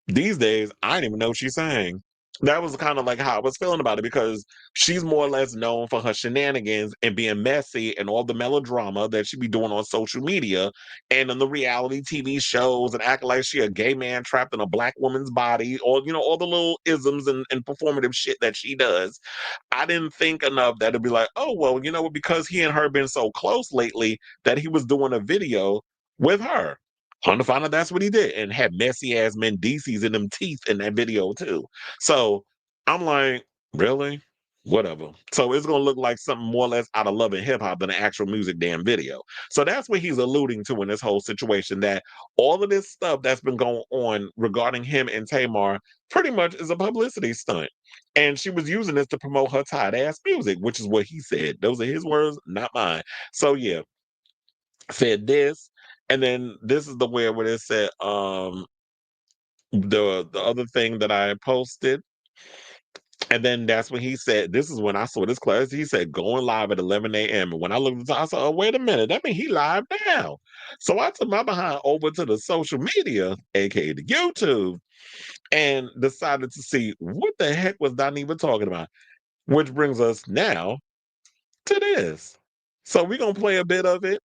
these days, I didn't even know she sang. That was kind of like how I was feeling about it, because she's more or less known for her shenanigans and being messy and all the melodrama that she be doing on social media and on the reality TV shows, and acting like she a gay man trapped in a black woman's body, or all the little isms and performative shit that she does. I didn't think enough that it'd be like, oh, well, because he and her been so close lately, that he was doing a video with her. Come to find out that's what he did, and had messy ass Mendices in them teeth in that video too. So I'm like, really? Whatever. So it's gonna look like something more or less out of Love and Hip Hop than an actual music damn video. So that's what he's alluding to in this whole situation, that all of this stuff that's been going on regarding him and Tamar pretty much is a publicity stunt. And she was using this to promote her tight ass music, which is what he said. Those are his words, not mine. So yeah, said this, and then this is the where it said the other thing that I posted, and then that's when he said, this is when I saw this class. He said going live at 11 a.m. And when I looked at the time, I said, oh, wait a minute, that means he live now. So I took my behind over to the social media, aka the YouTube, and decided to see what the heck was Dineva talking about. Which brings us now to this. So we're gonna play a bit of it.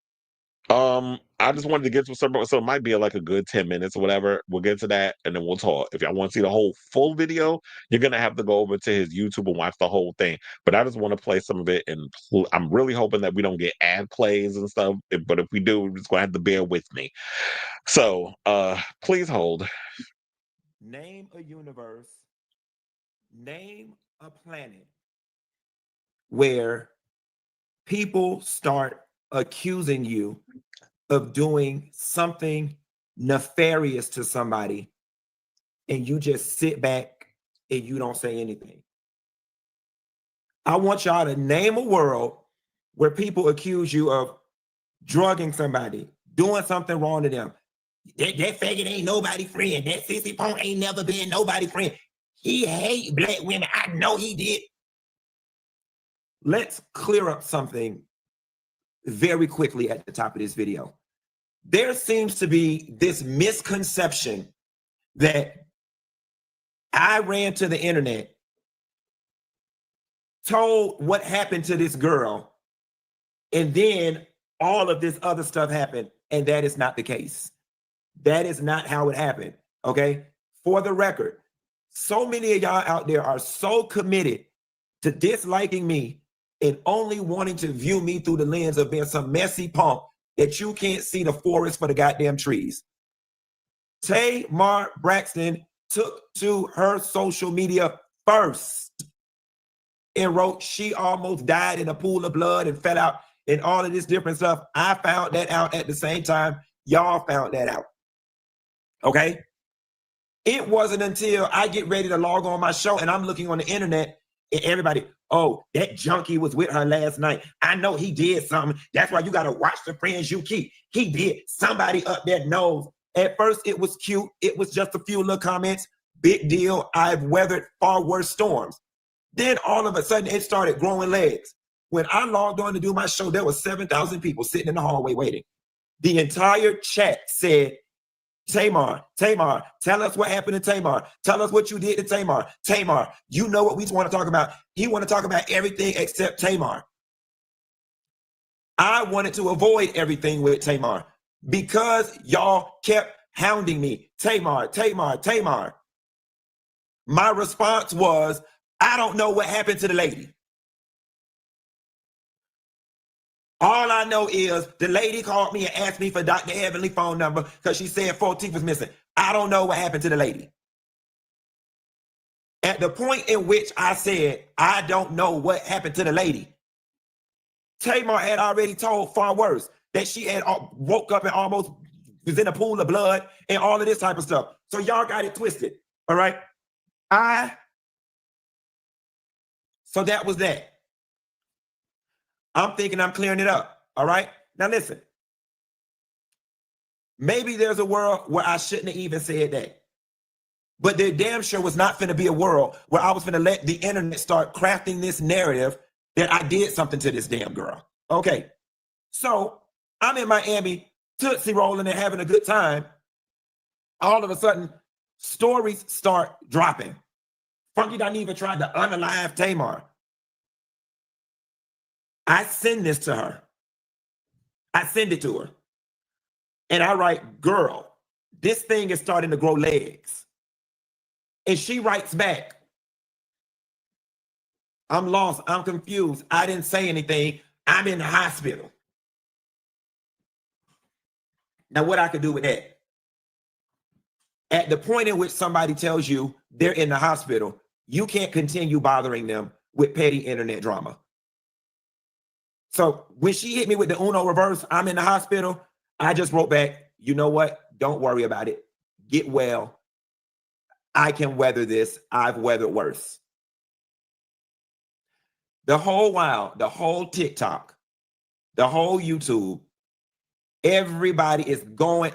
I just wanted to get to some, so it might be like a good 10 minutes or whatever. We'll get to that and then we'll talk. If y'all want to see the whole full video, you're gonna have to go over to his YouTube and watch the whole thing. But I just want to play some of it, and I'm really hoping that we don't get ad plays and stuff. But if we do, we're just gonna have to bear with me. So please hold. Name a universe, name a planet where people start accusing you of doing something nefarious to somebody, and you just sit back and you don't say anything. I want y'all to name a world where people accuse you of drugging somebody, doing something wrong to them. That faggot ain't nobody friend. That sissy punk ain't never been nobody friend. He hate black women. I know he did. Let's clear up something very quickly at the top of this video. There seems to be this misconception that I ran to the internet told what happened to this girl, and then all of this other stuff happened, and that is not the case. That is not how it happened, okay? For the record, so many of y'all out there are so committed to disliking me and only wanting to view me through the lens of being some messy punk that you can't see the forest for the goddamn trees. Tamar Braxton took to her social media first and wrote she almost died in a pool of blood and fell out and all of this different stuff. I found that out at the same time y'all found that out. Okay? It wasn't until I get ready to log on my show and I'm looking on the internet and everybody, oh, that junkie was with her last night. I know he did something. That's why you got to watch the friends you keep. He did. Somebody up there knows. At first, it was cute. It was just a few little comments. Big deal. I've weathered far worse storms. Then all of a sudden, it started growing legs. When I logged on to do my show, there was 7,000 people sitting in the hallway waiting. The entire chat said, Tamar, tell us what happened to Tamar. Tell us what you did to Tamar. Tamar, you know what we want to talk about. He want to talk about everything except Tamar. I wanted to avoid everything with Tamar because y'all kept hounding me. Tamar. My response was, I don't know what happened to the lady. All I know is the lady called me and asked me for Dr. Heavenly phone number because she said 14th was missing. I don't know what happened to the lady. At the point in which I said, I don't know what happened to the lady, Tamar had already told far worse that she had woke up and almost was in a pool of blood and all of this type of stuff. So y'all got it twisted, all right? So that was that. I'm thinking I'm clearing it up, all right? Now listen, maybe there's a world where I shouldn't have even said that. But there damn sure was not finna be a world where I was finna let the internet start crafting this narrative that I did something to this damn girl. Okay, so I'm in Miami, Tootsie rolling and having a good time. All of a sudden, stories start dropping. Funky Dineva tried to unalive Tamar. I send this to her. I send it to her. And I write, girl, this thing is starting to grow legs. And she writes back, I'm lost. I'm confused. I didn't say anything. I'm in the hospital. Now, what I could do with that? At the point in which somebody tells you they're in the hospital, you can't continue bothering them with petty internet drama. So when she hit me with the Uno reverse, I'm in the hospital, I just wrote back, you know what? Don't worry about it. Get well. I can weather this. I've weathered worse. The whole while, the whole TikTok, the whole YouTube, everybody is going,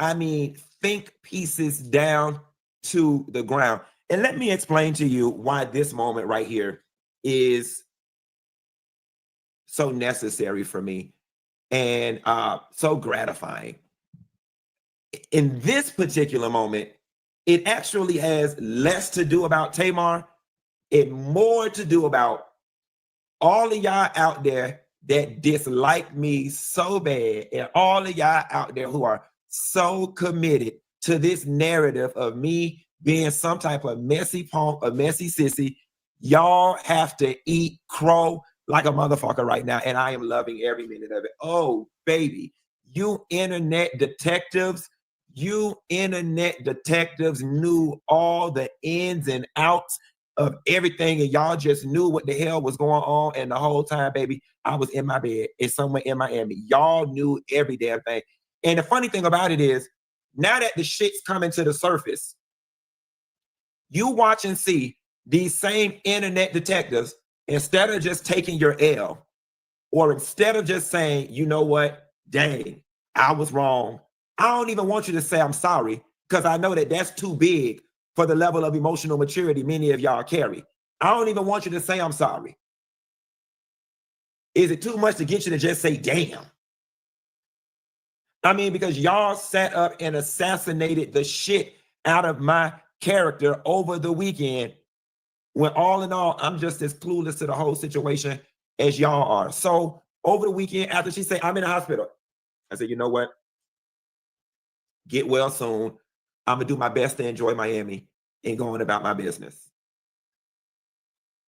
think pieces down to the ground. And let me explain to you why this moment right here is so necessary for me and so gratifying. In this particular moment, it actually has less to do about Tamar and more to do about all of y'all out there that dislike me so bad, and all of y'all out there who are so committed to this narrative of me being some type of messy punk, a messy sissy. Y'all have to eat crow like a motherfucker right now, and I am loving every minute of it. Oh, baby, you internet detectives knew all the ins and outs of everything, and y'all just knew what the hell was going on. And the whole time, baby, I was in my bed and somewhere in Miami. Y'all knew every damn thing. And the funny thing about it is, now that the shit's coming to the surface, you watch and see these same internet detectives, instead of just taking your L, or instead of just saying, you know what, dang, I was wrong. I don't even want you to say I'm sorry, because I know that that's too big for the level of emotional maturity many of y'all carry. I don't even want you to say I'm sorry. Is it too much to get you to just say, damn? Because y'all sat up and assassinated the shit out of my character over the weekend. when all in all, I'm just as clueless to the whole situation as y'all are. So over the weekend, after she said, I'm in the hospital, I said, you know what? Get well soon. I'm going to do my best to enjoy Miami and going about my business.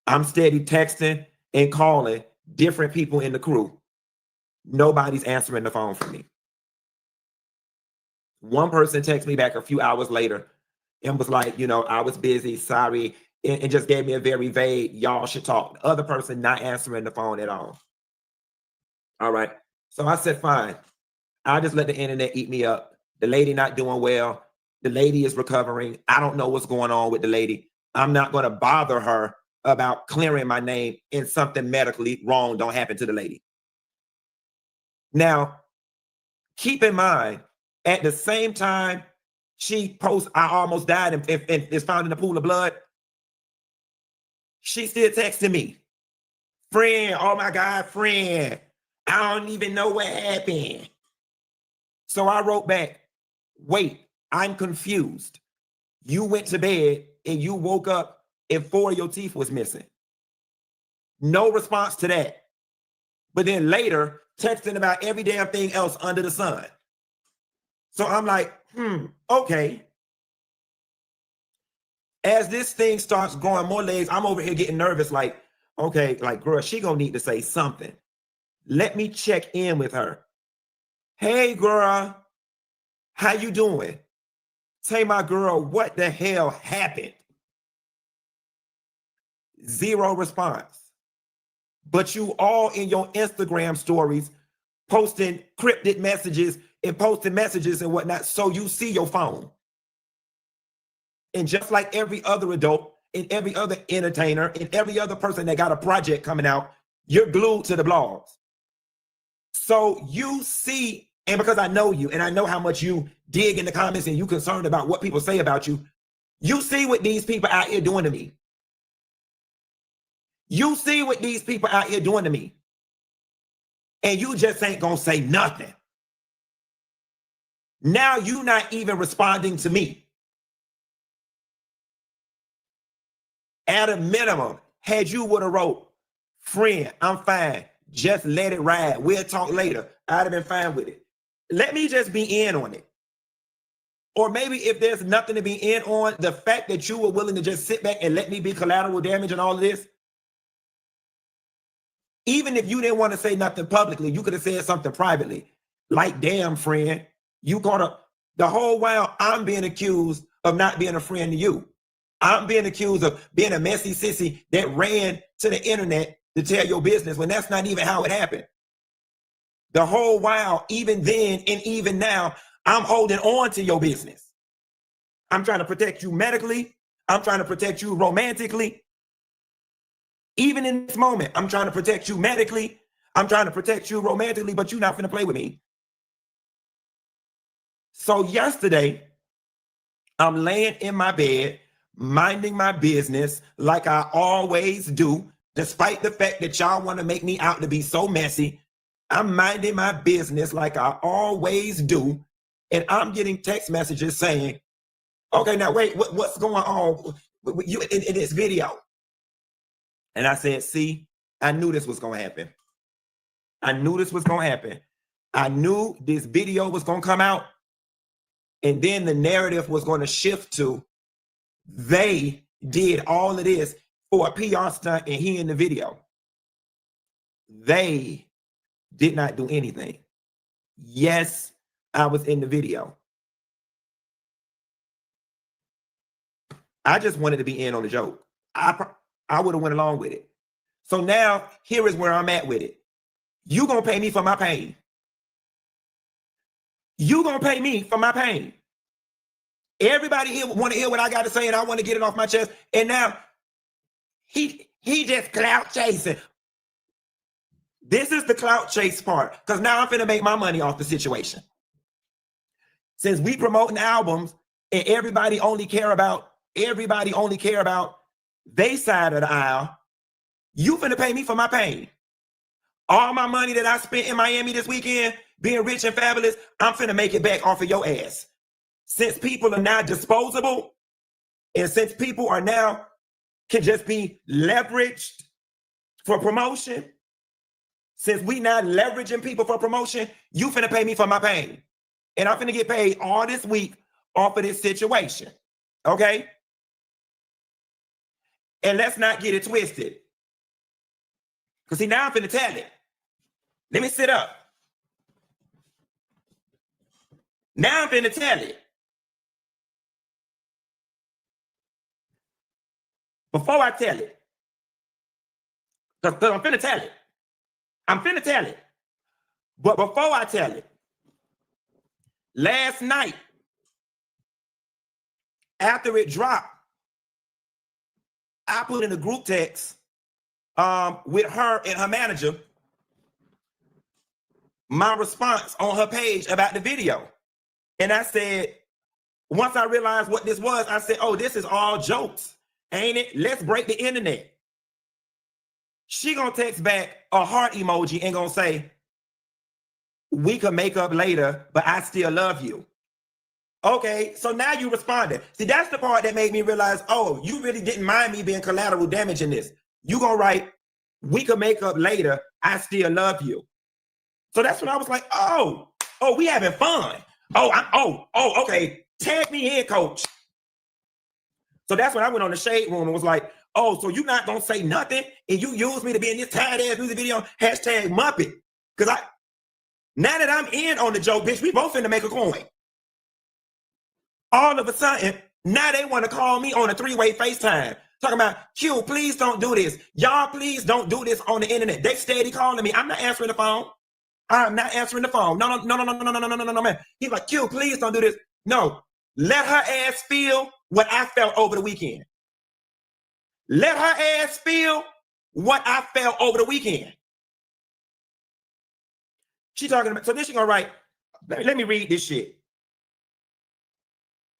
I'm steady texting and calling different people in the crew. Nobody's answering the phone for me. One person texted me back a few hours later and was like, you know, I was busy, sorry, and just gave me a very vague, y'all should talk. The other person not answering the phone at all. All right. So I said, fine. I'll just let the internet eat me up. The lady not doing well. The lady is recovering. I don't know what's going on with the lady. I'm not going to bother her about clearing my name and something medically wrong don't happen to the lady. Now, keep in mind, at the same time she posts, I almost died and is found in a pool of blood, she still texting me. Friend, oh my God, friend, I don't even know what happened. So I wrote back, wait, I'm confused. You went to bed and you woke up and 4 of your teeth was missing. No response to that. But then later, texting about every damn thing else under the sun. So I'm like, okay. As this thing starts growing more legs, I'm over here getting nervous, like, okay, like, girl, she gonna need to say something. Let me check in with her. Hey, girl, how you doing? Say, my girl, what the hell happened? Zero response. But you all in your Instagram stories posting cryptic messages and posting messages and whatnot, so you see your phone. And just like every other adult and every other entertainer and every other person that got a project coming out, you're glued to the blogs. So you see, and because I know you and I know how much you dig in the comments and you concerned about what people say about you, you see what these people out here doing to me. You see what these people out here doing to me. And you just ain't gonna say nothing. Now you not even responding to me. At a minimum, had you would have wrote, friend, I'm fine. Just let it ride. We'll talk later. I'd have been fine with it. Let me just be in on it. Or maybe if there's nothing to be in on, the fact that you were willing to just sit back and let me be collateral damage and all of this, even if you didn't want to say nothing publicly, you could have said something privately. Like, damn, friend, you caught up. The whole while I'm being accused of not being a friend to you. I'm being accused of being a messy sissy that ran to the internet to tell your business when that's not even how it happened. The whole while, even then and even now, I'm holding on to your business. I'm trying to protect you medically. I'm trying to protect you romantically. Even in this moment, I'm trying to protect you medically. I'm trying to protect you romantically, but you're not going to play with me. So yesterday, I'm laying in my bed, minding my business like I always do, despite the fact that y'all want to make me out to be so messy. I'm minding my business like I always do. And I'm getting text messages saying, okay, now wait, what's going on with you in this video? And I said, see, I knew this was going to happen. I knew this was going to happen. I knew this video was going to come out. And then the narrative was going to shift to they did all of this for a PR stunt and he in the video. They did not do anything. Yes, I was in the video. I just wanted to be in on the joke. I would have went along with it. So now here is where I'm at with it. You gonna pay me for my pain. You gonna pay me for my pain. Everybody here want to hear what I got to say, and I want to get it off my chest. And now he just clout chasing. This is the clout chase part, because now I'm finna make my money off the situation. Since we promoting albums and everybody only care about they side of the aisle, you finna pay me for my pain. All my money that I spent in Miami this weekend, being rich and fabulous, I'm finna make it back off of your ass. Since people are now disposable, and since people are now can just be leveraged for promotion. Since we not leveraging people for promotion, you finna pay me for my pain. And I'm finna get paid all this week off of this situation. Okay? And let's not get it twisted. Because see, now I'm finna tell it. Let me sit up. Now I'm finna tell it. Before I tell it, because I'm finna tell it. I'm finna tell it. But before I tell it, last night, after it dropped, I put in a group text with her and her manager my response on her page about the video. And I said, once I realized what this was, I said, oh, this is all jokes, ain't it? Let's break the internet. She gonna text back a heart emoji and gonna say, we could make up later, but I still love you. Okay, so now you responded. See, that's the part that made me realize, oh, you really didn't mind me being collateral damage in this. You gonna write, we could make up later, I still love you. So that's when I was like, oh, we having fun. Okay, tag me in, coach. So that's when I went on the shade room and was like, oh, so you not gonna say nothing and you use me to be in this tired ass music video, hashtag Muppet. Because now that I'm in on the joke, bitch, we both finna make a coin. All of a sudden, now they want to call me on a three-way FaceTime. Talking about, Q, please don't do this. Y'all, please don't do this on the internet. They steady calling me. I'm not answering the phone. I'm not answering the phone. No, man. He's like, Q, please don't do this. No, let her ass feel what I felt over the weekend. Let her ass feel what I felt over the weekend. She talking about, so then she gonna write, let me read this shit.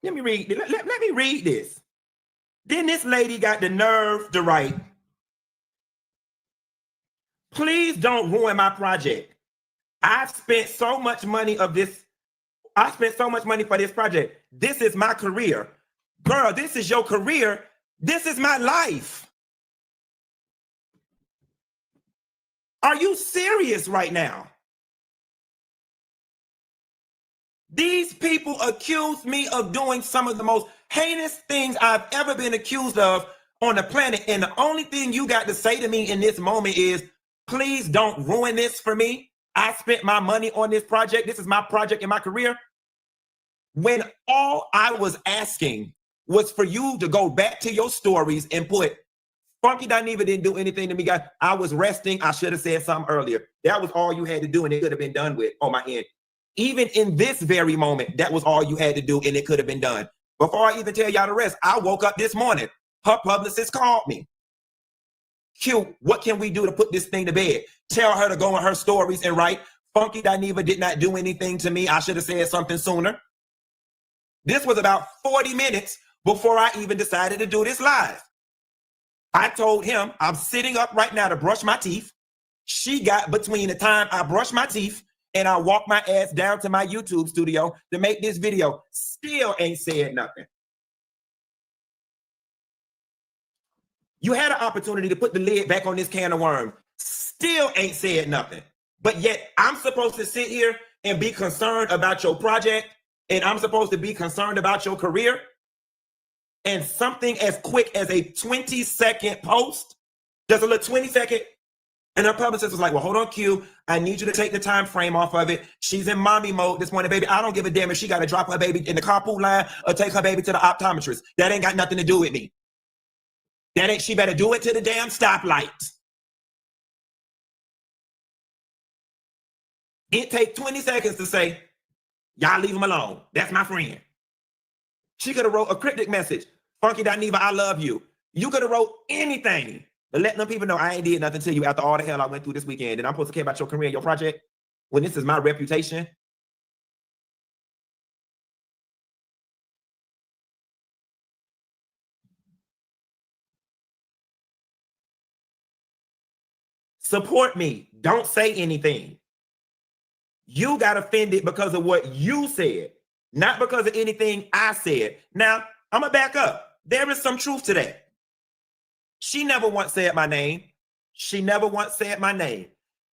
Let me read this. Then this lady got the nerve to write, please don't ruin my project. I've spent so much money of this. I spent so much money for this project. This is my career. Girl, this is your career. This is my life. Are you serious right now? These people accuse me of doing some of the most heinous things I've ever been accused of on the planet. And the only thing you got to say to me in this moment is, please don't ruin this for me. I spent my money on this project. This is my project in my career. When all I was asking was for you to go back to your stories and put, Funky Dineva didn't do anything to me, guys. I was resting. I should have said something earlier. That was all you had to do, and it could have been done with on my end. Even in this very moment, that was all you had to do, and it could have been done. Before I even tell y'all the rest, I woke up this morning. Her publicist called me. Q, what can we do to put this thing to bed? Tell her to go in her stories and write, Funky Dineva did not do anything to me. I should have said something sooner. This was about 40 minutes before I even decided to do this live. I told him I'm sitting up right now to brush my teeth. She got between the time I brush my teeth and I walk my ass down to my YouTube studio to make this video. Still ain't said nothing. You had an opportunity to put the lid back on this can of worms. Still ain't said nothing. But yet I'm supposed to sit here and be concerned about your project, and I'm supposed to be concerned about your career. And something as quick as a 20-second post, just a little 20-second, and her publicist was like, well, hold on, Q. I need you to take the time frame off of it. She's in mommy mode this morning, baby. I don't give a damn if she got to drop her baby in the carpool line or take her baby to the optometrist. That ain't got nothing to do with me. She better do it to the damn stoplight. It takes 20 seconds to say, y'all leave him alone. That's my friend. She could have wrote a cryptic message. Funky Dineva, I love you. You could have wrote anything, but let them people know I ain't did nothing to you after all the hell I went through this weekend. And I'm supposed to care about your career and your project when this is my reputation. Support me. Don't say anything. You got offended because of what you said, not because of anything I said. Now, I'm going to back up. There is some truth to that. She never once said my name. She never once said my name.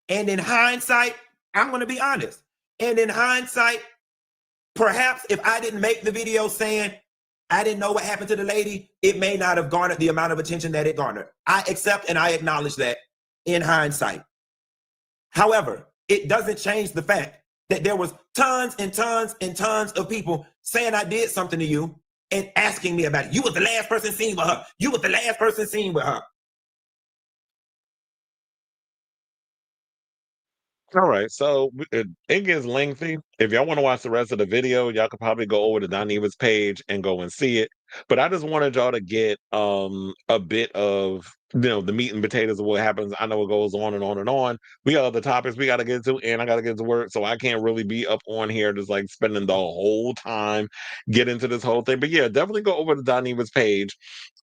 And in hindsight, I'm going to be honest. And in hindsight, perhaps if I didn't make the video saying I didn't know what happened to the lady, it may not have garnered the amount of attention that it garnered. I accept and I acknowledge that in hindsight. However, it doesn't change the fact that there was tons and tons and tons of people saying I did something to you and asking me about it. You was the last person seen with her. You was the last person seen with her. All right, so it gets lengthy. If y'all want to watch the rest of the video, y'all could probably go over to Dineva's page and go and see it. But I just wanted y'all to get a bit of the meat and potatoes of what happens. I know it goes on and on and on. We got other topics we got to get to, and I got to get to work, so I can't really be up on here just like spending the whole time get into this whole thing. But yeah, definitely go over to Dineva's page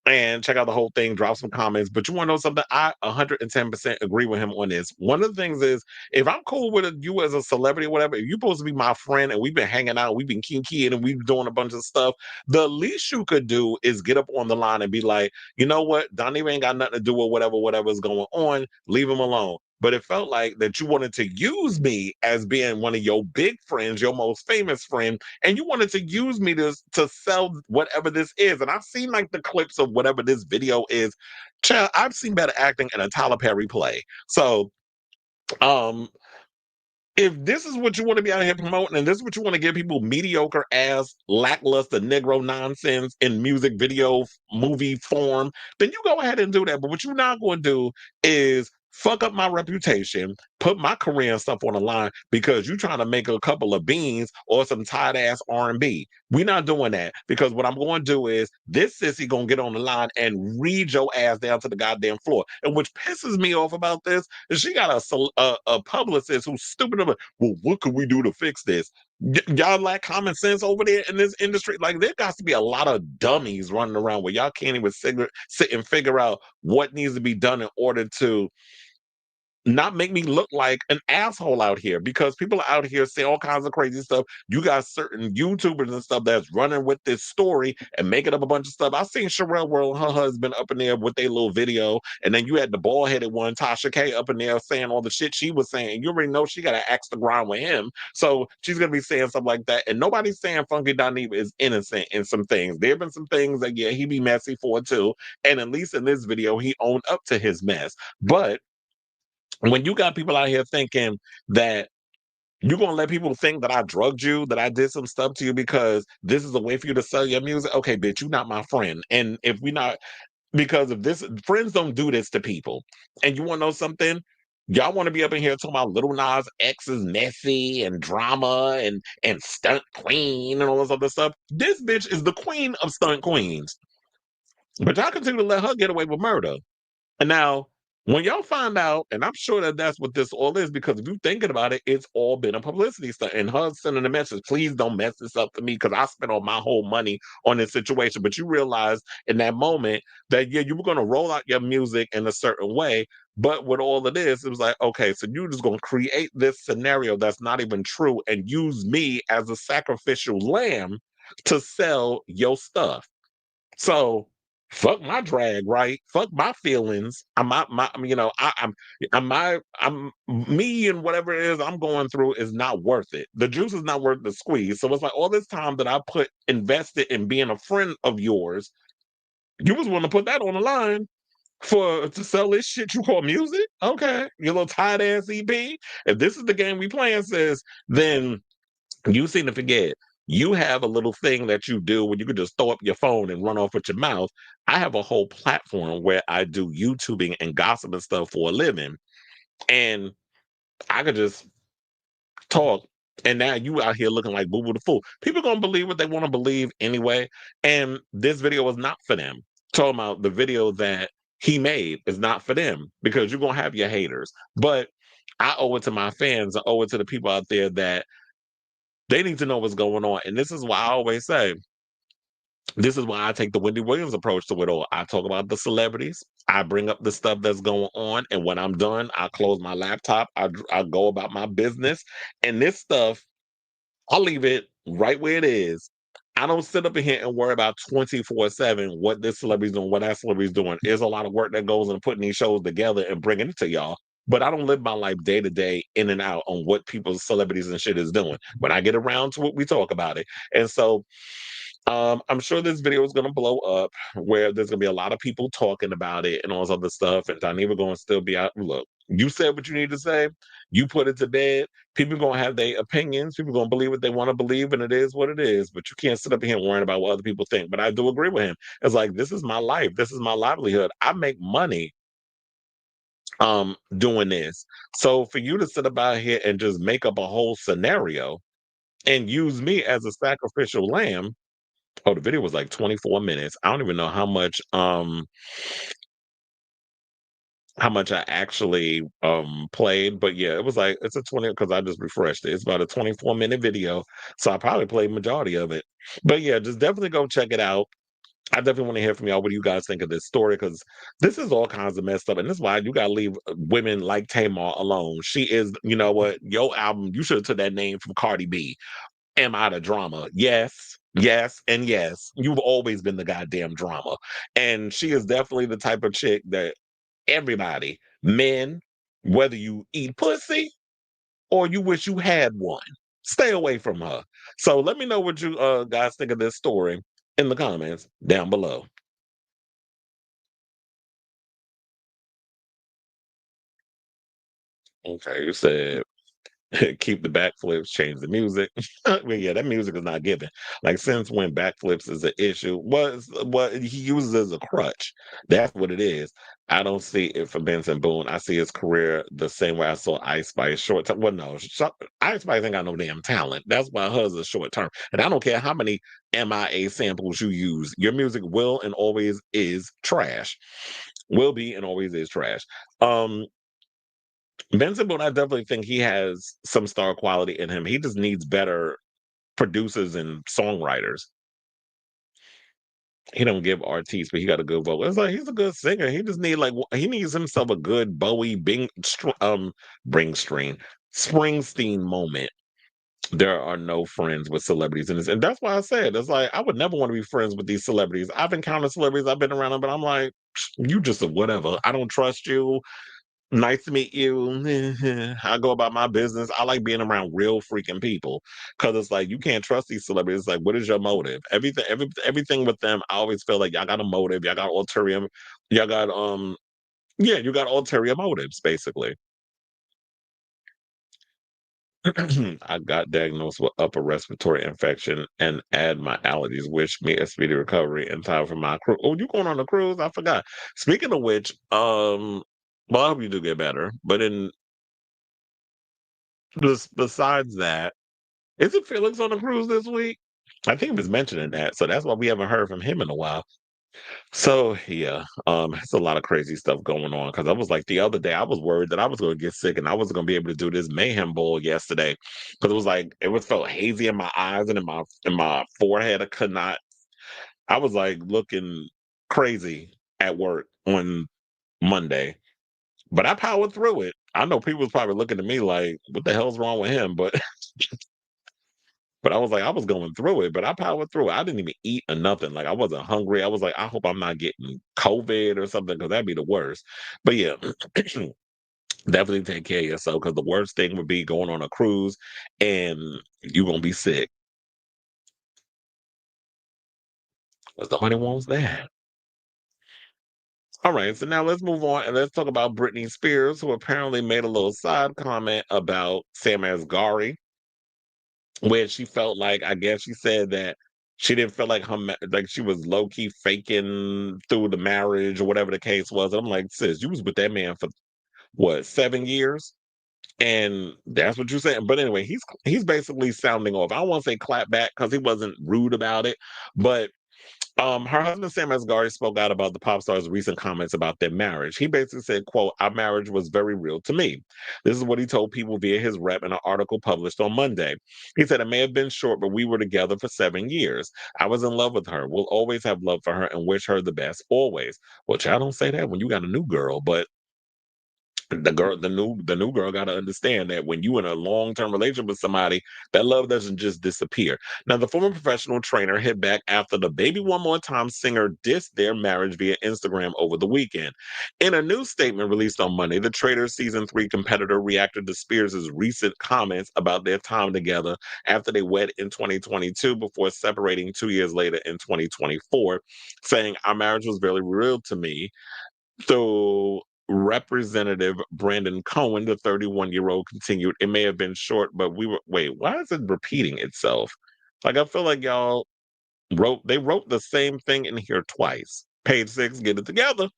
and check out the whole thing. Drop some comments. But you want to know something? I 110% agree with him on this. One of the things is, if I'm cool with you as a celebrity or whatever, if you're supposed to be my friend and we've been hanging out, we've been kinky and we've been doing a bunch of stuff, the least you could do is get up on the line and be like, you know what, Donnie ain't got nothing to do with whatever's going on. Leave him alone. But it felt like that you wanted to use me as being one of your big friends, your most famous friend, and you wanted to use me to sell whatever this is. And I've seen like the clips of whatever this video is. Child, I've seen better acting in a Tyler Perry play. So um if this is what you want to be out here promoting, and this is what you want to give people mediocre ass, lackluster Negro nonsense in music video movie form, then you go ahead and do that. But what you're not going to do is fuck up my reputation, put my career and stuff on the line because you're trying to make a couple of beans or some tight ass R&B. We're not doing that, because what I'm going to do is this sissy gonna get on the line and read your ass down to the goddamn floor. And which pisses me off about this is she got a publicist who's stupid about, well, what could we do to fix this? Y'all lack common sense over there in this industry. Like, there got to be a lot of dummies running around where y'all can't even sit and figure out what needs to be done in order to not make me look like an asshole out here, because people are out here saying all kinds of crazy stuff. You got certain YouTubers and stuff that's running with this story and making up a bunch of stuff. I've seen Sherelle World and her husband up in there with their little video, and then you had the bald-headed one, Tasha K, up in there saying all the shit she was saying. You already know she got to axe the ground with him, so she's gonna be saying stuff like that. And nobody's saying Funky Dineva is innocent in some things. There have been some things that, yeah, he be messy for too, and at least in this video, he owned up to his mess. But when you got people out here thinking that you're gonna let people think that I drugged you, that I did some stuff to you because this is a way for you to sell your music, okay, bitch, you're not my friend. And if we not, because of this, friends don't do this to people. And you wanna know something? Y'all want to be up in here talking about Lil Nas X is messy and drama and stunt queen and all this other stuff. This bitch is the queen of stunt queens. But y'all continue to let her get away with murder. And now, when y'all find out, and I'm sure that that's what this all is, because if you're thinking about it, it's all been a publicity stunt. And her sending a message, please don't mess this up for me because I spent all my whole money on this situation. But you realize in that moment that, yeah, you were going to roll out your music in a certain way. But with all of this, it was like, okay, so you're just going to create this scenario that's not even true and use me as a sacrificial lamb to sell your stuff. So fuck my drag, right? Fuck my feelings. I'm me, and whatever it is I'm going through is not worth it. The juice is not worth the squeeze. So it's like all this time that I invested in being a friend of yours, you was willing to put that on the line to sell this shit you call music? Okay, your little tight ass EP. If this is the game we playing, sis, then you seem to forget. You have a little thing that you do where you can just throw up your phone and run off with your mouth. I have a whole platform where I do YouTubing and gossip and stuff for a living. And I could just talk. And now you out here looking like Boo Boo the Fool. People gonna believe what they want to believe anyway. And this video is not for them. Talking about the video that he made is not for them, because you're gonna have your haters. But I owe it to my fans. I owe it to the people out there that they need to know what's going on. And this is why I always say, this is why I take the Wendy Williams approach to it all. I talk about the celebrities. I bring up the stuff that's going on. And when I'm done, I close my laptop. I go about my business. And this stuff, I'll leave it right where it is. I don't sit up in here and worry about 24/7 what this celebrity's doing, what that celebrity's doing. There's a lot of work that goes into putting these shows together and bringing it to y'all. But I don't live my life day to day in and out on what people's celebrities and shit is doing. When I get around to it, we talk about it. And so I'm sure this video is gonna blow up where there's gonna be a lot of people talking about it and all this other stuff, and Dineva gonna still be out. Look, you said what you need to say, you put it to bed. People gonna have their opinions, people gonna believe what they want to believe, and it is what it is. But you can't sit up here worrying about what other people think. But I do agree with him. It's like this is my life, this is my livelihood. I make money doing this. So for you to sit up out here and just make up a whole scenario and use me as a sacrificial lamb. Oh, the video was like 24 minutes. I don't even know how much I actually played, but yeah, it was like it's a 20 because I just refreshed it. It's about a 24-minute video. So I probably played majority of it. But yeah, just definitely go check it out. I definitely want to hear from y'all. What do you guys think of this story? Because this is all kinds of messed up, and this is why you gotta leave women like Tamar alone. She is, you know what? Your album, you should have took that name from Cardi B. Am I the drama? Yes, yes, and yes. You've always been the goddamn drama. And she is definitely the type of chick that everybody, men, whether you eat pussy or you wish you had one, stay away from her. So let me know what you guys think of this story in the comments down below. Okay, you said keep the backflips, change the music. Well, yeah, that music is not given. Like since when backflips is an issue, what he uses as a crutch. That's what it is. I don't see it for Benson Boone. I see his career the same way I saw Ice Spice short term. Well, no, Ice Spice ain't got no damn talent. That's why hers is short term. And I don't care how many MIA samples you use. Your music will and always is trash. Will be and always is trash. Um, Benson Boone, I definitely think he has some star quality in him. He just needs better producers and songwriters. He don't give artists, but he got a good vocal. It's like he's a good singer. He just need like he needs himself a good Bowie Springsteen moment. There are no friends with celebrities in this, and that's why I said it's like I would never want to be friends with these celebrities. I've encountered celebrities, I've been around them, but I'm like, you just a whatever. I don't trust you. Nice to meet you. I go about my business. I like being around real freaking people because it's like you can't trust these celebrities. Like, what is your motive? Everything with them. I always feel like y'all got a motive. Y'all got ulterior. Y'all got yeah, you got ulterior motives basically. I got diagnosed with upper respiratory infection and add my allergies. Wish me a speedy recovery in time for my cruise. Oh, you going on a cruise? I forgot. Speaking of which, well, I hope you do get better. But in just besides that, isn't Felix on a cruise this week? I think he was mentioning that, so that's why we haven't heard from him in a while. So yeah, it's a lot of crazy stuff going on. Because I was like the other day, I was worried that I was going to get sick and I wasn't going to be able to do this Mayhem bowl yesterday because it was like it was felt hazy in my eyes and in my forehead. I could not. I was like looking crazy at work on Monday, but I powered through it. I know people was probably looking at me like, "What the hell's wrong with him?" But I was like, I was going through it, but I powered through it. I didn't even eat or nothing. Like I wasn't hungry. I was like, I hope I'm not getting COVID or something because that'd be the worst. But yeah, definitely take care of yourself because the worst thing would be going on a cruise and you're gonna be sick. Because nobody wants that. All right, so now let's move on and let's talk about Britney Spears, who apparently made a little side comment about Sam Asghari where she felt like I guess she said that she didn't feel like like she was low key faking through the marriage or whatever the case was. And I'm like, sis, you was with that man for what 7 years, and that's what you're saying. But anyway, he's basically sounding off. I don't want to say clap back because he wasn't rude about it, but her husband Sam Asghari spoke out about the pop star's recent comments about their marriage. He basically said, quote, "Our marriage was very real to me." This is what he told people via his rep in an article published on Monday. He said, "It may have been short, but we were together for 7 years. I was in love with her. We'll always have love for her and wish her the best, always." Which I don't say that when you got a new girl, but the new girl got to understand that when you in a long-term relationship with somebody, that love doesn't just disappear. Now, the former professional trainer hit back after the Baby One More Time singer dissed their marriage via Instagram over the weekend. In a new statement released on Monday, the Traitors season 3 competitor reacted to Spears' recent comments about their time together after they wed in 2022 before separating 2 years later in 2024, saying, "Our marriage was very real to me." So Representative Brandon Cohen, the 31-year-old, continued, "It may have been short, but we were." Wait, why is it repeating itself? Like, I feel like y'all wrote the same thing in here twice. Page 6, get it together.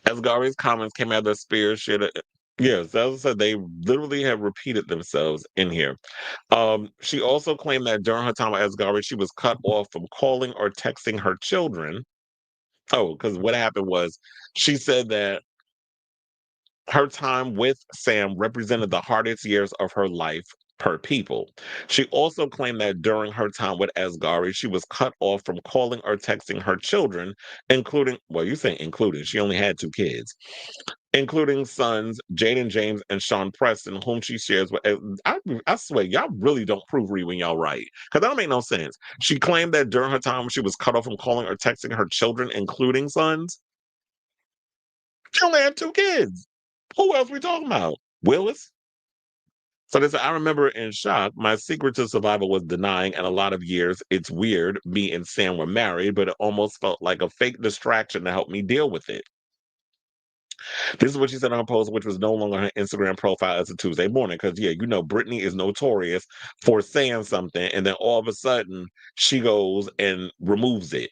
Asghari's comments came out of Spears shared yes, as I said, they literally have repeated themselves in here. She also claimed that during her time with Asghari, she was cut off from calling or texting her children. Oh, because what happened was she said that her time with Sam represented the hardest years of her life per people. She also claimed that during her time with Asghari, she was cut off from calling or texting her children, including, well, you say including, she only had 2 kids, including sons Jaden James and Sean Preston, whom she shares with. I swear, y'all really don't proofread when y'all write, because that don't make no sense. She claimed that during her time, she was cut off from calling or texting her children, including sons. She only had 2 kids. Who else we talking about? Willis? So they said, "I remember in shock. My secret to survival was denying, and a lot of years. It's weird. Me and Sam were married, but it almost felt like a fake distraction to help me deal with it." This is what she said on her post, which was no longer her Instagram profile as a Tuesday morning. Because, yeah, Britney is notorious for saying something, and then all of a sudden she goes and removes it.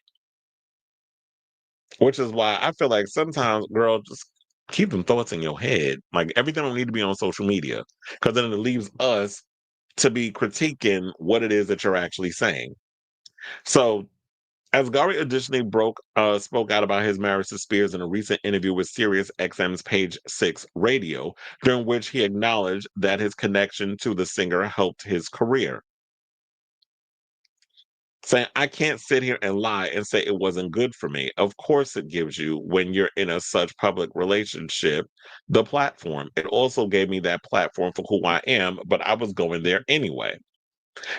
Which is why I feel like sometimes, girl, just keep them thoughts in your head. Like, everything don't need to be on social media, because then it leaves us to be critiquing what it is that you're actually saying. So, Asghari additionally spoke out about his marriage to Spears in a recent interview with Sirius XM's Page Six Radio, during which he acknowledged that his connection to the singer helped his career, saying, "I can't sit here and lie and say it wasn't good for me. Of course it gives you, when you're in a such public relationship, the platform. It also gave me that platform for who I am, but I was going there anyway."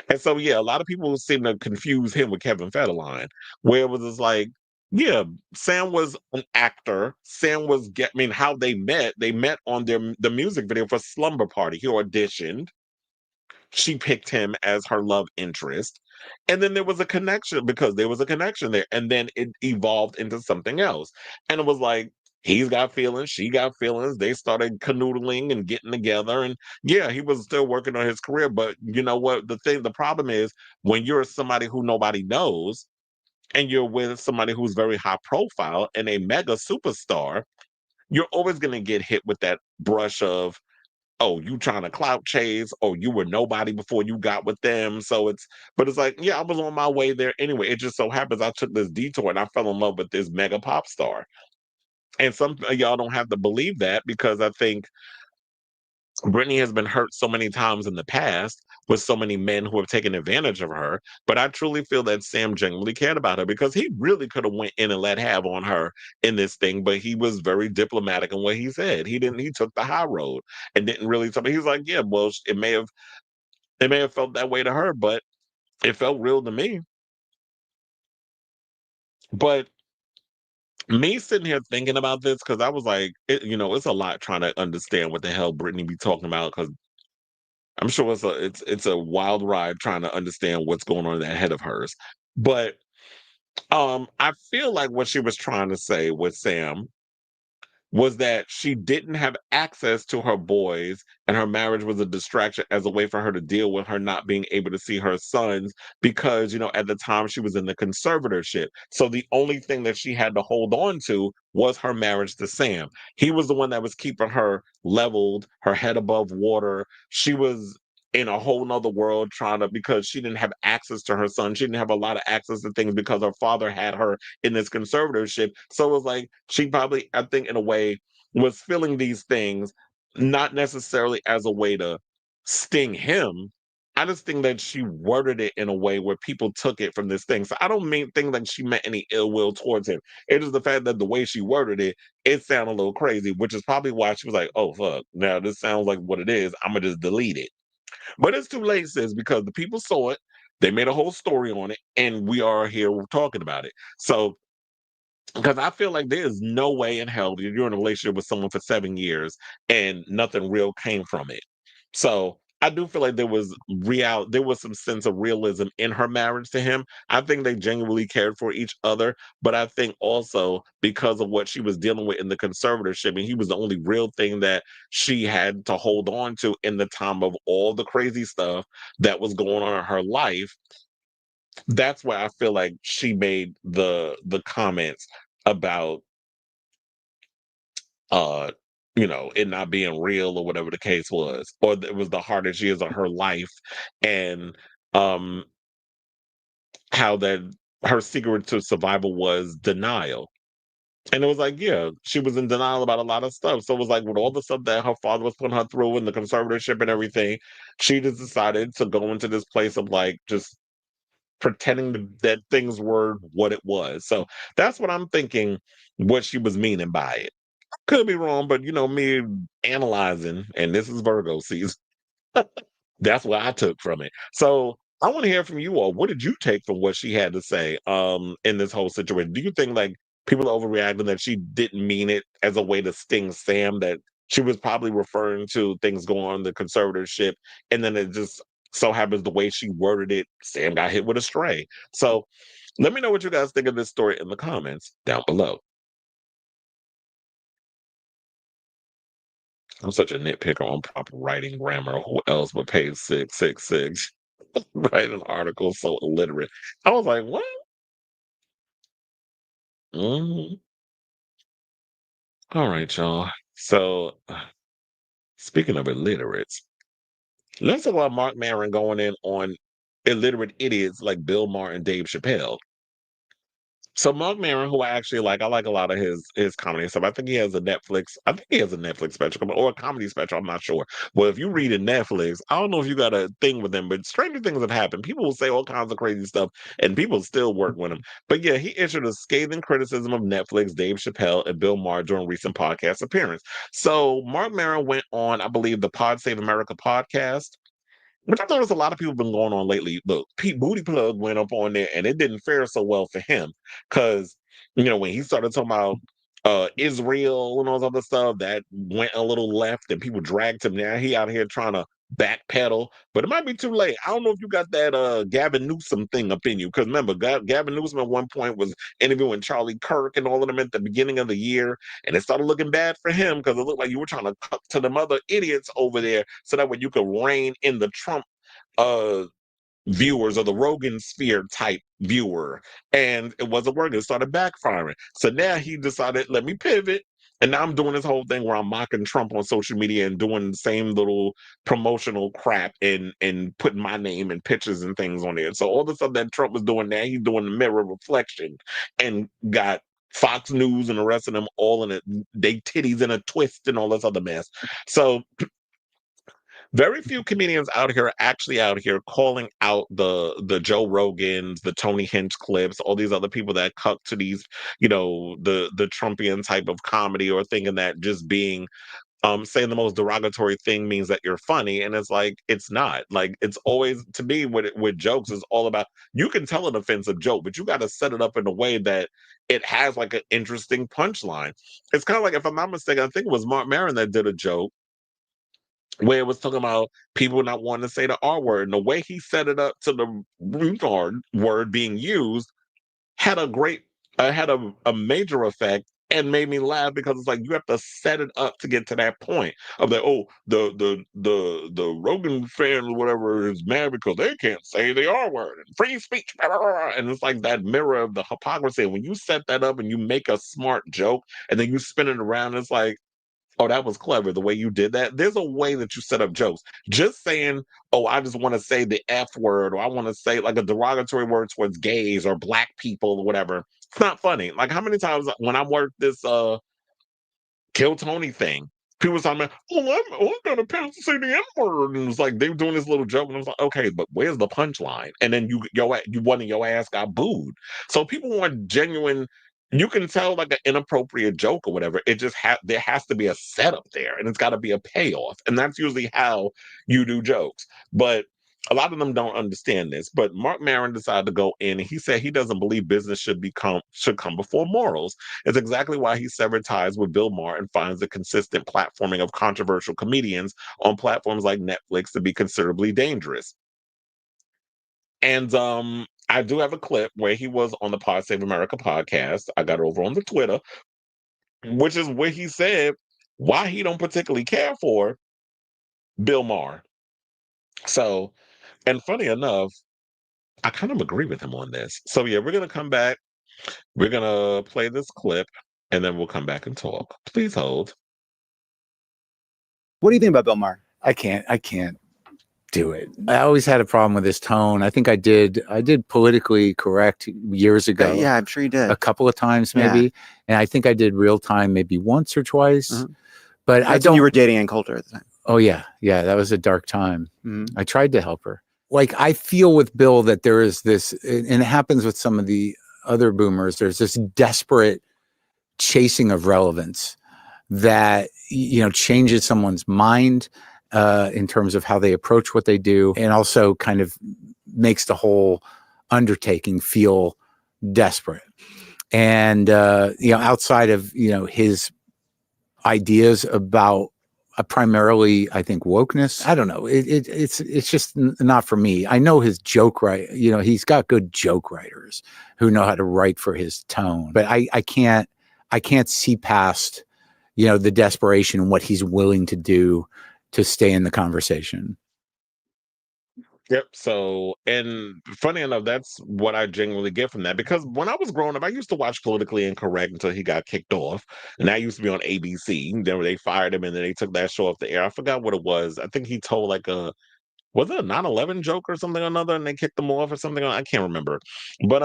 And so, yeah, a lot of people seem to confuse him with Kevin Federline, where it was just like, yeah, Sam was an actor. Sam was I mean, how they met on the music video for Slumber Party. He auditioned. She picked him as her love interest. And then there was a connection, because there was a connection there. And then it evolved into something else. And it was like, he's got feelings, she got feelings. They started canoodling and getting together. And yeah, he was still working on his career. But you know what? The problem is, when you're somebody who nobody knows and you're with somebody who's very high profile and a mega superstar, you're always going to get hit with that brush of, "Oh, you trying to clout chase, oh, you were nobody before you got with them." So but it's like, yeah, I was on my way there anyway. It just so happens I took this detour and I fell in love with this mega pop star. And some of y'all don't have to believe that, because I think Britney has been hurt so many times in the past with so many men who have taken advantage of her. But I truly feel that Sam genuinely cared about her, because he really could have went in and let have on her in this thing, but he was very diplomatic in what he said. He took the high road and didn't really tell me. He's like, yeah, well, it may have felt that way to her, but it felt real to me. But me sitting here thinking about this, because I was like, it's a lot trying to understand what the hell Britney be talking about, because I'm sure it's a wild ride trying to understand what's going on in that head of hers. But I feel like what she was trying to say with Sam was that she didn't have access to her boys, and her marriage was a distraction as a way for her to deal with her not being able to see her sons, because at the time she was in the conservatorship. So the only thing that she had to hold on to was her marriage to Sam. He was the one that was keeping her leveled, her head above water. She was in a whole nother world, trying to, because she didn't have access to her son. She didn't have a lot of access to things because her father had her in this conservatorship. So it was like, she probably, I think, in a way, was feeling these things not necessarily as a way to sting him, I just think that she worded it in a way where people took it from this thing. So I don't think that she meant any ill will towards him. It is the fact that the way she worded it, it sounded a little crazy, which is probably why she was like, "Oh fuck, now this sounds like what it is. I'm gonna just delete it." But it's too late, sis, because the people saw it. They made a whole story on it, and we are here talking about it. So because I feel like there is no way in hell that you're in a relationship with someone for 7 years and nothing real came from it. So I do feel like there was some sense of realism in her marriage to him. I think they genuinely cared for each other, but I think also because of what she was dealing with in the conservatorship, and he was the only real thing that she had to hold on to in the time of all the crazy stuff that was going on in her life. That's why I feel like she made the comments about uh it not being real or whatever the case was, or it was the hardest years of her life, and um how that her secret to survival was denial. And it was like, yeah, she was in denial about a lot of stuff. So it was like with all the stuff that her father was putting her through and the conservatorship and everything, she just decided to go into this place of like just pretending that things were what it was. So that's what I'm thinking what she was meaning by it. Could be wrong, but me analyzing, and this is Virgo season. That's what I took from it. So I want to hear from you all. What did you take from what she had to say in this whole situation? Do you think like people are overreacting, that she didn't mean it as a way to sting Sam, that she was probably referring to things going on in the conservatorship, and then it just so happens the way she worded it, Sam got hit with a stray. So let me know what you guys think of this story in the comments down below. I'm such a nitpicker on proper writing grammar. Who else would page 666 write an article so illiterate? I was like, what? Mhm. All right, y'all. So, speaking of illiterates, let's talk about Mark Maron going in on illiterate idiots like Bill Maher and Dave Chappelle. So Mark Maron, who I actually like, I like a lot of his comedy stuff. I think he has a Netflix. I think he has a Netflix special or a comedy special. I'm not sure. Well, if you read in Netflix, I don't know if you got a thing with him, but stranger things have happened. People will say all kinds of crazy stuff, and people still work with him. But yeah, he issued a scathing criticism of Netflix, Dave Chappelle, and Bill Maher during recent podcast appearance. So Mark Maron went on, I believe, the Pod Save America podcast, which I noticed a lot of people have been going on lately. Look, Pete Booty Plug went up on there, and it didn't fare so well for him because, when he started talking about Israel and all this other stuff, that went a little left, and people dragged him. Now he out here trying to backpedal, but it might be too late. I don't know if you got that Gavin Newsom thing up in you, because remember, Gavin Newsom at one point was interviewing Charlie Kirk and all of them at the beginning of the year, and it started looking bad for him because it looked like you were trying to cut to them other idiots over there so that way you could rein in the Trump uh viewers, or the Rogan sphere type viewer. And it wasn't working. It started backfiring. So now he decided, let me pivot. And now I'm doing this whole thing where I'm mocking Trump on social media and doing the same little promotional crap and putting my name and pictures and things on there. So all the stuff that Trump was doing now, he's doing the mirror reflection, and got Fox News and the rest of them all in it, they titties in a twist and all this other mess. So very few comedians out here are actually out here calling out the Joe Rogans, the Tony Hinchcliffes, all these other people that cut to these, the Trumpian type of comedy, or thinking that just being saying the most derogatory thing means that you're funny. And it's like it's not. Like, it's always, to me, with jokes, is all about, you can tell an offensive joke, but you got to set it up in a way that it has like an interesting punchline. It's kind of like, if I'm not mistaken, I think it was Mark Maron that did a joke where it was talking about people not wanting to say the R word. And the way he set it up to the retard word being used had a great, had a major effect, and made me laugh, because it's like you have to set it up to get to that point of that. Oh, the Rogan fan or whatever is mad because they can't say the R word and free speech, blah, blah, blah. And it's like that mirror of the hypocrisy. When you set that up and you make a smart joke and then you spin it around, it's like, oh, that was clever the way you did that. There's a way that you set up jokes. Just saying, oh, I just want to say the F word, or I want to say like a derogatory word towards gays or black people or whatever. It's not funny. Like, how many times when I worked this Kill Tony thing, people was talking about, I'm gonna pass to say the N-word. And it was like they were doing this little joke, and I was like, okay, but where's the punchline? And then you won and your ass got booed. So people want genuine. You can tell like an inappropriate joke or whatever. It just there has to be a setup there, and it's got to be a payoff, and that's usually how you do jokes. But a lot of them don't understand this. But Marc Maron decided to go in, and he said he doesn't believe business should come before morals. It's exactly why he severed ties with Bill Maher and finds the consistent platforming of controversial comedians on platforms like Netflix to be considerably dangerous. And I do have a clip where he was on the Pod Save America podcast. I got it over on the Twitter, which is where he said why he don't particularly care for Bill Maher. So, and funny enough, I kind of agree with him on this. So yeah, we're gonna come back. We're gonna play this clip, and then we'll come back and talk. Please hold. What do you think about Bill Maher? I can't do it. I always had a problem with his tone. I think I did politically correct years ago. Yeah, I'm sure you did. A couple of times maybe. Yeah. And I think I did real time maybe once or twice. Mm-hmm. But that's when you were dating Ann Coulter at the time. Oh yeah. Yeah, that was a dark time. Mm-hmm. I tried to help her. Like I feel with Bill that there is this, and it happens with some of the other boomers, there's this desperate chasing of relevance that, you know, changes someone's mind in terms of how they approach what they do, and also kind of makes the whole undertaking feel desperate. And, you know, outside of, you know, his ideas about primarily, I think, wokeness, I don't know. It's just not for me. I know his joke you know, he's got good joke writers who know how to write for his tone, but I can't see past, you know, the desperation and what he's willing to do to stay in the conversation. Yep. So, and funny enough, that's what I genuinely get from that. Because when I was growing up, I used to watch Politically Incorrect until he got kicked off. And that used to be on ABC. Then they fired him and then they took that show off the air. I forgot what it was. I think he told like was it a 9/11 joke or something or another? And they kicked him off or something. I can't remember. But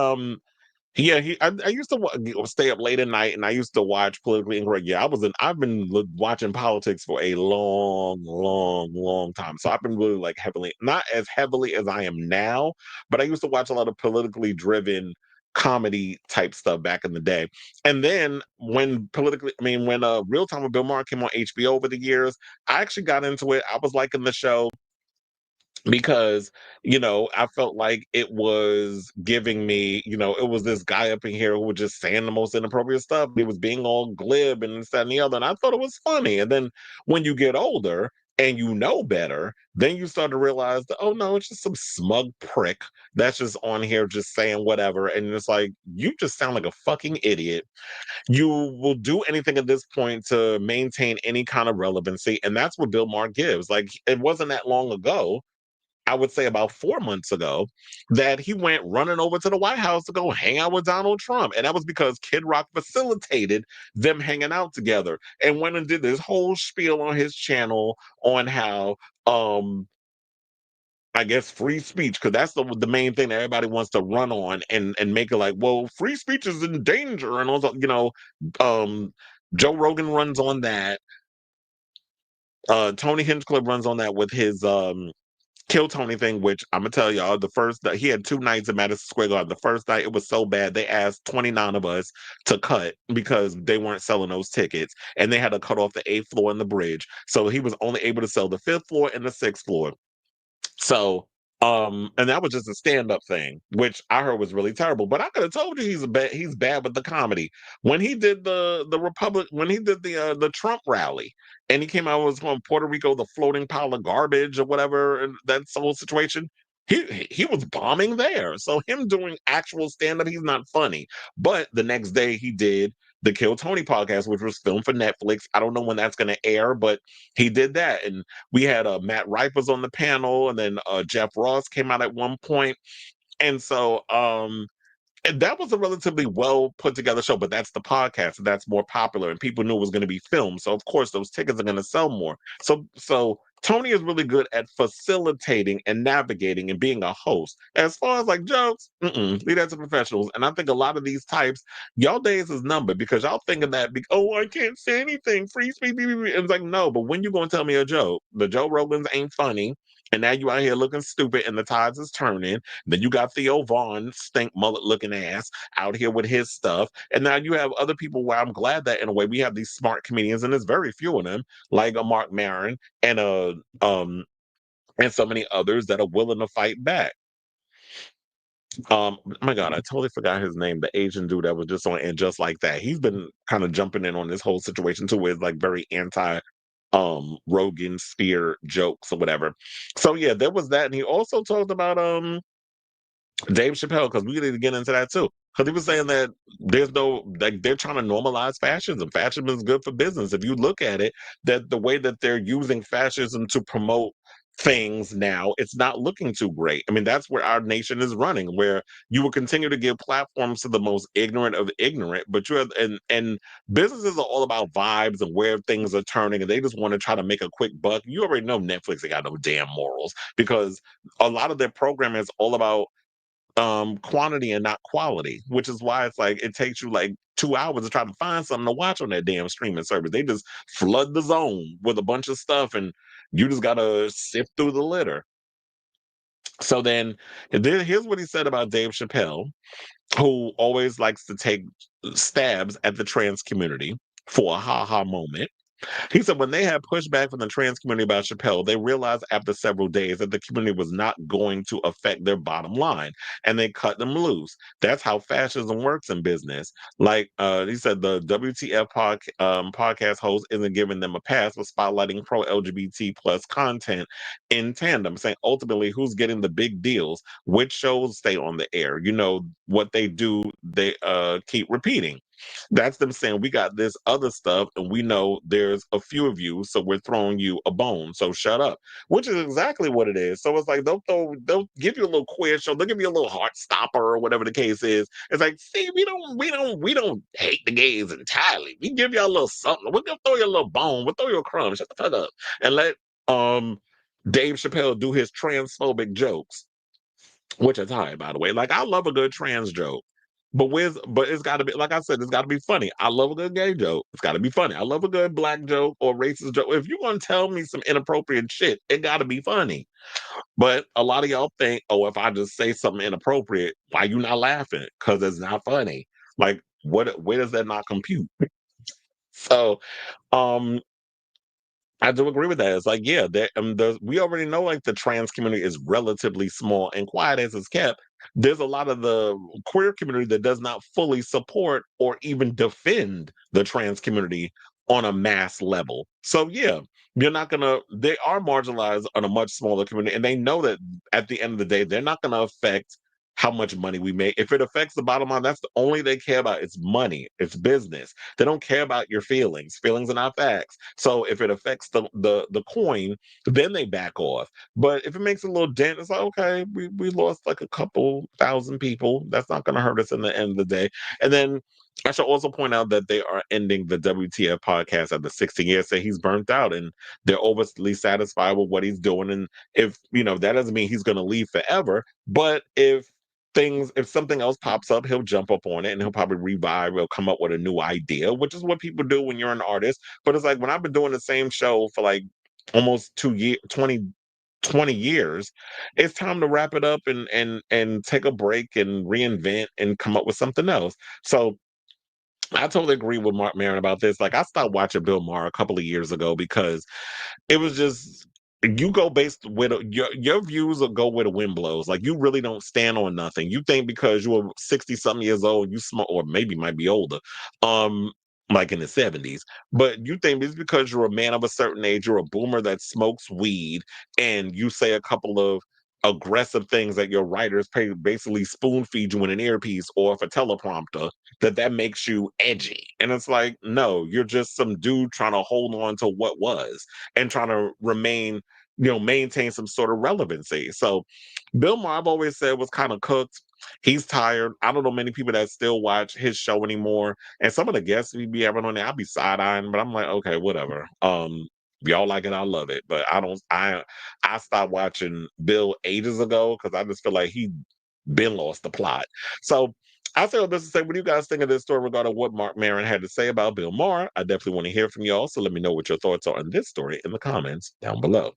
yeah, I used to stay up late at night, and I used to watch Politically Incorrect. Yeah, I've been watching politics for a long time. So I've been really like not as heavily as I am now, but I used to watch a lot of politically driven comedy type stuff back in the day. And then when Real Time with Bill Maher came on HBO over the years, I actually got into it. I was liking the show, because, you know, I felt like it was giving me, you know, it was this guy up in here who was just saying the most inappropriate stuff. He was being all glib and this, that, and the other. And I thought it was funny. And then when you get older and you know better, then you start to realize that, oh no, it's just some smug prick that's just on here just saying whatever. And it's like, you just sound like a fucking idiot. You will do anything at this point to maintain any kind of relevancy. And that's what Bill Maher gives. Like, it wasn't that long ago, I would say about 4 months ago, that he went running over to the White House to go hang out with Donald Trump. And that was because Kid Rock facilitated them hanging out together, and went and did this whole spiel on his channel on how, I guess, free speech, because that's the main thing that everybody wants to run on and make it like, well, free speech is in danger. And also, you know, Joe Rogan runs on that. Tony Hinchcliffe runs on that with his Kill Tony thing, which I'm gonna tell y'all, he had 2 nights at Madison Square Garden. The first night it was so bad they asked 29 of us to cut because they weren't selling those tickets, and they had to cut off the 8th floor and the bridge. So he was only able to sell the 5th floor and the 6th floor. So and that was just a stand-up thing, which I heard was really terrible. But I could have told you he's bad with the comedy. When he did the Trump rally, and he came out was from Puerto Rico, the floating pile of garbage or whatever, and that whole situation, he was bombing there. So him doing actual stand-up, he's not funny. But the next day he did the Kill Tony podcast, which was filmed for Netflix. I don't know when that's going to air, but he did that. And we had Matt Rife was on the panel, and then Jeff Ross came out at one point. And so and that was a relatively well put together show, but that's the podcast, and that's more popular, and people knew it was going to be filmed. So of course those tickets are going to sell more. So Tony is really good at facilitating and navigating and being a host. As far as like jokes, leave that to professionals. And I think a lot of these types, y'all days is numbered because y'all thinking that, oh, I can't say anything, free speech. It's like, no, but when you going to tell me a joke? The Joe Rogans ain't funny. And now you out here looking stupid and the tides is turning. Then you got Theo Vaughn, stink mullet looking ass, out here with his stuff. And now you have other people where I'm glad that in a way we have these smart comedians, and there's very few of them, like a Marc Maron um and so many others that are willing to fight back. Oh my God, I totally forgot his name. The Asian dude that was just on And Just Like That. He's been kind of jumping in on this whole situation too, with like very anti Rogan spear jokes or whatever. So yeah, there was that. And he also talked about Dave Chappelle, because we need to get into that too. Because he was saying that there's no, like, they're trying to normalize fascism. Fascism is good for business. If you look at it, that the way that they're using fascism to promote things now, it's not looking too great. I mean, that's where our nation is running, where you will continue to give platforms to the most ignorant of ignorant, but you have, and businesses are all about vibes and where things are turning, and they just want to try to make a quick buck. You already know Netflix ain't got no damn morals, because a lot of their programming is all about quantity and not quality, which is why it's like it takes you like 2 hours to try to find something to watch on that damn streaming service. They just flood the zone with a bunch of stuff, and you just gotta sift through the litter. So then here's what he said about Dave Chappelle, who always likes to take stabs at the trans community for a ha-ha moment. He said when they had pushback from the trans community about Chappelle, they realized after several days that the community was not going to affect their bottom line, and they cut them loose. That's how fascism works in business. Like he said, the WTF podcast host isn't giving them a pass for spotlighting pro LGBT plus content in tandem, saying ultimately who's getting the big deals, which shows stay on the air. You know what they do, they keep repeating. That's them saying we got this other stuff and we know there's a few of you, so we're throwing you a bone. So shut up. Which is exactly what it is. So it's like they'll give you a little quiz show, they'll give you a little heart stopper or whatever the case is. It's like, see, we don't hate the gays entirely. We give y'all a little something. We're gonna throw you a little bone, we'll throw you a crumb. Shut the fuck up. And let Dave Chappelle do his transphobic jokes, which is high, by the way. Like, I love a good trans joke. But it's gotta be, like I said, it's gotta be funny. I love a good gay joke. It's gotta be funny. I love a good black joke or racist joke. If you're gonna tell me some inappropriate shit, it gotta be funny. But a lot of y'all think, oh, if I just say something inappropriate, why you not laughing? Because it's not funny. Like, where does that not compute? So um I do agree with that. It's like, yeah, we already know like the trans community is relatively small and quiet as it's kept. There's a lot of the queer community that does not fully support or even defend the trans community on a mass level. So yeah, they are marginalized on a much smaller community, and they know that at the end of the day, they're not gonna affect how much money we make. If it affects the bottom line, that's the only they care about. It's money, it's business. They don't care about your feelings. Feelings are not facts. So if it affects the coin, then they back off. But if it makes a little dent, it's like, okay, we lost like a couple thousand people. That's not going to hurt us in the end of the day. And then I should also point out that they are ending the WTF podcast after 16 years. Say he's burnt out and they're overly satisfied with what he's doing. And if that doesn't mean he's going to leave forever. But if something else pops up, he'll jump up on it and he'll probably revive or come up with a new idea, which is what people do when you're an artist. But it's like when I've been doing the same show for like almost 2 years, 20 years, it's time to wrap it up and take a break and reinvent and come up with something else. So I totally agree with Marc Maron about this. Like, I stopped watching Bill Maher a couple of years ago because it was just, you go based with your views will go where the wind blows. Like, you really don't stand on nothing. You think because you were 60 something years old, you smoke, or maybe might be older, like in the 70s. But you think it's because you're a man of a certain age, you're a boomer that smokes weed, and you say a couple of aggressive things that your writers basically spoon feed you in an earpiece or if a teleprompter, that makes you edgy. And it's like, no, you're just some dude trying to hold on to what was and trying to maintain some sort of relevancy. So Bill Maher, I've always said, was kind of cooked. He's tired. I don't know many people that still watch his show anymore. And some of the guests we be having on there, I'll be side-eyeing, but I'm like, okay, whatever. If y'all like it, I love it. But I don't. I stopped watching Bill ages ago because I just feel like he been lost the plot. So I say all this to say, what do you guys think of this story regarding what Marc Maron had to say about Bill Maher? I definitely want to hear from y'all. So let me know what your thoughts are on this story in the comments down below.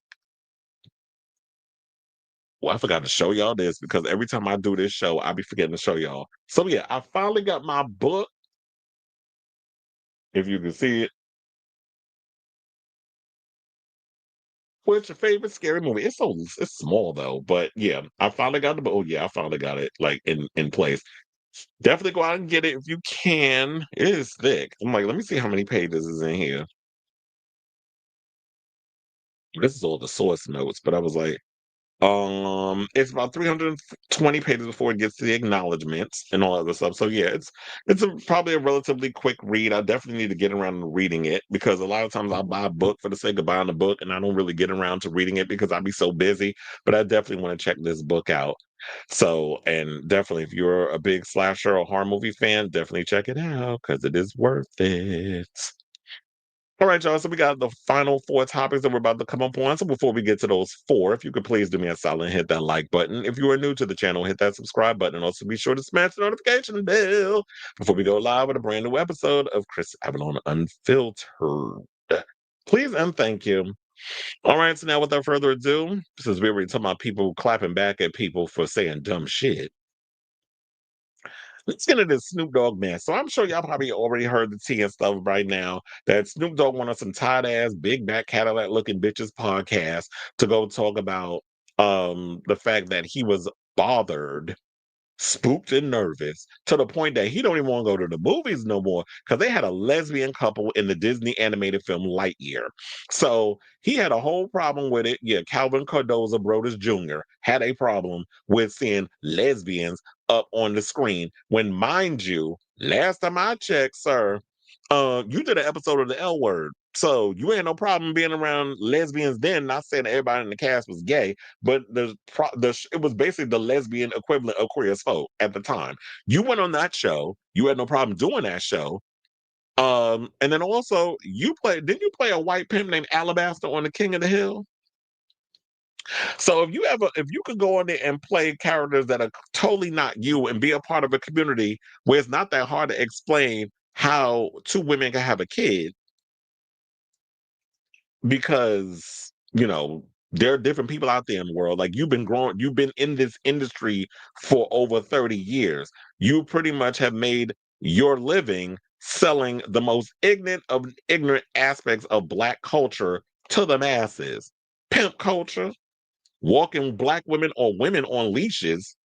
Well, I forgot to show y'all this because every time I do this show, I be forgetting to show y'all. So yeah, I finally got my book. If you can see it. What's your favorite scary movie? It's small though, but yeah, I finally got the book. Oh yeah, I finally got it like in place. Definitely go out and get it if you can. It is thick. I'm like, let me see how many pages is in here. This is all the source notes, but I was like, it's about 320 pages before it gets to the acknowledgments and all other stuff. So yeah, probably a relatively quick read. I definitely need to get around to reading it because a lot of times I'll buy a book for the sake of buying a book and I don't really get around to reading it because I'll be so busy. But I definitely want to check this book out. So, and definitely if you're a big slasher or horror movie fan, definitely check it out because it is worth it. All right, y'all. So we got the final 4 topics that we're about to come up on. So before we get to those 4, if you could please do me a solid and hit that like button. If you are new to the channel, hit that subscribe button. And also be sure to smash the notification bell before we go live with a brand new episode of Chris Avalon Unfiltered. Please and thank you. All right, so now without further ado, since we already talking about people clapping back at people for saying dumb shit, let's get into this Snoop Dogg mess. So I'm sure y'all probably already heard the tea and stuff right now that Snoop Dogg went on some tight ass, big back Cadillac looking bitches podcast to go talk about the fact that he was bothered, spooked and nervous to the point that he don't even want to go to the movies no more because they had a lesbian couple in the Disney animated film Lightyear. So he had a whole problem with it. Yeah, Calvin Cardoza Brodus Jr. had a problem with seeing lesbians up on the screen when, mind you, last time I checked, sir, you did an episode of the L Word. So you ain't no problem being around lesbians then. Not saying everybody in the cast was gay, but it was basically the lesbian equivalent of Queer as Folk at the time. You went on that show. You had no problem doing that show. And then also didn't you play a white pimp named Alabaster on The King of the Hill? So if you could go on there and play characters that are totally not you and be a part of a community where it's not that hard to explain how 2 women can have a kid, because there are different people out there in the world. Like you've been in this industry for over 30 years. You pretty much have made your living selling the most ignorant aspects of Black culture to the masses. Pimp culture, walking Black women or women on leashes.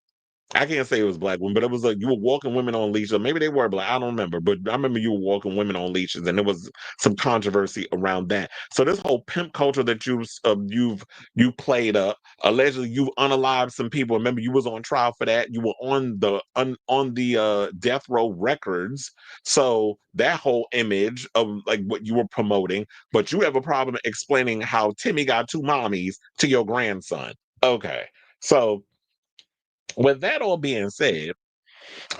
I can't say it was Black women, but it was like you were walking women on leashes. Or maybe they were Black. I don't remember, but I remember you were walking women on leashes, and there was some controversy around that. So this whole pimp culture that you played up, allegedly you unalived some people. Remember, you was on trial for that. You were on the death row records. So that whole image of like what you were promoting, but you have a problem explaining how Timmy got 2 mommies to your grandson. Okay, so with that all being said,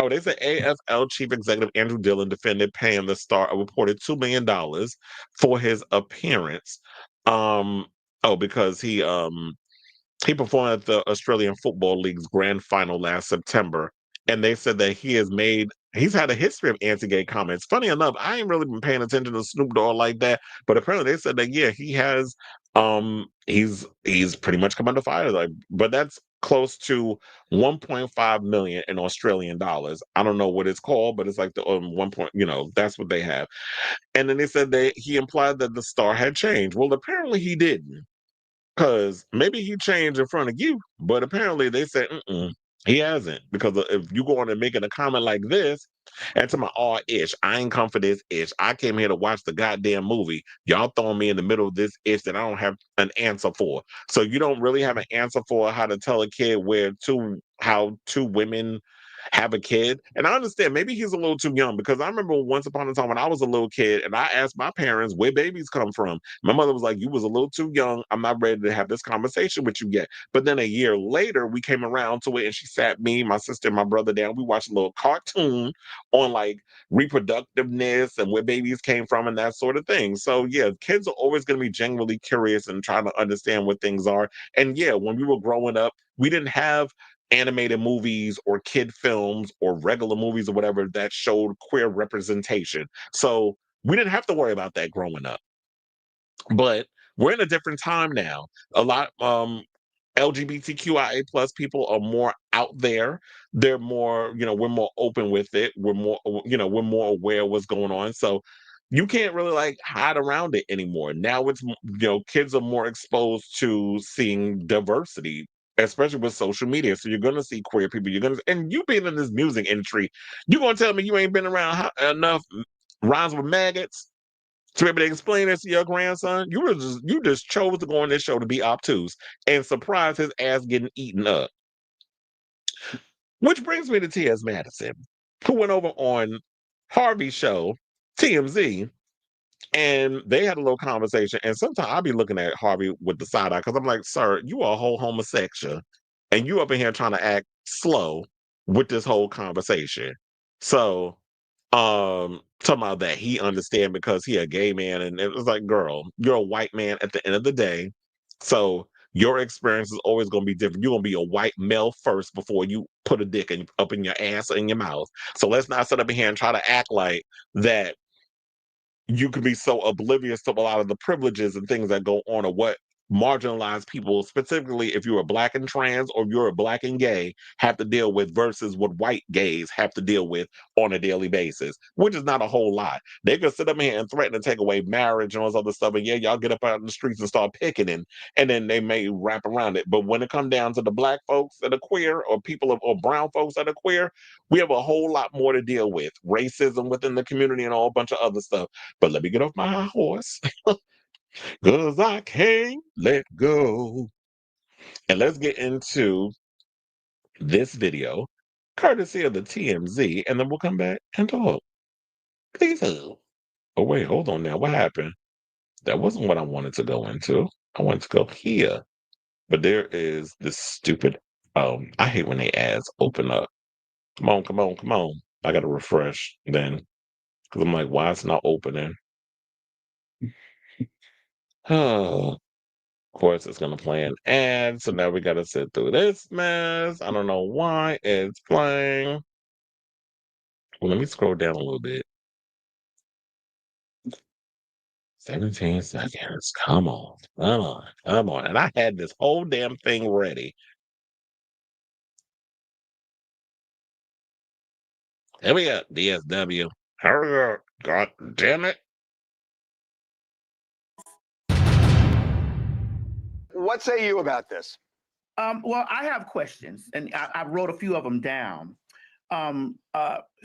they said AFL chief executive Andrew Dillon defended paying the star a reported $2 million for his appearance. Because he performed at the Australian Football League's grand final last September, and they said that he's had a history of anti-gay comments. Funny enough, I ain't really been paying attention to Snoop Dogg like that, but apparently they said that he has he's pretty much come under fire. Like, but that's close to 1.5 million in Australian dollars. I don't know what it's called, but it's like the 1 point, that's what they have. And then they said that he implied that the star had changed. Well, apparently he didn't. Because maybe he changed in front of you, but apparently they said, he hasn't. Because if you go on and making a comment like this, and to my ish, I ain't come for this ish. I came here to watch the goddamn movie. Y'all throwing me in the middle of this ish that I don't have an answer for. So you don't really have an answer for how to tell a kid how 2 women have a kid. And I understand maybe he's a little too young, because I remember once upon a time when I was a little kid and I asked my parents where babies come from. My mother was like, "You was a little too young. I'm not ready to have this conversation with you yet." But then a year later, we came around to it and she sat me, my sister, and my brother down. We watched a little cartoon on like reproductiveness and where babies came from and that sort of thing. So yeah, kids are always going to be genuinely curious and trying to understand what things are. And yeah, when we were growing up, we didn't have animated movies or kid films or regular movies or whatever that showed queer representation. So we didn't have to worry about that growing up. But we're in a different time now. A lot LGBTQIA plus people are more out there. They're more, we're more open with it. We're more, we're more aware of what's going on. So you can't really like hide around it anymore. Now it's, kids are more exposed to seeing diversity, especially with social media. So you're going to see queer people. And you being in this music industry, you're going to tell me you ain't been around enough rhymes with maggots to be able to explain this to your grandson. You just chose to go on this show to be obtuse and surprise his ass getting eaten up. Which brings me to T.S. Madison, who went over on Harvey's show, TMZ, and they had a little conversation. And sometimes I'll be looking at Harvey with the side eye because I'm like, "Sir, you are a whole homosexual, and you up in here trying to act slow with this whole conversation." So talking about that he understand because he a gay man, and it was like, girl, you're a white man at the end of the day, so your experience is always going to be different. You're going to be a white male first before you put a dick up in your ass or in your mouth. So let's not sit up in here and try to act like that you can be so oblivious to a lot of the privileges and things that go on, or what marginalized people, specifically if you're a black and trans or you're a black and gay, have to deal with versus what white gays have to deal with on a daily basis, which is not a whole lot. They could sit up here and threaten to take away marriage and all this other stuff, and yeah, y'all get up out in the streets and start picketing, and then they may wrap around it. But when it comes down to the black folks that are queer, or or brown folks that are queer, we have a whole lot more to deal with. Racism within the community and all a bunch of other stuff. But let me get off my high horse. Cause I can't let go. And let's get into this video, courtesy of the TMZ, and then we'll come back and talk. Please hold. Oh wait, hold on now. What happened? That wasn't what I wanted to go into. I wanted to go here. But there is this stupid I hate when they ads open up. Come on, come on, come on. I gotta refresh then. Cause I'm like, why it's not opening? Oh. Of course, it's going to play an ad, so now we got to sit through this mess. I don't know why it's playing. Well, let me scroll down a little bit. 17 seconds. Come on. Come on. Come on. And I had this whole damn thing ready. Here we go. DSW. Hurry up. God damn it. What say you about this? Well, I have questions, and I wrote a few of them down.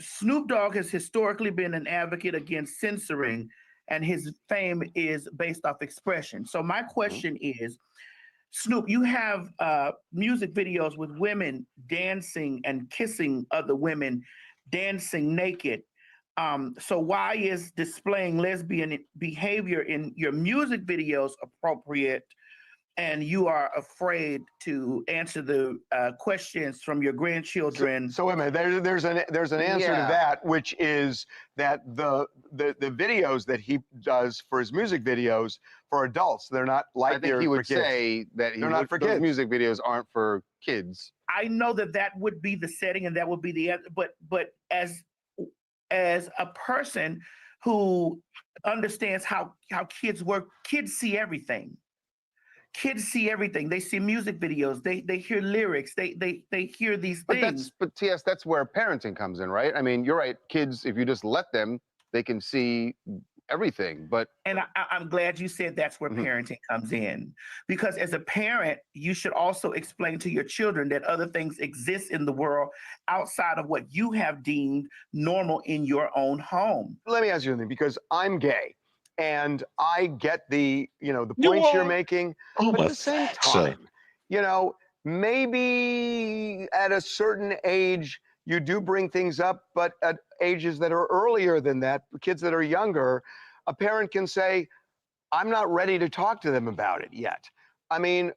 Snoop Dogg has historically been an advocate against censoring, and his fame is based off expression. So my question is, Snoop, you have music videos with women dancing and kissing other women, dancing naked. So why is displaying lesbian behavior in your music videos appropriate, and you are afraid to answer the questions from your grandchildren? So wait a minute. There's an answer to that, which is that the videos that he does for his music videos for adults, they're not like I think he would for kids. say that They're not for kids. music videos aren't for kids. I know that would be the setting, and that would be the but as a person who understands how kids work, kids see everything. Kids see everything. They see music videos. They hear lyrics. They hear these things. But TS, that's where parenting comes in, right? I mean, you're right. Kids, if you just let them, they can see everything. But I'm glad you said that's where parenting comes in, because as a parent, you should also explain to your children that other things exist in the world outside of what you have deemed normal in your own home. Let me ask you something, because I'm gay. And I get the points you're making, but at the same time, maybe at a certain age, you do bring things up, but at ages that are earlier than that, kids that are younger, a parent can say, I'm not ready to talk to them about it yet. I mean,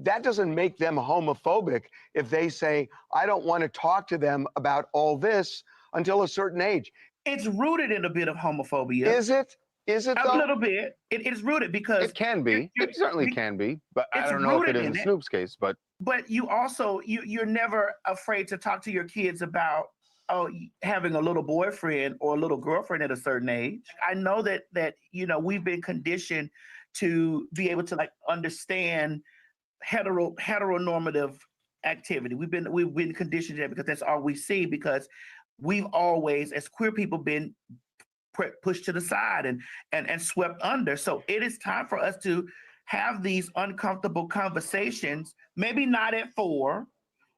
that doesn't make them homophobic if they say, I don't want to talk to them about all this until a certain age. It's rooted in a bit of homophobia. Is it? Is it though? A little bit. It is rooted because It can be. It certainly can be. But I it's don't know if it rooted is in in it. Snoop's case. But you also you're never afraid to talk to your kids about having a little boyfriend or a little girlfriend at a certain age. I know that we've been conditioned to be able to like understand heteronormative activity. We've been conditioned to that because that's all we see, because we've always, as queer people, been pushed to the side and swept under. So it is time for us to have these uncomfortable conversations. Maybe not at 4.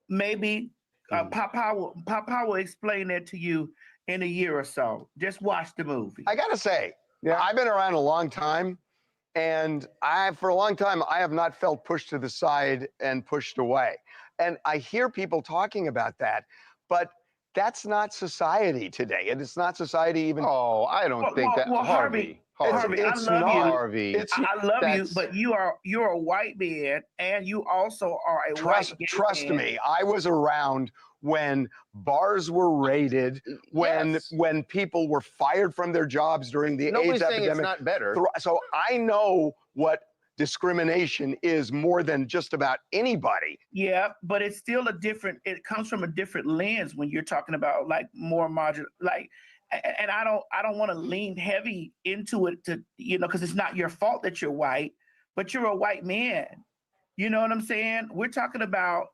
Maybe Papa will explain that to you in a year or so. Just watch the movie. I gotta say, I've been around a long time, and for a long time I have not felt pushed to the side and pushed away. And I hear people talking about that, but that's not society today, and it's not society even. Oh, I don't think that. Well, Harvey, Harvey, I love you. Harvey. I love you, but you're a white man, and you also are a white man. Trust me, I was around when bars were raided, when people were fired from their jobs during the Nobody's AIDS saying epidemic. It's not better. So I know what discrimination is more than just about anybody. Yeah, but it's still it comes from a different lens when you're talking about like more marginal, like, and I don't want to lean heavy into it to, because it's not your fault that you're white, but you're a white man. You know what I'm saying? We're talking about,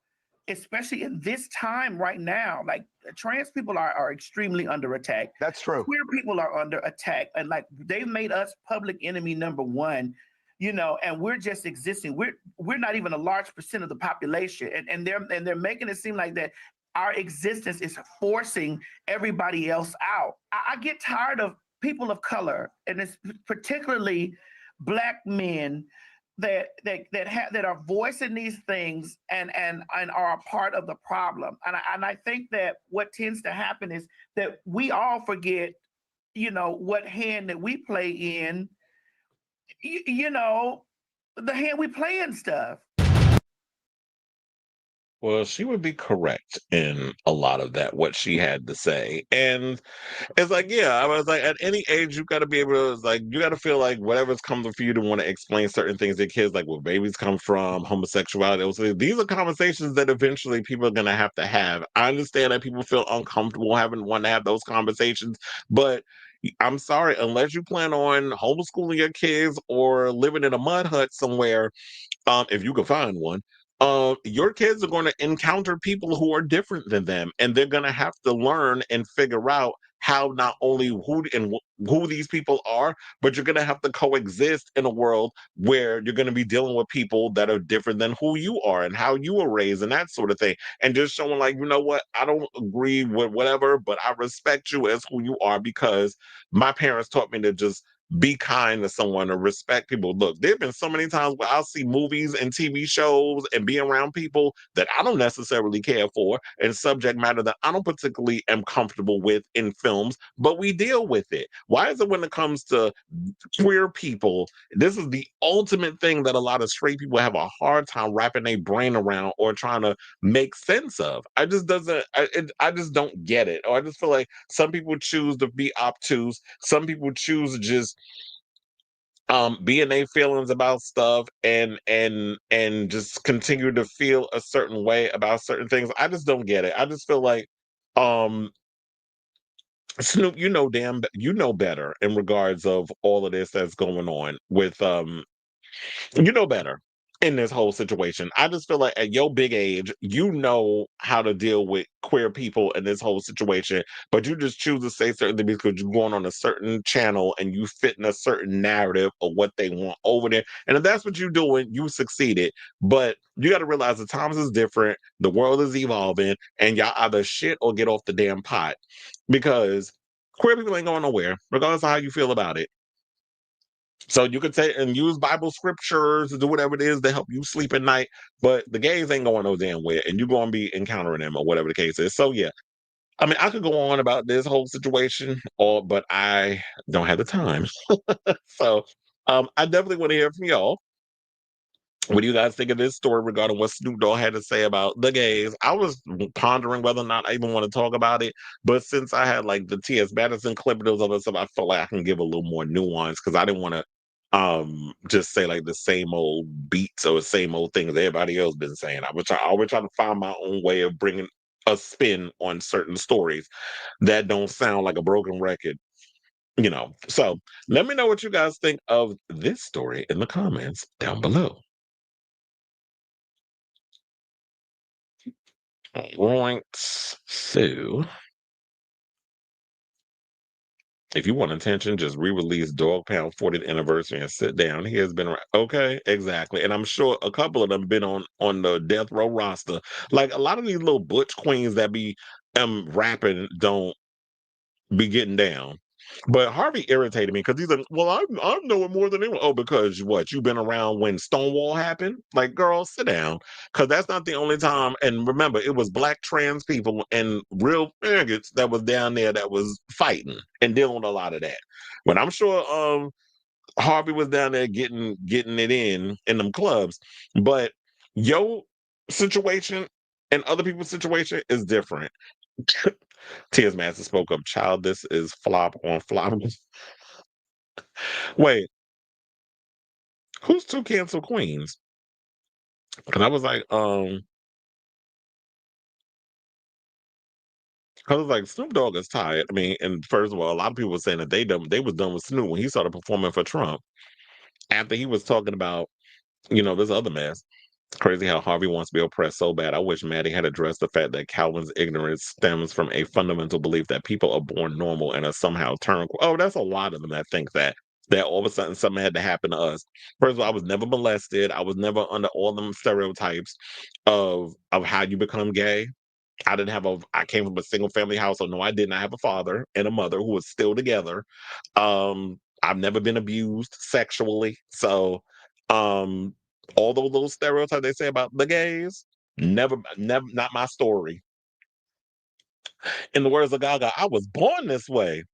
especially in this time right now, like trans people are extremely under attack. That's true. Queer people are under attack, and like they've made us public enemy number 1. And we're just existing. We're not even a large percent of the population, and they're making it seem like that our existence is forcing everybody else out. I get tired of people of color, and it's particularly Black men that are voicing these things and are a part of the problem. And I think that what tends to happen is that we all forget, what hand that we play in. The hand we play in stuff. Well, she would be correct in a lot of that, what she had to say. And it's like, I was like, at any age, you got to be able to, you got to feel like whatever's coming for you to want to explain certain things to kids, like where babies come from, homosexuality. These are conversations that eventually people are going to have. I understand that people feel uncomfortable wanting to have those conversations, but I'm sorry, unless you plan on homeschooling your kids or living in a mud hut somewhere, if you can find one, your kids are going to encounter people who are different than them, and they're going to have to learn and figure out how not only who these people are, but you're going to have to coexist in a world where you're going to be dealing with people that are different than who you are and how you were raised and that sort of thing. And just showing like, you know what, I don't agree with whatever, but I respect you as who you are because my parents taught me to just be kind to someone or respect people. Look, there have been so many times where I'll see movies and TV shows and be around people that I don't necessarily care for and subject matter that I don't particularly am comfortable with in films, but we deal with it. Why is it when it comes to queer people, this is the ultimate thing that a lot of straight people have a hard time wrapping their brain around or trying to make sense of? I just don't get it. Or I just feel like some people choose to be obtuse. Some people choose to just be in their feelings about stuff and just continue to feel a certain way about certain things. I just don't get it. I just feel like Snoop, you know better in regards of all of this that's going on with you know better in this whole situation. I just feel like at your big age, you know how to deal with queer people in this whole situation, but you just choose to say certain things because you're going on a certain channel and you fit in a certain narrative of what they want over there. And if that's what you're doing, you succeeded. But you got to realize the times is different, the world is evolving, and y'all either shit or get off the damn pot because queer people ain't going nowhere, regardless of how you feel about it. So you could take and use Bible scriptures to do whatever it is to help you sleep at night, but the gays ain't going no damn where, and you're going to be encountering them or whatever the case is. So yeah, I mean, I could go on about this whole situation, but I don't have the time. So, I definitely want to hear from y'all. What do you guys think of this story regarding what Snoop Dogg had to say about the gays? I was pondering whether or not I even want to talk about it, but since I had like the T.S. Madison clip and those other stuff, I felt like I can give a little more nuance because I didn't want to just say like the same old beats or the same old things everybody else been saying. I always try to find my own way of bringing a spin on certain stories that don't sound like a broken record. So let me know what you guys think of this story in the comments down below. Right. So, if you want attention, just re-release Dog Pound 40th anniversary and sit down. He has been okay, exactly. And I'm sure a couple of them been on the death row roster. Like a lot of these little butch queens that be rapping don't be getting down. But Harvey irritated me because he's like, well, I know it more than anyone. Oh, because what? You've been around when Stonewall happened? Like, girl, sit down. Because that's not the only time. And remember, it was black trans people and real faggots that was down there that was fighting and dealing with a lot of that. But I'm sure Harvey was down there getting it in them clubs. But your situation and other people's situation is different. T.S. Madison spoke up, child, this is flop on flop. Wait, who's two cancel queens? Because I was like, Snoop Dogg is tired. I mean, and first of all, a lot of people were saying that they was done with Snoop when he started performing for Trump. After he was talking about, this other mess. Crazy how Harvey wants to be oppressed so bad. I wish Maddie had addressed the fact that Calvin's ignorance stems from a fundamental belief that people are born normal and are somehow turned. Oh, that's a lot of them that think that all of a sudden something had to happen to us. First of all, I was never molested. I was never under all them stereotypes of how you become gay. I came from a single family house, so no, I did not have a father and a mother who was still together. I've never been abused sexually. So all those little stereotypes they say about the gays, never, not my story. In the words of Gaga, I was born this way.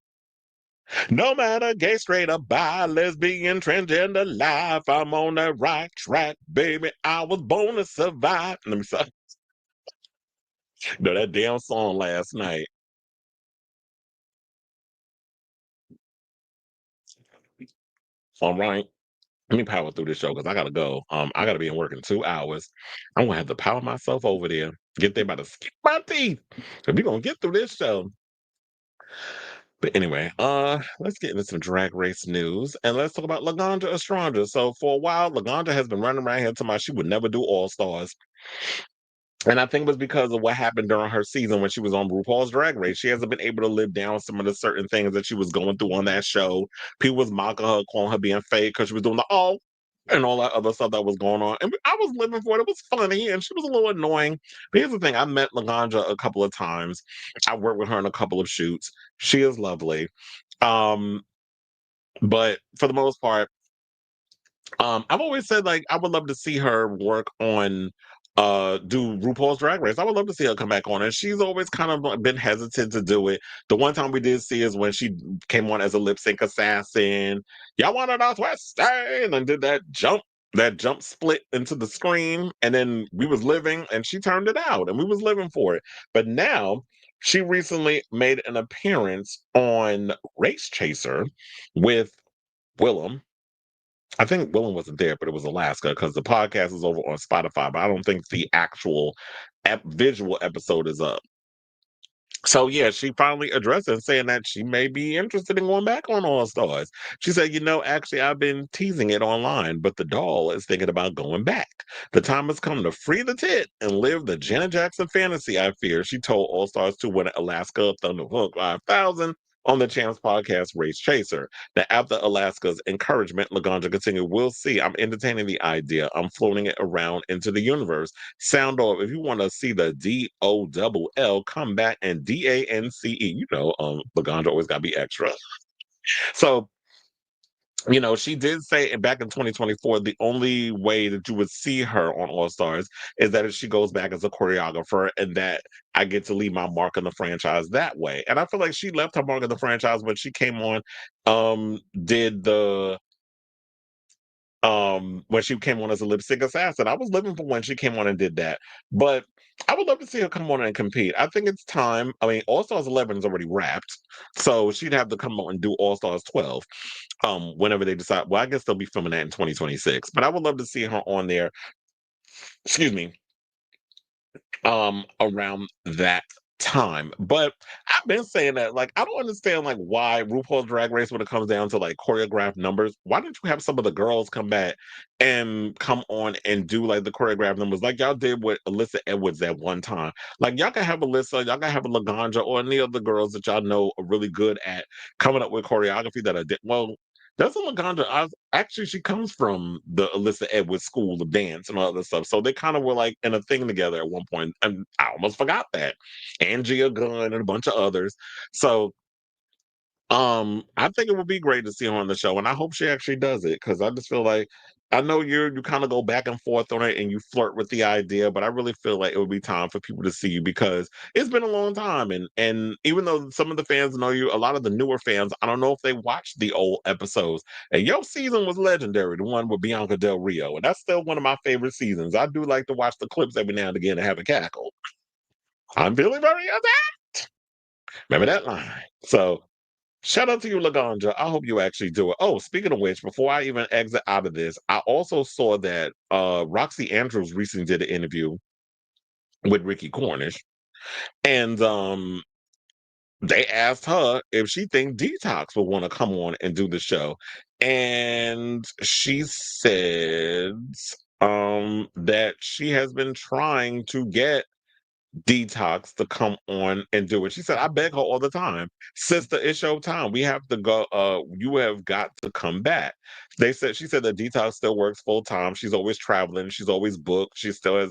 No matter gay, straight up, bi, lesbian, transgender life, I'm on the right track, baby. I was born to survive. Let me stop. No, that damn song last night. All right. Let me power through this show because I gotta go. I gotta be in work in 2 hours. I'm gonna have to power myself over there. Get there by the skin of my teeth. So we gonna get through this show. But anyway, let's get into some drag race news and let's talk about Laganja Estranja. So for a while, Laganja has been running around here talking about she would never do All Stars. And I think it was because of what happened during her season when she was on RuPaul's Drag Race. She hasn't been able to live down some of the certain things that she was going through on that show. People was mocking her, calling her being fake because she was doing the and all that other stuff that was going on. And I was living for it. It was funny and she was a little annoying. But here's the thing, I met Laganja a couple of times. I worked with her in a couple of shoots. She is lovely. But for the most part, I've always said like I would love to see her work on do RuPaul's Drag Race. I would love to see her come back on, and she's always kind of been hesitant to do it. The one time we did see is when she came on as a lip sync assassin. Y'all wanted us West Side and did that jump split into the screen, and then we was living and she turned it out and we was living for it. But now she recently made an appearance on Race Chaser with Willem. I think Willem wasn't there, but it was Alaska because the podcast is over on Spotify, but I don't think the actual visual episode is up. So yeah, she finally addressed it, saying that she may be interested in going back on All Stars. She said, actually, I've been teasing it online, but the doll is thinking about going back. The time has come to free the tit and live the Janet Jackson fantasy, I fear. She told All Stars to win Alaska Thunder Hook 5,000 on the Champs podcast Race Chaser. Now, after Alaska's encouragement, Laganja continued, we'll see. I'm entertaining the idea. I'm floating it around into the universe. Sound off. If you want to see the DOLL come back and DANCE, Laganja always got to be extra. So you know, she did say back in 2024, the only way that you would see her on All Stars is that if she goes back as a choreographer, and that I get to leave my mark on the franchise that way. And I feel like she left her mark on the franchise when she came on, did the when she came on as a lip sync assassin. I was living for when she came on and did that. But I would love to see her come on and compete. I think it's time. I mean, All Stars 11 is already wrapped, so she'd have to come on and do All Stars 12 whenever they decide. Well, I guess they'll be filming that in 2026, but I would love to see her on there, excuse me, around that time. But I've been saying that, like, I don't understand, like, why RuPaul's Drag Race, when it comes down to like choreographed numbers, why didn't you have some of the girls come back and come on and do like the choreographed numbers like y'all did with Alyssa Edwards at one time? Like, y'all can have Alyssa, y'all can have a Laganja, or any of the girls that y'all know are really good at coming up with choreography that are well, doesn't Laganja, actually, she comes from the Alyssa Edwards School of Dance and all that stuff. So they kind of were like in a thing together at one point. And I almost forgot that. Angia Gunn and a bunch of others. So I think it would be great to see her on the show, and I hope she actually does it, because I just feel like, I know you kind of go back and forth on it and you flirt with the idea, but I really feel like it would be time for people to see you, because it's been a long time, and even though some of the fans know you, a lot of the newer fans, I don't know if they watched the old episodes. And your season was legendary, the one with Bianca Del Rio, and that's still one of my favorite seasons. I do like to watch the clips every now and again and have a cackle. I'm feeling very upset. Remember that line. So shout out to you, Laganja. I hope you actually do it. Oh, speaking of which, before I even exit out of this, I also saw that Roxy Andrews recently did an interview with Ricky Cornish, and they asked her if she think Detox would want to come on and do the show, and she said that she has been trying to get Detox to come on and do it. She said, I beg her all the time, sister, it's your time. We have to go, you have got to come back. She said that Detox still works full time. She's always traveling, she's always booked, she's still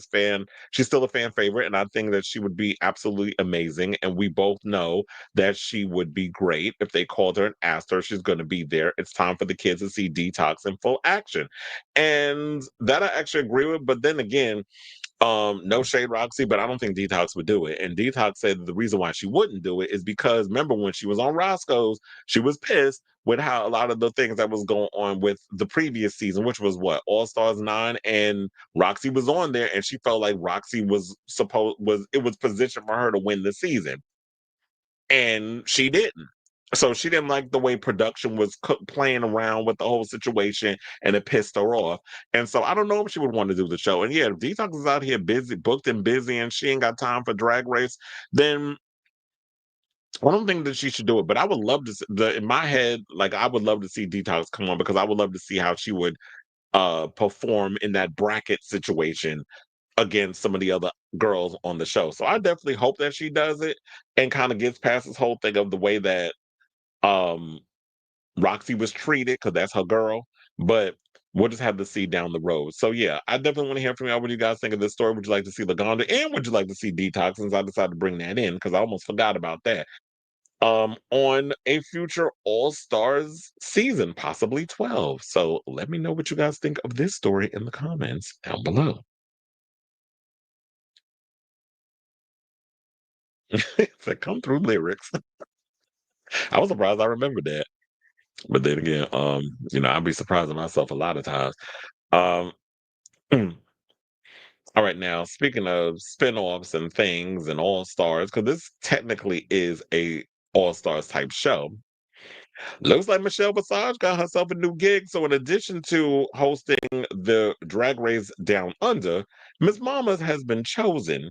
she's still a fan favorite, and I think that she would be absolutely amazing. And we both know that she would be great. If they called her and asked her, she's gonna be there. It's time for the kids to see Detox in full action. And that I actually agree with, but then again, no shade, Roxy, but I don't think Detox would do it. And Detox said the reason why she wouldn't do it is because, remember, when she was on Roscoe's, she was pissed with how a lot of the things that was going on with the previous season, which was what, All Stars 9, and Roxy was on there, and she felt like Roxy was positioned for her to win the season, and she didn't. So she didn't like the way production was playing around with the whole situation, and it pissed her off. And so I don't know if she would want to do the show. And yeah, if Detox is out here busy, booked and busy, and she ain't got time for Drag Race, then I don't think that she should do it. But I would love to in my head, like, I would love to see Detox come on, because I would love to see how she would perform in that bracket situation against some of the other girls on the show. So I definitely hope that she does it and kind of gets past this whole thing of the way that um Roxy was treated, because that's her girl. But we'll just have to see down the road. So yeah, I definitely want to hear from y'all what you guys think of this story. Would you like to see Lagonda, and would you like to see Detox? Since I decided to bring that in, because I almost forgot about that. On a future All Stars season, possibly 12. So let me know what you guys think of this story in the comments down below. It's like, come through lyrics. I was surprised I remembered that. But then again, I'd be surprising myself a lot of times. Um, all right, now speaking of spin-offs and things and all stars, because this technically is a all stars type show. Looks like Michelle Visage got herself a new gig. So in addition to hosting the Drag Race Down Under, Miss Mama has been chosen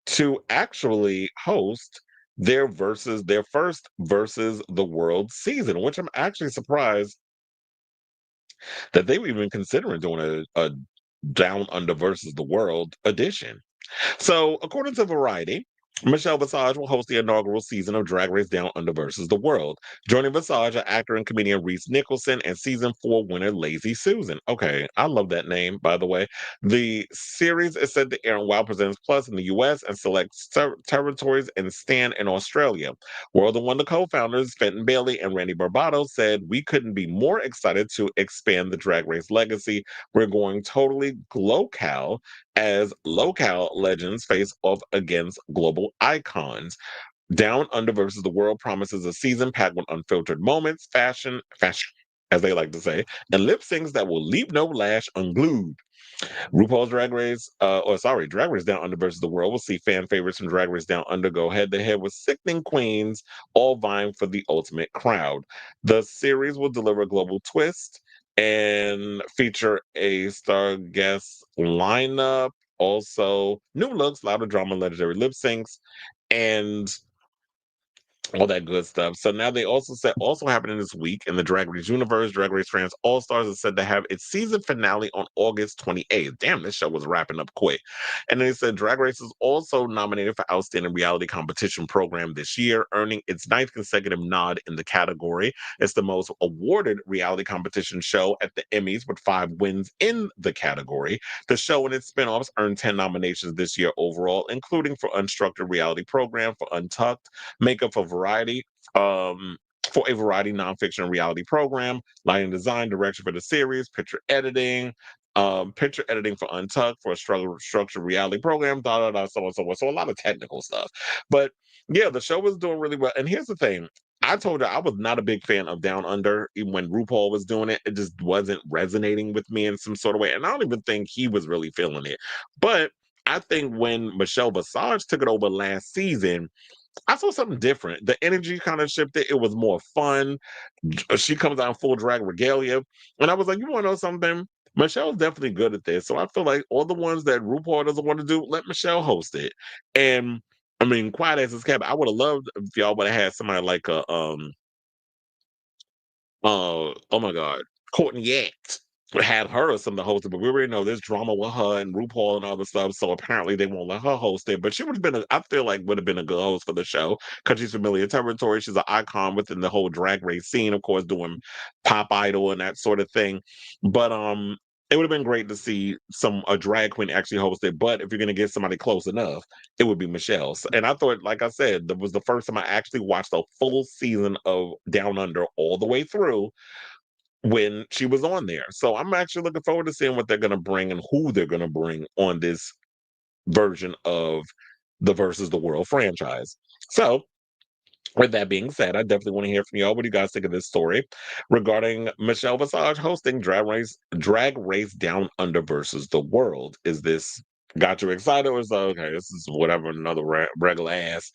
to actually host their first versus the world season, which I'm actually surprised that they were even considering doing a Down Under versus the World edition. So, according to Variety, Michelle Visage will host the inaugural season of Drag Race Down Under versus the World. Joining Visage are actor and comedian Reese Nicholson and season 4 winner Lazy Susan. Okay, I love that name, by the way. The series is set to air on Wow Presents Plus in the US and select territories and Stan in Australia. World of Wonder co-founders Fenton Bailey and Randy Barbato said, "We couldn't be more excited to expand the Drag Race legacy. We're going totally global as local legends face off against global icons. Down Under versus the World promises a season packed with unfiltered moments, fashion, as they like to say, and lip syncs that will leave no lash unglued. RuPaul's Drag Race Down Under versus the World will see fan favorites from Drag Race Down Under go head to head with sickening queens, all vying for the ultimate crowd. The series will deliver a global twist and feature a star guest lineup, also new looks, louder drama, legendary lip syncs, and all that good stuff. So now they also said, also happening this week in the Drag Race universe, Drag Race France All Stars is said to have its season finale on August 28th. Damn, this show was wrapping up quick. And they said Drag Race is also nominated for Outstanding Reality Competition Program this year, earning its 9th consecutive nod in the category. It's the most awarded reality competition show at the Emmys with 5 wins in the category. The show and its spinoffs earned 10 nominations this year overall, including for Unstructured Reality Program, for Untucked, Makeup for Variety, for a variety nonfiction reality program, lighting design, direction for the series, picture editing for Untucked, for a structured reality program, so on, so on. So a lot of technical stuff. But yeah, the show was doing really well. And here's the thing. I told you I was not a big fan of Down Under. Even when RuPaul was doing it, it just wasn't resonating with me in some sort of way. And I don't even think he was really feeling it. But I think when Michelle Visage took it over last season, I saw something different. The energy kind of shifted. It was more fun. She comes out in full drag regalia. And I was like, you want to know something? Michelle's definitely good at this. So I feel like all the ones that RuPaul doesn't want to do, let Michelle host it. And I mean, quiet as it's kept, I would have loved if y'all would have had somebody like oh my God, Courtney Act had her or something to host it, but we already know there's drama with her and RuPaul and other stuff, so apparently they won't let her host it. But she would have been, I feel like, would have been a good host for the show because she's familiar territory. She's an icon within the whole drag race scene, of course, doing Pop Idol and that sort of thing. But it would have been great to see a drag queen actually host it. But if you're gonna get somebody close enough, it would be Michelle. And I thought, like I said, that was the first time I actually watched a full season of Down Under all the way through when she was on there. So I'm actually looking forward to seeing what they're gonna bring and who they're gonna bring on this version of the Versus the World franchise. So with that being said, I definitely want to hear from y'all. What do you guys think of this story regarding Michelle Visage hosting Drag Race Down Under versus the World? Is this got you excited, or is it, okay, this is whatever, another regular ass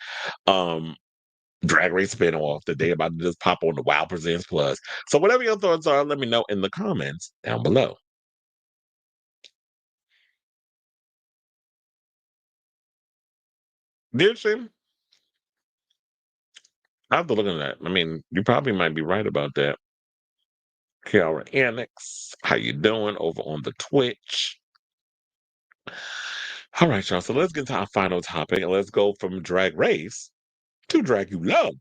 Drag Race spinoff that they about to just pop on the Wow Presents Plus? So whatever your thoughts are, let me know in the comments down below. Did she? I have to look at that. I mean, you probably might be right about that. Kiara Annex, how you doing over on the Twitch? All right, y'all. So let's get to our final topic, and let's go from Drag Race to Drag You Love.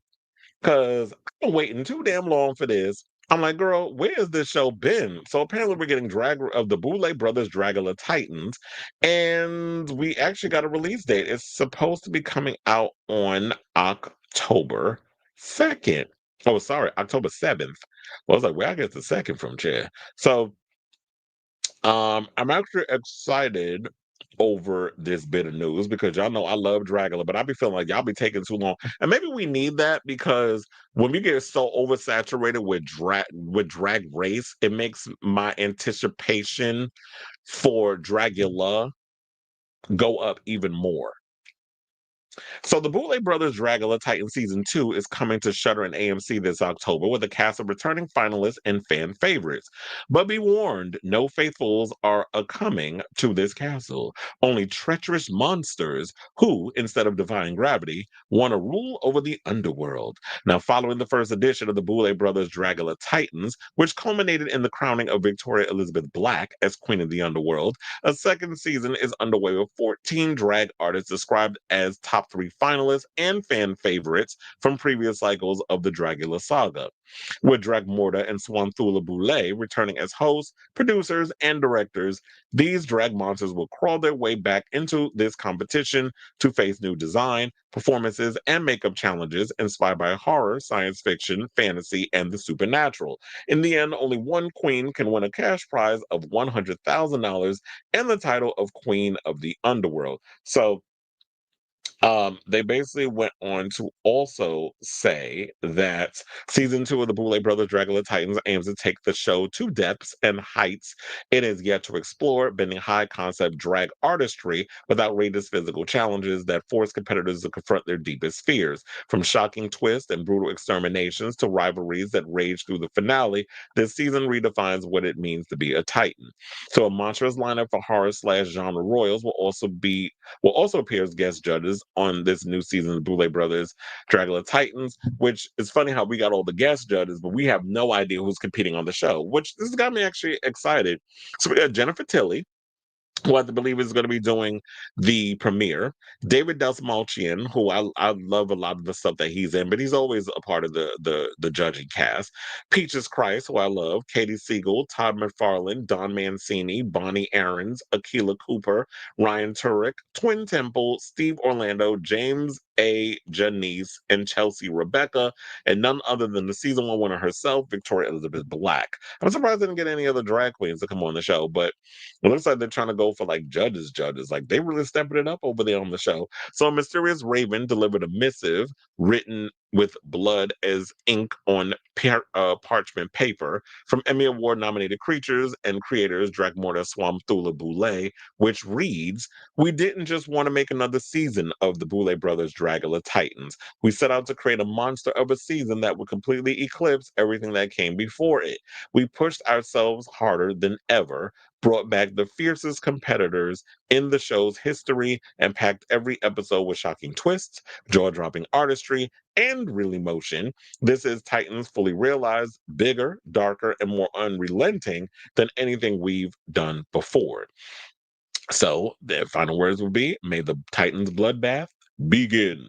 Because I've been waiting too damn long for this. I'm like, girl, where has this show been? So apparently we're getting Drag of the Boulay Brothers Dragula Titans, and we actually got a release date. It's supposed to be coming out on October 2nd. Oh, sorry, October 7th. Well, I was like, where I get the second from, Chair? So I'm actually excited over this bit of news because y'all know I love Dragula, but I be feeling like y'all be taking too long. And maybe we need that because when we get so oversaturated with drag race, it makes my anticipation for Dragula go up even more. So the Boulay Brothers Dragula Titan Season 2 is coming to Shudder and AMC this October with a cast of returning finalists and fan favorites. But be warned, no faithfuls are coming to this castle. Only treacherous monsters who, instead of defying gravity, want to rule over the underworld. Now, following the first edition of the Boulay Brothers Dragula Titans, which culminated in the crowning of Victoria Elizabeth Black as Queen of the Underworld, a second season is underway with 14 drag artists described as top top 3 finalists and fan favorites from previous cycles of the Dragula saga, with Dragmorda and Swanthula Boulay returning as hosts, producers, and directors. These drag monsters will crawl their way back into this competition to face new design, performances, and makeup challenges inspired by horror, science fiction, fantasy, and the supernatural. In the end, only one queen can win a cash prize of $100,000 and the title of Queen of the Underworld. So they basically went on to also say that season 2 of the Boulay Brothers Dragula Titans aims to take the show to depths and heights it is yet to explore, bending high concept drag artistry with outrageous physical challenges that force competitors to confront their deepest fears. From shocking twists and brutal exterminations to rivalries that rage through the finale, this season redefines what it means to be a Titan. So a monstrous lineup for horror / genre royals will also appear as guest judges on this new season of Boulay Brothers Dragula Titans, which is funny how we got all the guest judges, but we have no idea who's competing on the show, which this got me actually excited. So we got Jennifer Tilly, who I believe is going to be doing the premiere. David Dastmalchian, who I love a lot of the stuff that he's in, but he's always a part of the judging cast. Peaches Christ, who I love. Katie Siegel, Todd McFarlane, Don Mancini, Bonnie Aarons, Akila Cooper, Ryan Turek, Twin Temple, Steve Orlando, James A. Janice, and Chelsea Rebecca, and none other than the season 1 winner herself, Victoria Elizabeth Black. I'm surprised I didn't get any other drag queens to come on the show, but it looks like they're trying to go for like judges. Like they really stepping it up over there on the show. So a mysterious raven delivered a missive written with blood as ink on parchment paper from Emmy Award nominated creatures and creators Dragmorda Swamthula Boulay, which reads, "We didn't just want to make another season of the Boulay Brothers Dragula Titans. We set out to create a monster of a season that would completely eclipse everything that came before it. We pushed ourselves harder than ever, brought back the fiercest competitors in the show's history, and packed every episode with shocking twists, jaw-dropping artistry, and real emotion. This is Titans fully realized, bigger, darker, and more unrelenting than anything we've done before." So their final words would be, "May the Titans bloodbath begin."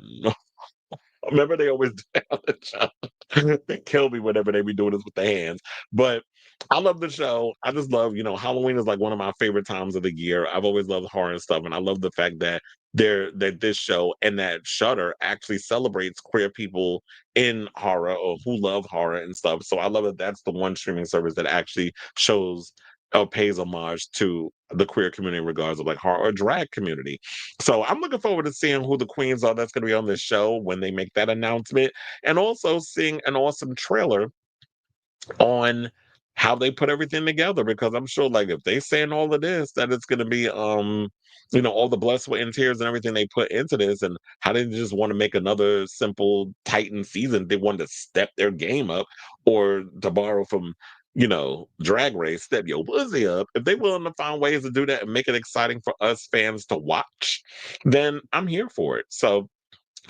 Remember, they always do that on the show. They kill me whenever they be doing this with their hands. But I love the show. I just love, Halloween is like one of my favorite times of the year. I've always loved horror and stuff, and I love the fact that this show and that Shudder actually celebrates queer people in horror or who love horror and stuff. So I love that that's the one streaming service that actually shows or pays homage to the queer community in regards of like horror or drag community. So I'm looking forward to seeing who the queens are that's going to be on this show when they make that announcement, and also seeing an awesome trailer on how they put everything together, because I'm sure like if they saying all of this that it's going to be all the blood sweat and tears and everything they put into this, and how they just want to make another simple Titan season. They wanted to step their game up, or to borrow from Drag Race, step your pussy up. If they willing to find ways to do that and make it exciting for us fans to watch, then I'm here for it. So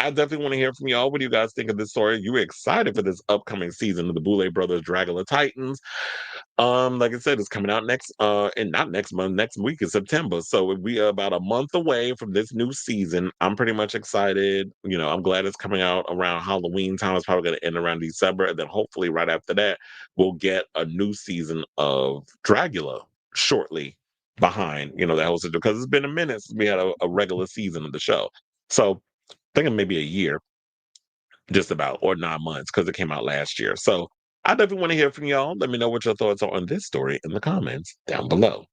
I definitely want to hear from y'all. What do you guys think of this story? You excited for this upcoming season of the Boulay Brothers Dragula Titans? Like I said, it's coming out and not next month, next week in September. So we are about a month away from this new season. I'm pretty much excited. I'm glad it's coming out around Halloween time. It's probably going to end around December, and then hopefully right after that, we'll get a new season of Dragula shortly behind. That whole situation, because it's been a minute since we had a regular season of the show. So thinking maybe a year, just about, or 9 months, because it came out last year. So I definitely want to hear from y'all. Let me know what your thoughts are on this story in the comments down below.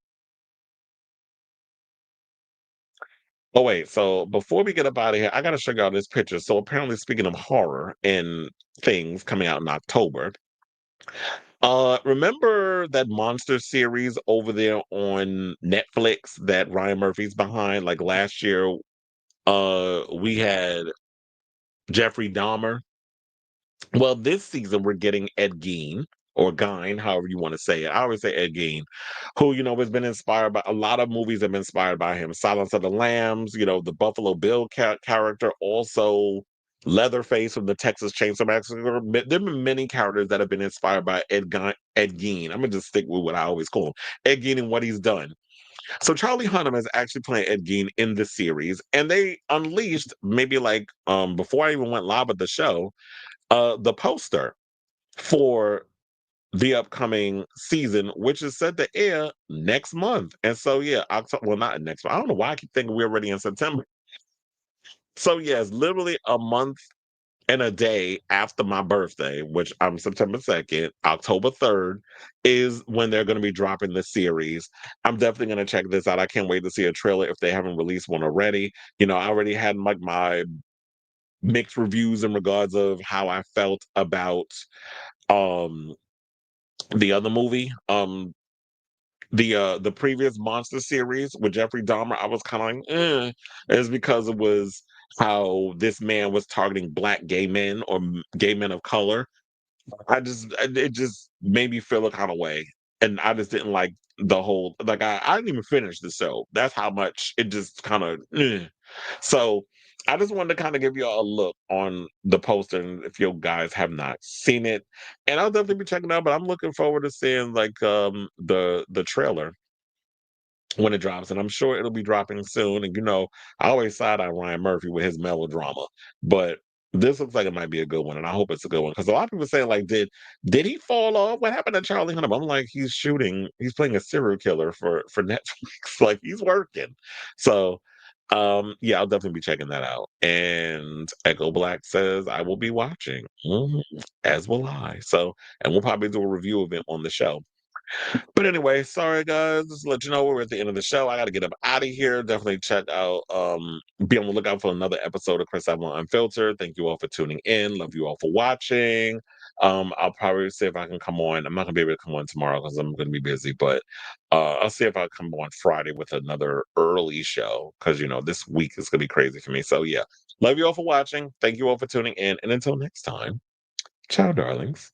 Oh, wait. So before we get up out of here, I got to show y'all this picture. So apparently, speaking of horror and things coming out in October, remember that monster series over there on Netflix that Ryan Murphy's behind? Like last year, we had Jeffrey Dahmer. Well, this season we're getting Ed Gein, or Gein, however you want to say it. I always say Ed Gein, who has been inspired by a lot of movies have been inspired by him. Silence of the Lambs, the Buffalo Bill character, also Leatherface from the Texas Chainsaw Massacre. There have been many characters that have been inspired by Ed Gein. I'm gonna just stick with what I always call him, Ed Gein, and what he's done. So Charlie Hunnam is actually playing Ed Gein in the series, and they unleashed maybe like before I even went live with the show, the poster for the upcoming season, which is set to air next month. And so yeah, October, well, not next month. I don't know why I keep thinking we're already in September. So yeah, it's literally a month and a day after my birthday, which I'm September 2nd, October 3rd is when they're going to be dropping the series. I'm definitely going to check this out. I can't wait to see a trailer if they haven't released one already. You know, I already had like my mixed reviews in regards of how I felt about um the other movie, the previous monster series with Jeffrey Dahmer. I was kind of like, is because it was how this man was targeting black gay men or gay men of color. It just made me feel a kind of way, and I just didn't like the whole, like I didn't even finish the show. That's how much it just kind of. So I just wanted to kind of give you all a look on the poster, and if you guys have not seen it, and I'll definitely be checking it out. But I'm looking forward to seeing like the trailer when it drops, and I'm sure it'll be dropping soon. And you know, I always side eye Ryan Murphy with his melodrama, but this looks like it might be a good one, and I hope it's a good one because a lot of people saying like, did he fall off? What happened to Charlie Hunnam? I'm like, he's playing a serial killer for Netflix, like he's working. So, yeah, I'll definitely be checking that out. And Echo Black says I will be watching, as will I. So, and we'll probably do a review of it on the show. But anyway, sorry guys. Just to let you know we're at the end of the show. I gotta get up out of here. Definitely check out be on the lookout for another episode of Chris Evelyn Unfiltered. Thank you all for tuning in. Love you all for watching. I'll probably see if I can come on. I'm not gonna be able to come on tomorrow because I'm gonna be busy, but I'll see if I come on Friday with another early show because you know this week is gonna be crazy for me. So yeah. Love you all for watching. Thank you all for tuning in. And until next time, ciao darlings.